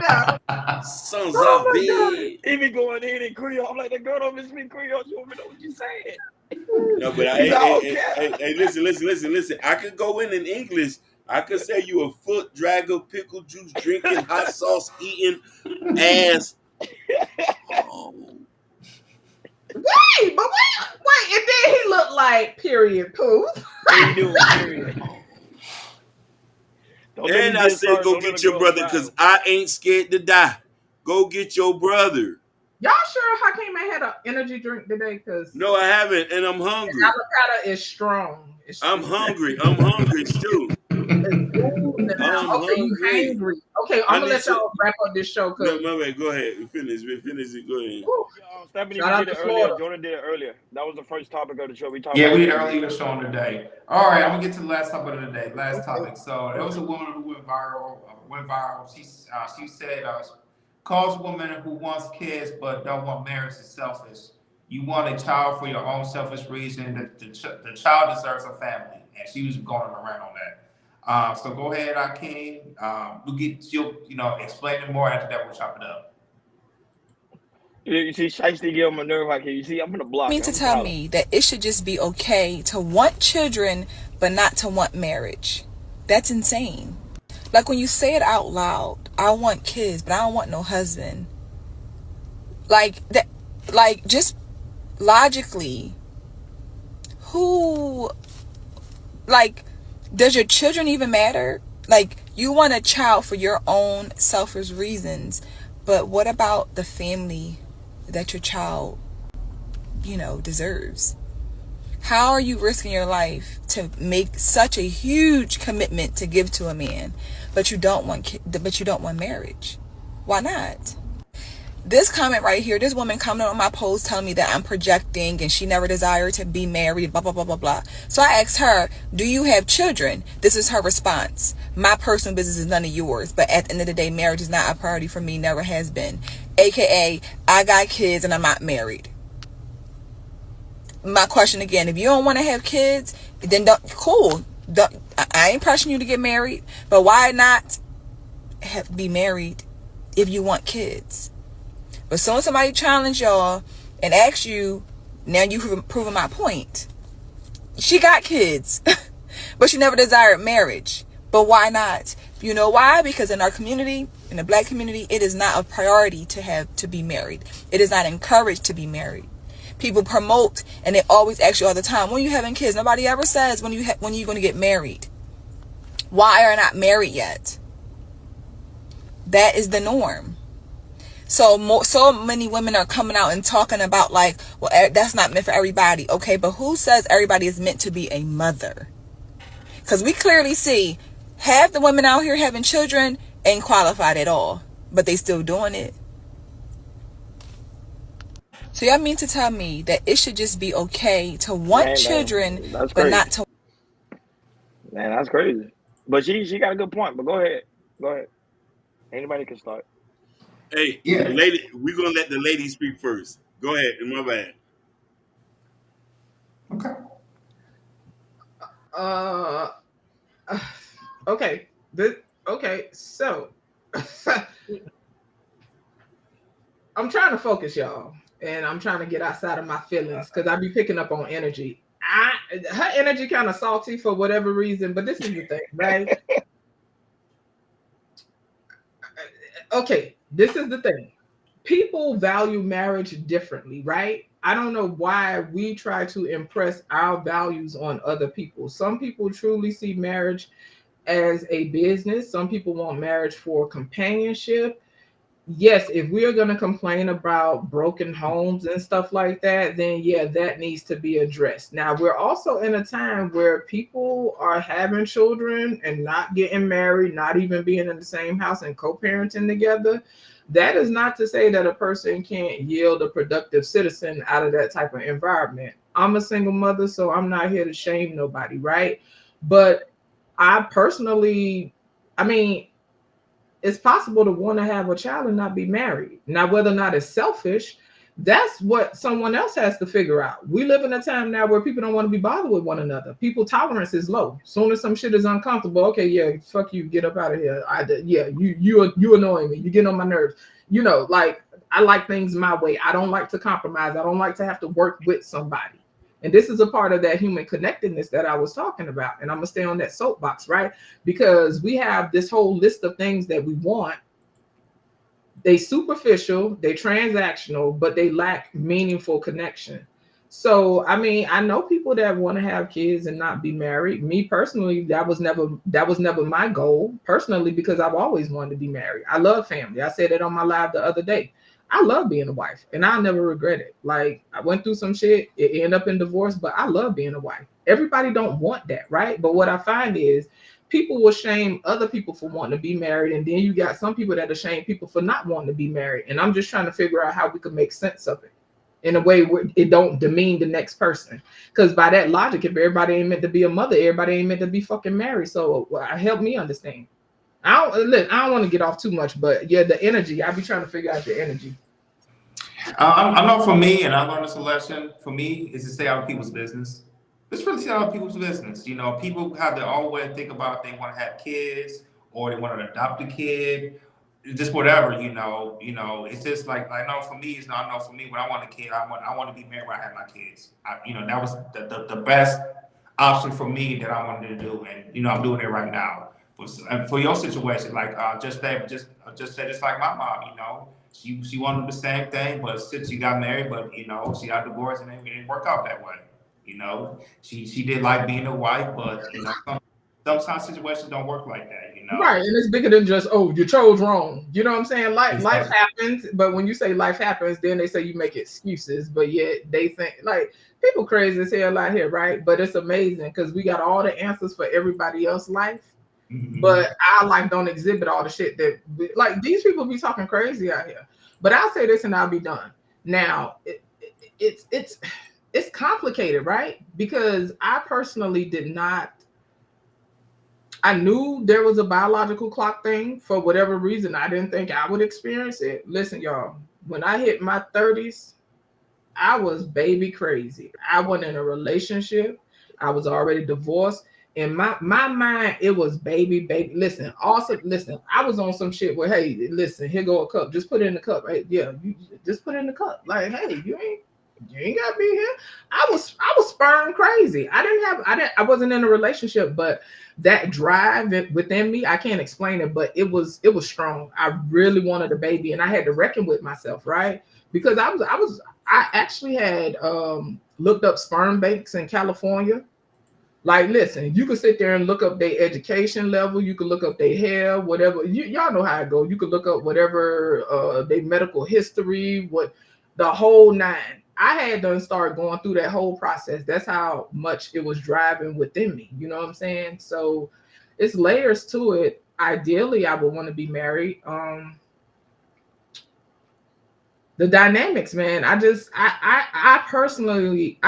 Speaker 21: now.
Speaker 2: Sons of bitch.
Speaker 1: He be going in Creole. I'm like, the girl don't even speak Creole. She don't even know what you're saying.
Speaker 2: No, but hey, listen. I could go in English. I could say you a foot dragger, pickle juice drinking, hot sauce eating, ass.
Speaker 21: Wait, and then he looked like period poof.
Speaker 1: He do, period.
Speaker 2: And I said, go get your brother because I ain't scared to die. Go get your brother.
Speaker 21: Y'all sure Hakeem ain't had an energy drink today? Because
Speaker 2: no, I haven't, and I'm hungry.
Speaker 21: Avocado is strong.
Speaker 2: I'm hungry too.
Speaker 21: Okay, you hungry. Okay, I'm gonna let y'all wrap up this show.
Speaker 2: No, go ahead. Finish it. Go ahead.
Speaker 1: Stephanie, we did it earlier. Jordan did it earlier. That was the first topic of the show.
Speaker 3: We did earlier show on today. All right, I'm gonna get to the last topic of the day. Last topic. So there was a woman who went viral. She said, calls woman who wants kids but don't want marriage is selfish. You want a child for your own selfish reason. The child deserves a family, and she was going around on that. So go ahead, Hakeem. You'll explain it more. After that, we'll chop it up.
Speaker 1: You see, Shiesty get on my nerve, Hakeem. You see, I'm gonna block.
Speaker 6: You mean to tell me that it should just be okay to want children but not to want marriage? That's insane. Like when you say it out loud, I want kids, but I don't want no husband. Like that. Like just logically, does your children even matter? Like, you want a child for your own selfish reasons, but what about the family that your child, deserves? How are you risking your life to make such a huge commitment to give to a man, but you don't want marriage? Why not? This comment right here, this woman commented on my post telling me that I'm projecting and she never desired to be married, blah, blah, blah, blah, blah. So I asked her, do you have children? This is her response. My personal business is none of yours. But at the end of the day, marriage is not a priority for me, never has been. AKA, I got kids and I'm not married. My question again, if you don't want to have kids, then cool. I ain't pressuring you to get married, but why not be married if you want kids? But soon as somebody challenge y'all and asks you, now you've proven my point. She got kids, but she never desired marriage. But why not? You know why? Because in our community, in the black community, it is not a priority to be married. It is not encouraged to be married. People promote and they always ask you all the time, when you having kids? Nobody ever says when you're going to get married. Why are you not married yet? That is the norm. So many women are coming out and talking about like, well, that's not meant for everybody. Okay, but who says everybody is meant to be a mother? Because we clearly see half the women out here having children ain't qualified at all, but they still doing it. So y'all mean to tell me that it should just be okay to want children, but not to...
Speaker 1: Man, that's crazy. But she got a good point. But go ahead. Anybody can start.
Speaker 2: Hey, yeah, lady, we're gonna let the lady speak first. Go ahead. My bad.
Speaker 21: Okay. Okay. So I'm trying to focus, y'all, and I'm trying to get outside of my feelings because I be picking up on energy. Her energy kind of salty for whatever reason, but this is the thing, right? Okay, this is the thing. People value marriage differently, right? I don't know why we try to impress our values on other people. Some people truly see marriage as a business. Some people want marriage for companionship. Yes, if we are going to complain about broken homes and stuff like that, then yeah, that needs to be addressed. Now, we're also in a time where people are having children and not getting married, not even being in the same house and co-parenting together. That is not to say that a person can't yield a productive citizen out of that type of environment. I'm a single mother, so I'm not here to shame nobody, right? But I personally, it's possible to want to have a child and not be married. Now, whether or not it's selfish, that's what someone else has to figure out. We live in a time now where people don't want to be bothered with one another. People tolerance is low. Soon as some shit is uncomfortable, okay, yeah, fuck you, get up out of here. You annoying me. You get on my nerves. Like I like things my way. I don't like to compromise. I don't like to have to work with somebody. And this is a part of that human connectedness that I was talking about. And I'm going to stay on that soapbox, right? Because we have this whole list of things that we want. They superficial, they transactional, but they lack meaningful connection. So, I know people that want to have kids and not be married. Me personally, that was never my goal personally, because I've always wanted to be married. I love family. I said it on my live the other day. I love being a wife and I'll never regret it. Like I went through some shit, it ended up in divorce, but I love being a wife. Everybody don't want that, right? But what I find is people will shame other people for wanting to be married. And then you got some people that are shame people for not wanting to be married. And I'm just trying to figure out how we can make sense of it in a way where it don't demean the next person. Because by that logic, if everybody ain't meant to be a mother, everybody ain't meant to be fucking married. So help me understand. I don't want to get off too much, but yeah, the energy, I be trying to figure out the energy.
Speaker 3: I know for me, and I learned this lesson, for me, is to stay out of people's business. Just really stay out of people's business. People have their own way to think about if they want to have kids or they want to adopt a kid, just whatever, It's just like, I know for me, it's not, I know for me, when I want a kid, I want to be married when I have my kids. That was the best option for me that I wanted to do. And, I'm doing it right now. For your situation, like just like my mom, she wanted the same thing, but since she got married, but she got divorced and it didn't work out that way. She did like being a wife, but sometimes situations don't work like that.
Speaker 21: Right, and it's bigger than just you chose wrong. You know what I'm saying? Life happens, but when you say life happens, then they say you make excuses, but yet they think like people crazy as hell out here, right? But it's amazing because we got all the answers for everybody else's life. But our life don't exhibit all the shit that like these people be talking crazy out here. But I'll say this and I'll be done. Now, it's complicated, right? Because I personally did not. I knew there was a biological clock thing. For whatever reason, I didn't think I would experience it. Listen, y'all, when I hit my 30s, I was baby crazy. I wasn't in a relationship. I was already divorced. In my mind, it was baby. Listen, also, listen, I was on some shit where, hey, listen, here go a cup. Just put it in the cup. Right? Yeah, you just put it in the cup. Like, hey, you ain't gotta be here. I was sperm crazy. I wasn't in a relationship, but that drive within me, I can't explain it, but it was strong. I really wanted a baby, and I had to reckon with myself, right? Because I actually had looked up sperm banks in California. Like, listen, you could sit there and look up their education level. You could look up their hair, whatever. Y'all know how it goes. You could look up whatever their medical history, what the whole nine. I had done start going through that whole process. That's how much it was driving within me. You know what I'm saying? So it's layers to it. Ideally, I would want to be married. The dynamics, man. I personally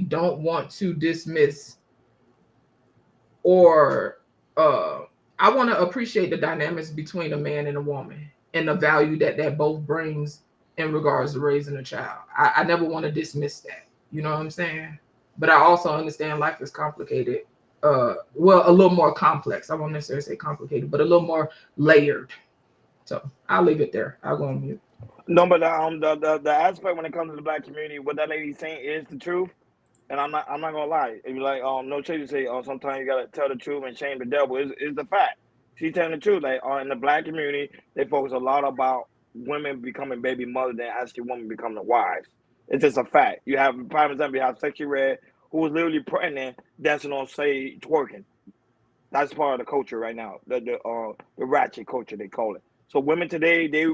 Speaker 21: don't want to dismiss or I want to appreciate the dynamics between a man and a woman and the value that both brings in regards to raising a child. I never want to dismiss that. You know what I'm saying? But I also understand life is complicated. Well, a little more complex. I won't necessarily say complicated, but a little more layered. So I'll leave it there. I'll go on mute.
Speaker 1: No, but the aspect when it comes to the black community, what that lady's saying is the truth. And I'm not gonna lie. If you like, no chase to say, sometimes you gotta tell the truth and shame the devil. Is the fact. She's telling the truth. Like, in the black community, they focus a lot about women becoming baby mothers than actually women becoming wives. It's just a fact. You have, prime example, you have Sexy Red, who was literally pregnant, dancing on stage, twerking. That's part of the culture right now. The ratchet culture they call it. So women today, they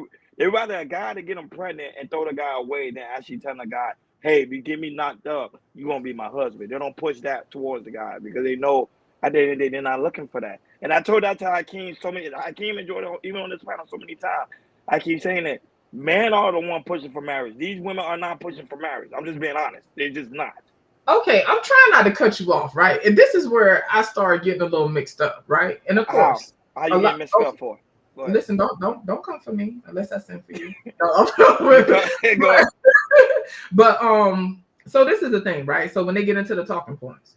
Speaker 1: rather a guy to get them pregnant and throw the guy away than actually telling the guy, hey, if you get me knocked up, you're gonna be my husband. They don't push that towards the guy because they know at the end of the day they're not looking for that. And I told that to Hakeem so many. Hakeem enjoyed it even on this panel so many times. I keep saying that men are the one pushing for marriage. These women are not pushing for marriage. I'm just being honest. They're just not.
Speaker 21: Okay, I'm trying not to cut you off, right? And this is where I started getting a little mixed up, right? And of course,
Speaker 1: how you getting mixed up for?
Speaker 21: Listen, don't come for me unless I send for you.
Speaker 1: Go ahead.
Speaker 21: But so this is the thing, right? So when they get into the talking points,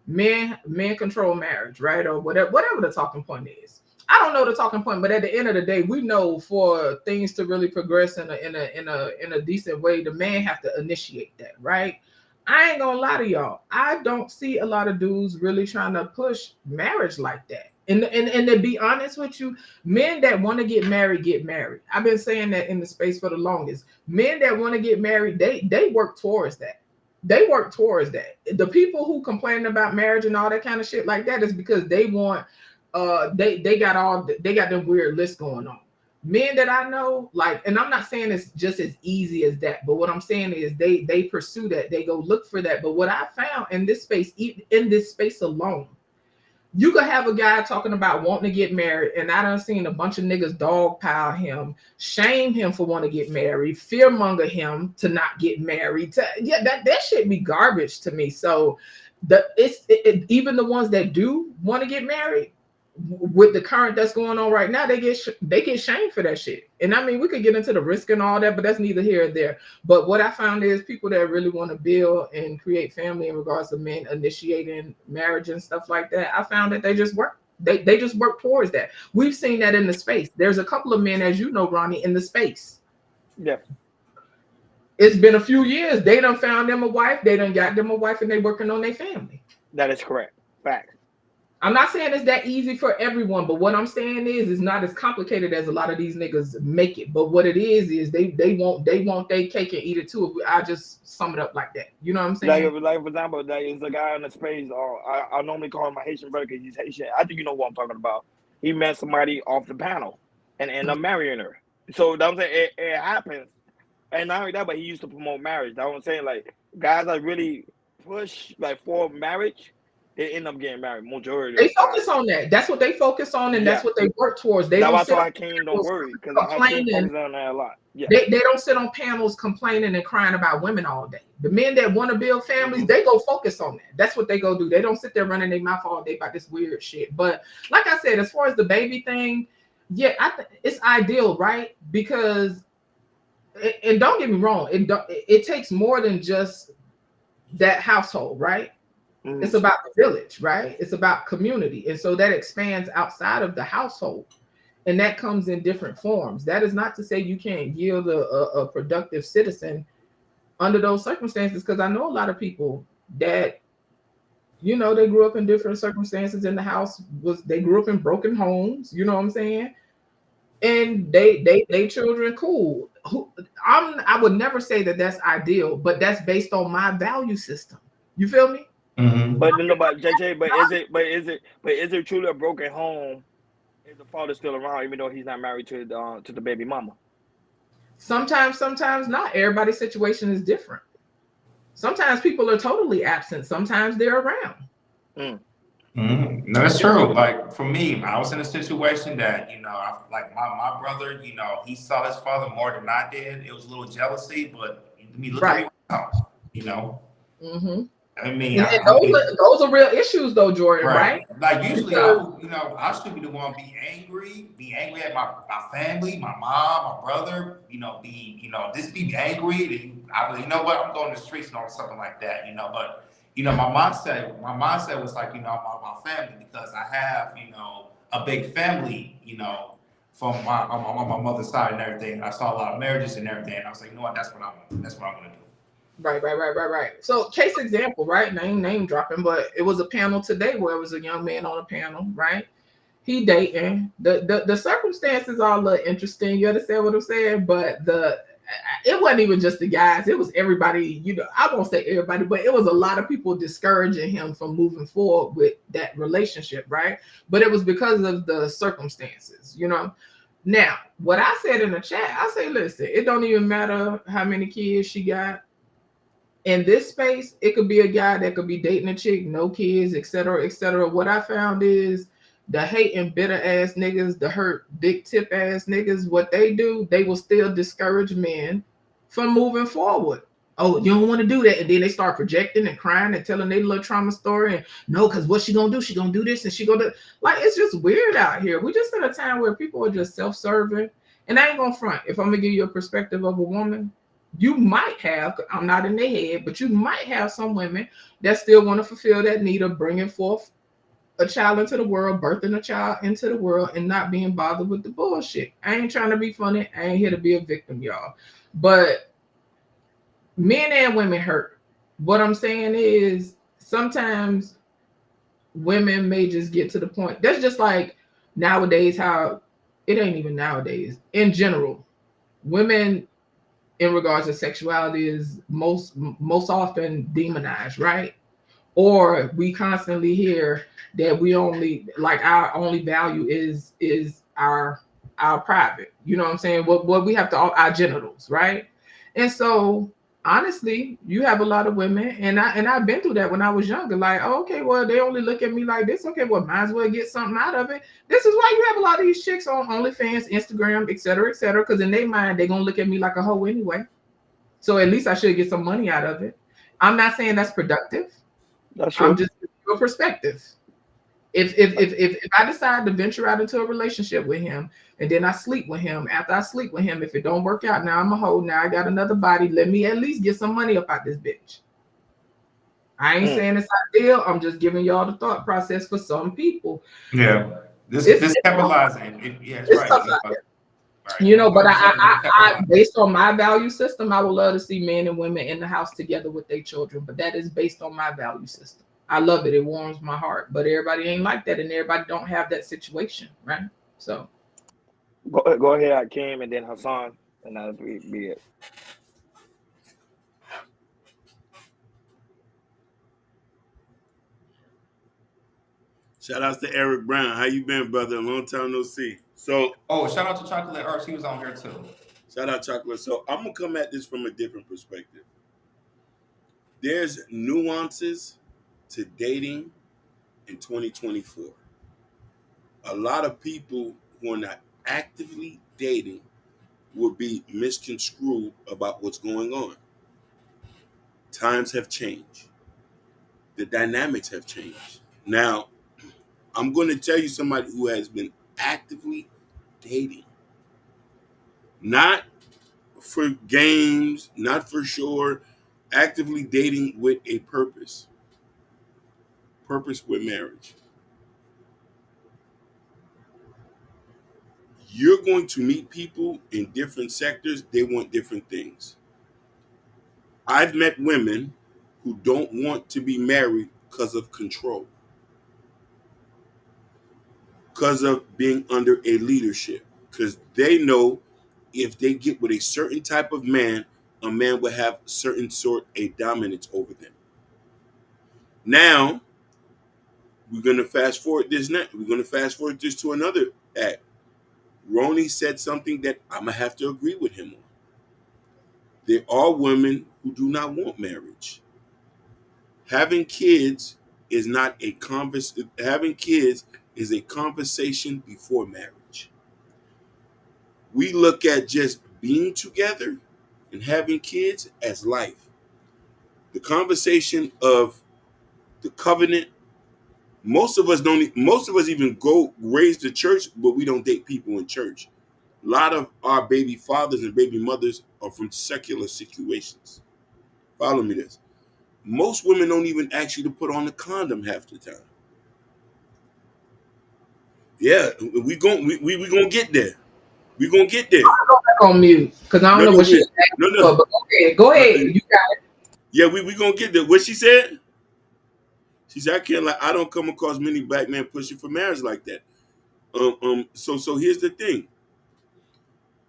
Speaker 21: men control marriage, right? Or whatever the talking point is. I don't know the talking point, but at the end of the day, we know for things to really progress in a decent way, the man have to initiate that, right? I ain't gonna lie to y'all. I don't see a lot of dudes really trying to push marriage like that. And to be honest with you, men that want to get married get married. I've been saying that in the space for the longest. Men that want to get married, they work towards that. They work towards that. The people who complain about marriage and all that kind of shit like that is because they want they got them weird lists going on. Men that I know, like, and I'm not saying it's just as easy as that, but what I'm saying is they pursue that, they go look for that. But what I found in this space alone, you could have a guy talking about wanting to get married, and I done seen a bunch of niggas dogpile him, shame him for wanting to get married, fearmonger him to not get married. That shit be garbage to me. So even the ones that do want to get married, with the current that's going on right now, they get shamed for that shit. And I mean, we could get into the risk and all that, but that's neither here nor there. But what I found is people that really want to build and create family in regards to men initiating marriage and stuff like that, I found that they just work. They just work towards that. We've seen that in the space. There's a couple of men, as you know, Ronnie, in the space.
Speaker 1: Yeah.
Speaker 21: It's been a few years. They done found them a wife. They done got them a wife, and they working on their family.
Speaker 1: That is correct. Fact.
Speaker 21: I'm not saying it's that easy for everyone, but what I'm saying is it's not as complicated as a lot of these niggas make it. But what it is they want their cake and eat it too. I just sum it up like that. You know what I'm saying?
Speaker 1: Like for example, there is a guy in the space. I normally call him my Haitian brother because he's Haitian. I think you know what I'm talking about. He met somebody off the panel and ended up marrying her. So that I'm saying it happens. And not only that, but he used to promote marriage. That's what I'm saying. Like guys that really push like for marriage, they end up getting married majority of
Speaker 21: They
Speaker 1: the time.
Speaker 21: focus on that. That's what they focus on, and that's
Speaker 1: Yeah.
Speaker 21: what they work towards. They
Speaker 1: That's
Speaker 21: don't
Speaker 1: why I
Speaker 21: sit
Speaker 1: told
Speaker 21: on
Speaker 1: Hakeem don't
Speaker 21: panels
Speaker 1: worry, because Hakeem
Speaker 21: complaining.
Speaker 1: focuses on that a lot. Yeah.
Speaker 21: They don't sit on panels complaining and crying about women all day. The men that want to build families, they go focus on that. That's what they go do. They don't sit there running their mouth all day about this weird shit. But like I said, as far as the baby thing, yeah, it's ideal, right? Because, and don't get me wrong, it takes more than just that household, right? It's about the village, right? It's about community. And so that expands outside of the household. And that comes in different forms. That is not to say you can't yield a productive citizen under those circumstances, because I know a lot of people that, you know, they grew up in different circumstances in the house, they grew up in broken homes, you know what I'm saying? And they children cool. I would never say that that's ideal, but that's based on my value system. You feel me?
Speaker 1: But no, but JJ, is it truly a broken home if the father's still around, even though he's not married to the baby mama?
Speaker 21: Sometimes not. Everybody's situation is different. Sometimes people are totally absent. Sometimes they're around.
Speaker 3: No, that's true. Like for me, I was in a situation that, you know, like my brother, you know, he saw his father more than I did. It was a little jealousy, but look at me now, you know. I mean,
Speaker 21: those are real issues, though, Jordan. Right?
Speaker 3: Like usually, I should be the one be angry at my family, my mom, my brother. Just be angry. You know what? I'm going to the streets and all something like that. You know, but my mindset was like, my family, because I have, a big family. From my mother's side and everything. And I saw a lot of marriages and everything. And I was like, you know what? That's what I'm going to do.
Speaker 21: Right. So case example, right? Name dropping, but it was a panel today where it was a young man on a panel, right? He dating. The circumstances are a little interesting. You understand what I'm saying? But it wasn't even just the guys. It was everybody. I won't say everybody, but it was a lot of people discouraging him from moving forward with that relationship, right? But it was because of the circumstances, Now, what I said in the chat, I say, listen, it don't even matter how many kids she got. In this space, it could be a guy that could be dating a chick, no kids, etc., etc. What I found is the hate and bitter ass niggas, the hurt big tip ass niggas, what they do, they will still discourage men from moving forward. Oh, you don't want to do that. And then they start projecting and crying and telling their little trauma story. And no, because what she gonna do? She gonna do this and she gonna do, like, it's just weird out here. We just in a time where people are just self-serving. And I ain't gonna front. If I'm gonna give you a perspective of a woman, you might have, I'm not in their head, but you might have some women that still want to fulfill that need of bringing forth a child into the world, birthing a child into the world, and not being bothered with the bullshit. I ain't trying to be funny. I ain't here to be a victim, y'all. But men and women hurt. What I'm saying is sometimes women may just get to the point. That's just like nowadays, how it ain't even nowadays. In general, women in regards to sexuality is most often demonized, right? Or we constantly hear that we only, like, our only value is our private. You know what I'm saying? What we have to, our genitals, right? And so honestly, you have a lot of women, and I've been through that when I was younger. Like, oh, okay, well, they only look at me like this. Okay, well, might as well get something out of it. This is why you have a lot of these chicks on OnlyFans, Instagram, etc., because in their mind, they're gonna look at me like a hoe anyway. So at least I should get some money out of it. I'm not saying that's productive.
Speaker 1: That's true.
Speaker 21: I'm just giving you a perspective. If I decide to venture out into a relationship with him, and then I sleep with him, after I sleep with him, if it don't work out, now I'm a hoe, now I got another body, let me at least get some money up out this bitch. I ain't saying it's ideal. I'm just giving y'all the thought process for some people.
Speaker 3: Yeah. This capitalizing. It's right.
Speaker 21: But I based on my value system, I would love to see men and women in the house together with their children. But that is based on my value system. I love it. It warms my heart. But everybody ain't like that, and everybody don't have that situation, right? So
Speaker 1: go ahead, Hakeem, and then Hassan, and that'll be it.
Speaker 2: Shout out to Eric Brown. How you been, brother? Long time no see.
Speaker 3: So, shout out to Chocolate Earth. He was on here too.
Speaker 2: Shout out Chocolate. So I'm gonna come at this from a different perspective. There's nuances to dating in 2024. A lot of people who are not actively dating will be misconstrued about what's going on. Times have changed. The dynamics have changed. Now, I'm going to tell you somebody who has been actively dating. Not for games, not for sure, actively dating with a purpose. Purpose with marriage. You're going to meet people in different sectors, they want different things. I've met women who don't want to be married because of control, because of being under a leadership, because they know if they get with a certain type of man, a man will have certain sort a dominance over them. Now, we're going to fast forward this next. We're going to fast forward this to another act. Ronnie said something that I'm going to have to agree with him on. There are women who do not want marriage. Having kids is not a having kids is a conversation before marriage. We look at just being together and having kids as life. The conversation of the covenant, most of us even go raise the church, but we don't date people in church. A lot of our baby fathers and baby mothers are from secular situations. Follow me this. Most women don't even ask you to put on the condom half the time. Yeah, we gonna get there. We gonna get there.
Speaker 21: I'm gonna go back on mute because I don't know what she's saying.
Speaker 2: No.
Speaker 21: But go ahead. You got it.
Speaker 2: Yeah, we gonna get there. What she said? She said, I don't come across many black men pushing for marriage like that. So here's the thing.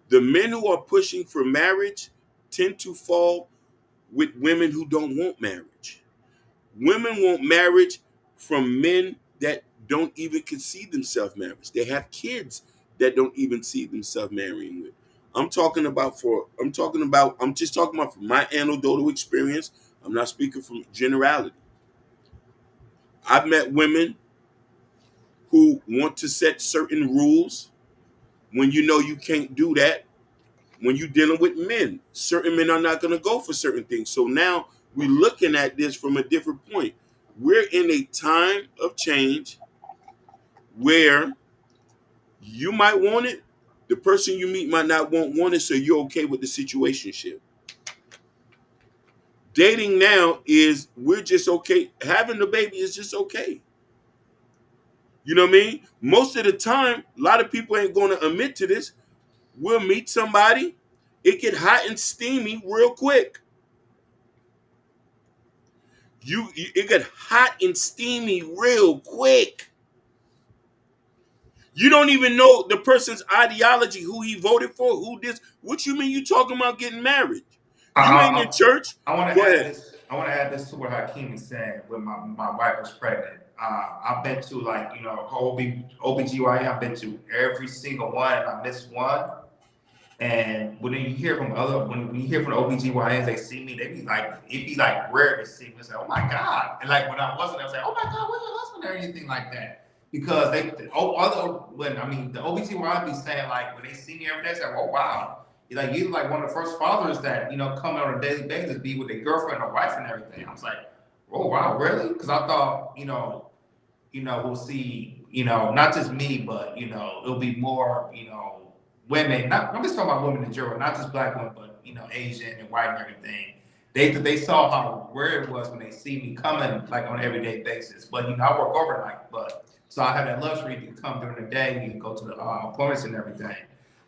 Speaker 2: The men who are pushing for marriage tend to fall with women who don't want marriage. Women want marriage from men that don't even conceive themselves marriage. They have kids that don't even see themselves marrying with. I'm just talking about from my anecdotal experience. I'm not speaking from generality. I've met women who want to set certain rules when you know you can't do that. When you're dealing with men, certain men are not going to go for certain things. So now we're looking at this from a different point. We're in a time of change where you might want it, the person you meet might not want it, so you're okay with the situationship. Dating now is we're just okay. Having the baby is just okay. You know what I mean? Most of the time, a lot of people ain't going to admit to this. We'll meet somebody, it get hot and steamy real quick. It get hot and steamy real quick. You don't even know the person's ideology, who he voted for, who this. What you mean you talking about getting married? You ain't in church.
Speaker 3: I want
Speaker 2: Go
Speaker 3: to
Speaker 2: ahead.
Speaker 3: add this to what Hakeem is saying when my wife was pregnant. I've been to OBGYN, I've been to every single one, and I missed one. And when you hear from when you hear from the OBGYNs, they see me, it'd be like rare to see me. It's like, oh my God. And like when I wasn't, I was like, oh my God, where's your husband or anything like that? Because the OBGYN be saying, like, when they see me every day, say, oh wow. You're like one of the first fathers that, come on a daily basis, be with their girlfriend or wife and everything. I was like, oh wow, really? Because I thought, we'll see, not just me, but it'll be more, women. I'm just talking about women in general, not just black women, but Asian and white and everything. They saw how rare it was when they see me coming like on an everyday basis. But I work overnight, so I have that luxury to come during the day and go to the appointments and everything.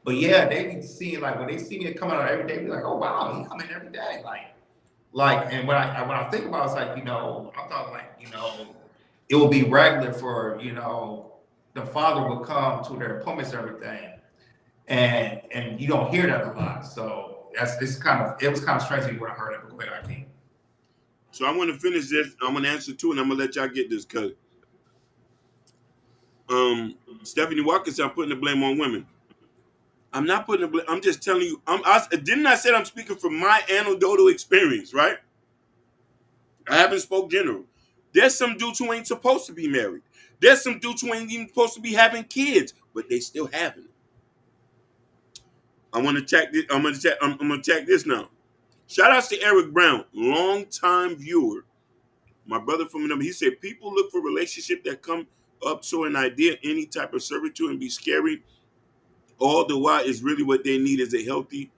Speaker 3: But yeah, they be seeing when they see me coming out every day, be like, oh wow, he coming every day, and when I think about it, it's I thought it would be regular for the father would come to their appointments and everything, and you don't hear that a lot. So it was kind of strange when I heard it. But go ahead, Hakeem.
Speaker 2: So I'm going to finish this. I'm going to answer two, and I'm going to let y'all get this cut. Stephanie Walker said I'm putting the blame on women. I'm not putting the blame. I'm just telling you. Didn't I say I'm speaking from my anecdotal experience, right? I haven't spoke general. There's some dudes who ain't supposed to be married. There's some dudes who ain't even supposed to be having kids, but they still having it. I want to check this. I'm gonna check this now. Shout outs to Eric Brown, longtime viewer. My brother from him, he said people look for relationship that come up to an idea, any type of servitude, and be scary. All the while is really what they need is a healthy.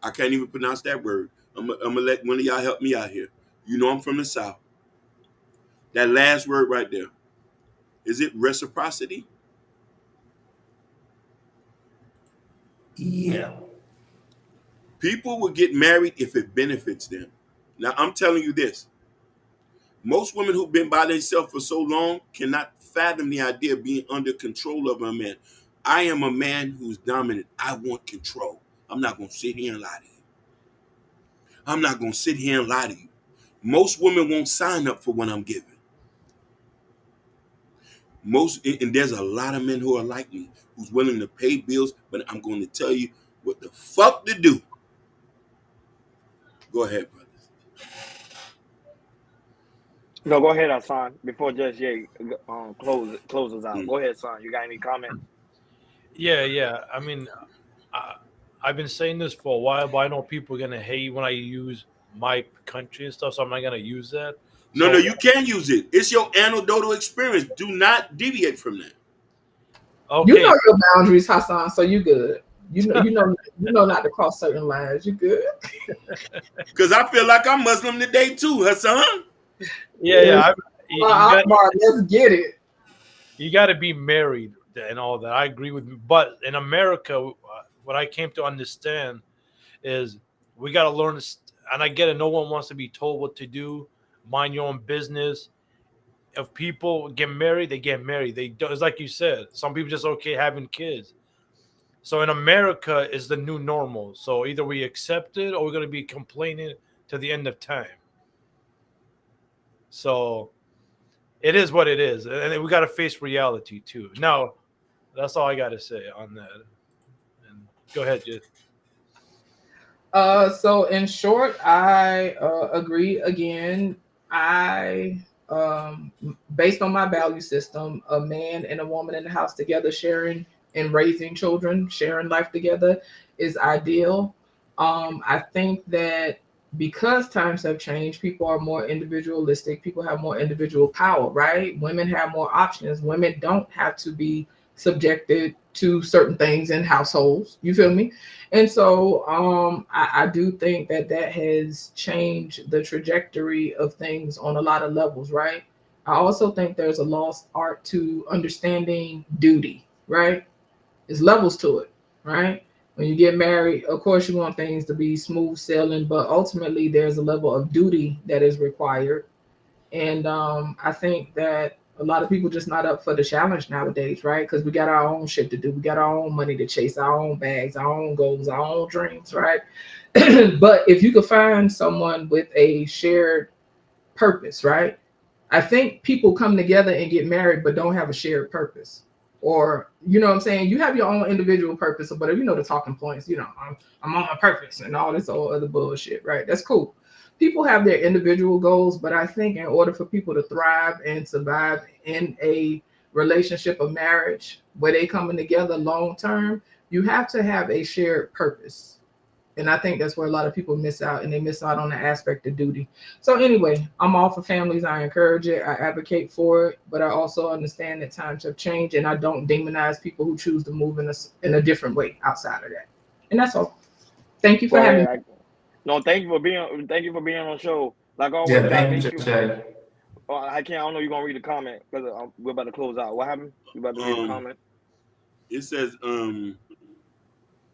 Speaker 2: I can't even pronounce that word. I'm gonna let one of y'all help me out here. You know I'm from the South. That last word right there. Is it reciprocity?
Speaker 3: Yeah.
Speaker 2: People will get married if it benefits them. Now, I'm telling you this. Most women who've been by themselves for so long cannot fathom the idea of being under control of a man. I am a man who's dominant. I want control. I'm not going to sit here and lie to you. I'm not going to sit here and lie to you. Most women won't sign up for what I'm giving. And there's a lot of men who are like me, who's willing to pay bills, but I'm going to tell you what the fuck to do. Go ahead, brothers.
Speaker 1: No, go ahead, Hassan. Before Judge Jay closes out. Go ahead, son. You got any comments?
Speaker 20: Yeah. I mean, I've been saying this for a while, but I know people are gonna hate when I use my country and stuff, so I'm not gonna use that.
Speaker 2: No, you can use it. It's your anecdotal experience. Do not deviate from that.
Speaker 20: Okay.
Speaker 21: You know your boundaries, Hassan, so you good. You know not to cross certain lines. You good?
Speaker 2: Because I feel like I'm Muslim today too, Hassan.
Speaker 20: Yeah.
Speaker 21: Let's get it.
Speaker 20: You got to be married and all that. I agree with you. But in America, what I came to understand is we got to learn. And I get it. No one wants to be told what to do. Mind your own business. If people get married, they get married. They don't, it's like you said. Some people just okay having kids. So in America is the new normal. So either we accept it or we're going to be complaining to the end of time. So it is what it is. And we got to face reality too. Now, that's all I got to say on that. And go ahead, Jess.
Speaker 21: So in short, I agree again. Based on my value system, a man and a woman in the house together sharing and raising children, sharing life together is ideal. I think that because times have changed, people are more individualistic. People have more individual power, right? Women have more options. Women don't have to be subjected to certain things in households. You feel me? And so I do think that has changed the trajectory of things on a lot of levels, right? I also think there's a lost art to understanding duty, right? There's levels to it, right? When you get married, of course, you want things to be smooth sailing, but ultimately there's a level of duty that is required. And I think that a lot of people just not up for the challenge nowadays, right? Because we got our own shit to do. We got our own money to chase, our own bags, our own goals, our own dreams, right? But if you could find someone with a shared purpose, right? I think people come together and get married, but don't have a shared purpose. Or, you know what I'm saying? You have your own individual purpose, but if you know the talking points, I'm on my purpose and all this old other bullshit, right? That's cool. People have their individual goals, but I think in order for people to thrive and survive in a relationship of marriage where they coming together long term, you have to have a shared purpose. And I think that's where a lot of people miss out, and they miss out on the aspect of duty. So anyway, I'm all for families. I encourage it. I advocate for it, but I also understand that times have changed, and I don't demonize people who choose to move in a different way outside of that. And that's all. Thank you for having me.
Speaker 1: No, thank you for being on the show. Like always,
Speaker 3: Yeah, thank you, Jay.
Speaker 1: I don't know you're gonna read the comment because we're about to close out. What happened? You about to read the comment?
Speaker 2: It says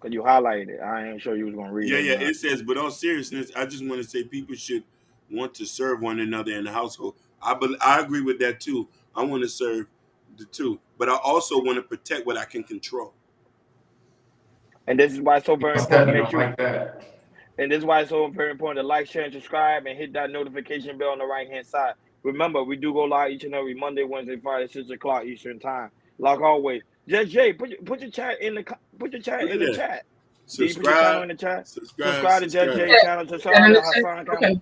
Speaker 1: Cause you highlighted it. I ain't sure you was gonna read it.
Speaker 2: Yeah. It says, but on seriousness, I just want to say people should want to serve one another in the household. I agree with that too. I want to serve the two, but I also want to protect what I can control.
Speaker 1: And this is why it's so very important to make sure.
Speaker 3: Like that.
Speaker 1: And this is why it's so very important to like, share, and subscribe, and hit that notification bell on the right hand side. Remember, we do go live each and every Monday, Wednesday, Friday, 6 o'clock Eastern time. Like always, Just Jay, put your chat in the chat.
Speaker 2: Subscribe.
Speaker 1: Subscribe to Just Jay channel. To Hassan channel.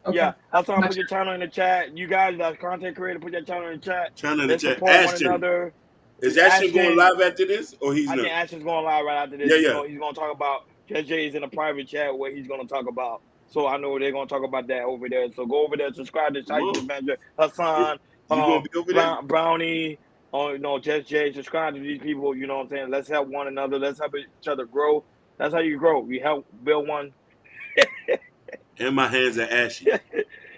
Speaker 21: Okay.
Speaker 1: Yeah, Hassan, put your channel in the chat. You guys, that's content creator, put your channel in the chat.
Speaker 2: Channel in the
Speaker 1: Let's
Speaker 2: chat.
Speaker 1: support one
Speaker 2: Ashton.
Speaker 1: another.
Speaker 2: Is Ashton going
Speaker 1: Ashton,
Speaker 2: live after this, or he's
Speaker 1: I
Speaker 2: not?
Speaker 1: think Ashton's going live right after this.
Speaker 2: Yeah,
Speaker 1: You
Speaker 2: yeah.
Speaker 1: know, he's going to talk about Jay's in a private chat where he's going to talk about. So I know they're going to talk about that over there. So go over there, subscribe to Shiesty Avenger, Hassan,
Speaker 2: You gonna be over there?
Speaker 1: Brownie, you know, Just Jay. Subscribe to these people. You know what I'm saying? Let's help one another. Let's help each other grow. That's how you grow. We help build one.
Speaker 2: And my hands are ashy.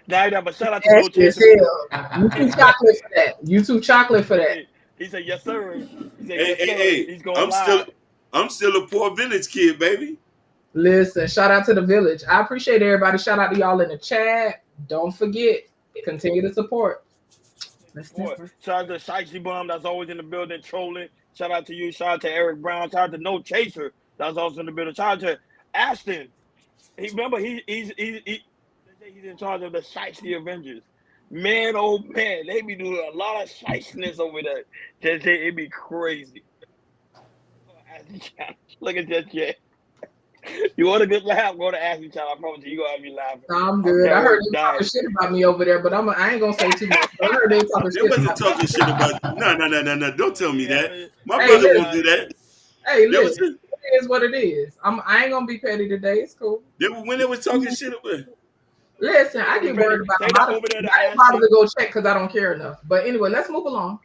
Speaker 1: But shout out to No
Speaker 21: Ashy as
Speaker 1: Chaser.
Speaker 21: hell. You too chocolate for that. You too chocolate for that.
Speaker 1: He said, yes, sir. He said,
Speaker 2: Hey,
Speaker 1: yes,
Speaker 2: hey,
Speaker 1: sir.
Speaker 2: hey!
Speaker 1: He's going live.
Speaker 2: I'm still a poor village kid, baby.
Speaker 21: Listen, shout out to the village. I appreciate everybody. Shout out to y'all in the chat. Don't forget, continue to support.
Speaker 1: Shout out to Shiesty Bum that's always in the building trolling. Shout out to you. Shout out to Eric Brown. Shout out to No Chaser that's also in the building. Shout out to Ashton. He's in charge of the Shiesty Avengers. Man, oh man, they be doing a lot of shiestiness over there. JJ, it be crazy. Look at that shit. You want a good laugh? Go to Ashley Child. I promise you, gonna have me laughing.
Speaker 21: I'm good. I heard you talking shit about me over there, but I ain't gonna say too much. But I heard they talking shit.
Speaker 2: They wasn't talking shit about you. No. Don't tell me that. My
Speaker 21: Hey,
Speaker 2: brother
Speaker 21: listen.
Speaker 2: won't do that.
Speaker 21: Hey, listen. It is what it is. I ain't gonna be petty today. It's cool.
Speaker 2: When they was talking shit about.
Speaker 21: Listen, I get worried about them. I ain't bothered to go check because I don't care enough. But anyway, let's move along.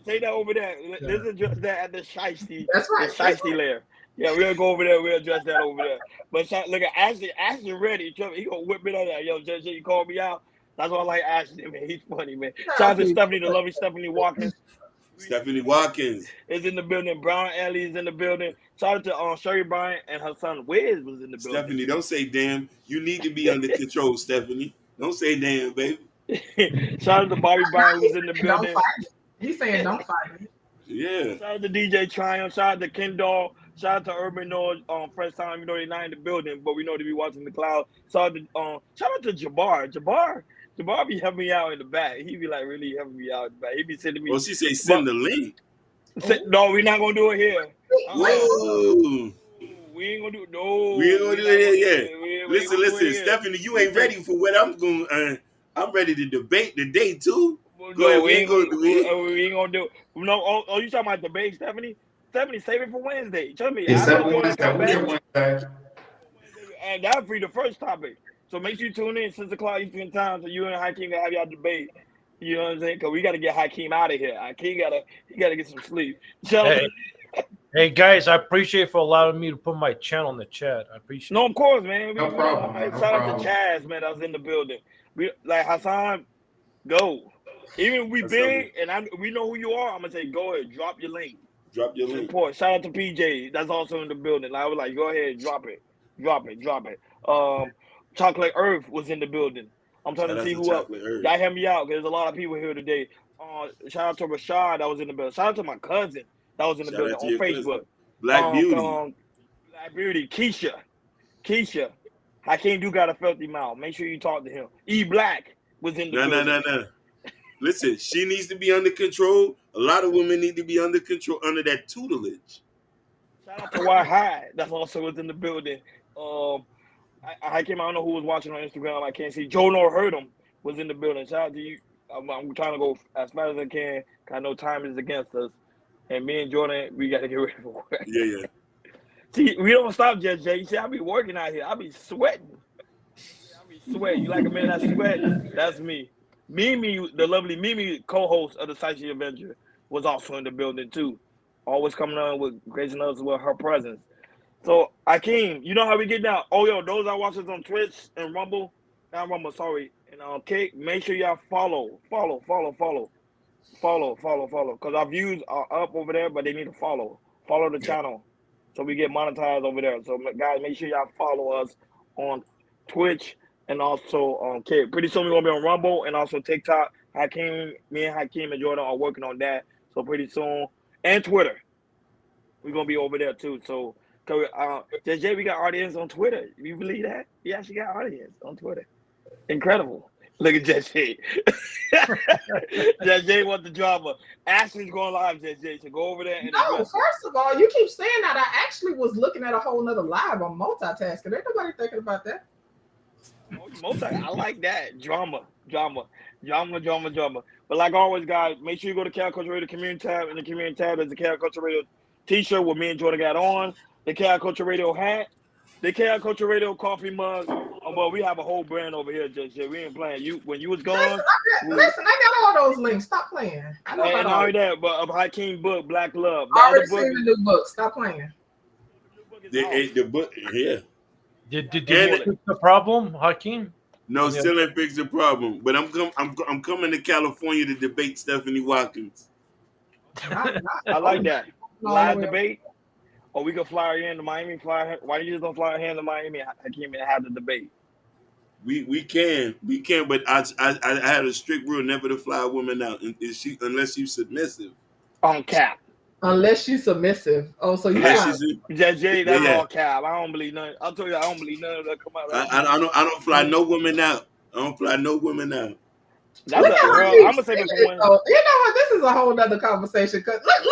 Speaker 1: Take that over there. Let's address that at the Shiesty.
Speaker 21: That's right.
Speaker 1: The Shiesty layer. Yeah, we'll go over there. We'll address that over there. But look at Ashley. Ashley ready. He gonna whip it on there. Yo, JJ, you call me out. That's why I like Ashley, man. He's funny, man. Shout out to Stephanie, the lovely Stephanie Watkins.
Speaker 2: Stephanie Watkins
Speaker 1: is in the building. Brown Ellie is in the building. Shout out to Sherry Bryant and her son Wiz was in the building.
Speaker 2: Stephanie, don't say damn. You need to be under control, Stephanie. Don't say damn, baby.
Speaker 1: Shout out to Bobby Bryant who's in the building.
Speaker 21: He's saying don't fight me.
Speaker 2: Yeah.
Speaker 1: Shout out to DJ Triumph. Shout out to Kendall. Shout out to Urban Noise first time. You know they're not in the building, but we know they be watching the cloud. Shout out to Jabbar. Jabbar be helping me out in the back. He be like really helping me out in the back. He be sending me.
Speaker 2: Well, she say send the link.
Speaker 1: No, we're not gonna do it here.
Speaker 2: Whoa.
Speaker 1: We ain't gonna do it. No.
Speaker 2: We ain't gonna do it. Yeah. Listen, Stephanie, you ain't ready for what I'm going. I'm ready to debate today too. Go ahead. We ain't gonna do it.
Speaker 1: We ain't gonna do it. No. Oh, you talking about debate, Stephanie? Stephanie, save it for Wednesday. Tell me.
Speaker 3: It's Wednesday.
Speaker 1: And that'll be the first topic. So make sure you tune in 6 o'clock Eastern time so you and Hakeem can have y'all debate. You know what I'm saying? Because we got to get Hakeem out of here. Hakeem gotta get some sleep.
Speaker 20: Hey guys, I appreciate for allowing me to put my channel in the chat. I appreciate.
Speaker 1: No, of course, man.
Speaker 3: No problem.
Speaker 1: Shout out to Chaz, man. That was in the building. We like Hassan. Go. Even if we big and we know who you are, I'm gonna say go ahead, drop your link.
Speaker 2: Drop your link.
Speaker 1: Support. Shout out to PJ. That's also in the building. I was like, go ahead, drop it. Chocolate Earth was in the building. I'm trying to see who else. Y'all help me out because there's a lot of people here today. Shout out to Rashad that was in the building. Shout out to my cousin that was in the building on Facebook.
Speaker 2: Black Beauty.
Speaker 1: Black Beauty. Keisha. Hakeem do got a filthy mouth. Make sure you talk to him. E Black was in the building.
Speaker 2: No. Listen, she needs to be under control. A lot of women need to be under control, under that tutelage.
Speaker 1: Shout out to Y High. That's also was in the building. I don't know who was watching on Instagram. I can't see. Joe No Heard Him was in the building. Shout out to you. I'm trying to go as fast as I can. I know time is against us. And me and Jordan, we got to get ready for work.
Speaker 2: Yeah.
Speaker 1: See, we don't stop, Jay. You see, I be working out here. I be sweating. You like a man that sweat? That's me. Mimi, the lovely Mimi, co-host of the Shiesty Avenger, was also in the building too. Always coming on with gracing us with her presence. So, Hakeem, you know how we get down. Oh, yo, those that watch us on Twitch and Rumble, not Rumble, sorry, and Kick, make sure y'all follow. Because our views are up over there, but they need to follow. Follow the channel so we get monetized over there. So, guys, make sure y'all follow us on Twitch and also on Kick. Pretty soon we're going to be on Rumble and also TikTok. Me and Hakeem and Jordan are working on that. So, pretty soon. And Twitter. We're going to be over there, too. So, JJ, we got audience on Twitter. You believe that? We actually got audience on Twitter. Incredible. Look at JJ. JJ wants the drama. Ashley's going live, JJ. So go over there and
Speaker 21: no, first of all, you keep saying that. I actually was looking at a whole nother live. I'm multitasking. Ain't nobody thinking about that.
Speaker 1: Most I like that drama. But like always, guys, make sure you go to Cal Culture Radio Community tab. In the Community tab, there's the Cal Culture Radio T-shirt with me and Jordan got on, the Cal Culture Radio hat, the Cal Culture Radio coffee mug. Oh, but we have a whole brand over here, just we ain't playing. You when you was gone.
Speaker 21: Listen, I got all those links. Stop playing. I know
Speaker 1: And
Speaker 21: about
Speaker 1: not
Speaker 21: all
Speaker 1: only that, but of Hakeem book, Black Love.
Speaker 21: I already seen the new book. Stop playing.
Speaker 2: The book, yeah.
Speaker 20: Did you fix the problem, Hakeem?
Speaker 2: No,
Speaker 20: Yeah.
Speaker 2: still ain't fixed the problem. But I'm coming to California to debate Stephanie Watkins.
Speaker 1: I like that. Live debate. Or we could fly her in to Miami. Why you just don't fly her in to Miami? Hakeem and have the debate.
Speaker 2: We can, but I had a strict rule never to fly a woman out unless she's submissive.
Speaker 1: On cap.
Speaker 21: Unless she's submissive. Oh, so you
Speaker 1: that's
Speaker 2: yeah.
Speaker 1: all cap. I don't believe none. I'll tell you, I don't believe none of that come out.
Speaker 2: I don't fly no women out. I don't fly no women out.
Speaker 1: That's I'm gonna say this one.
Speaker 21: You know what? This is a whole nother conversation. Cause look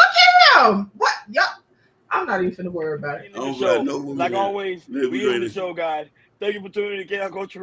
Speaker 21: at him. What? Yup. I'm not even gonna worry about it.
Speaker 1: Like always, we on the show, guys. Thank you for tuning in to Cal Culture.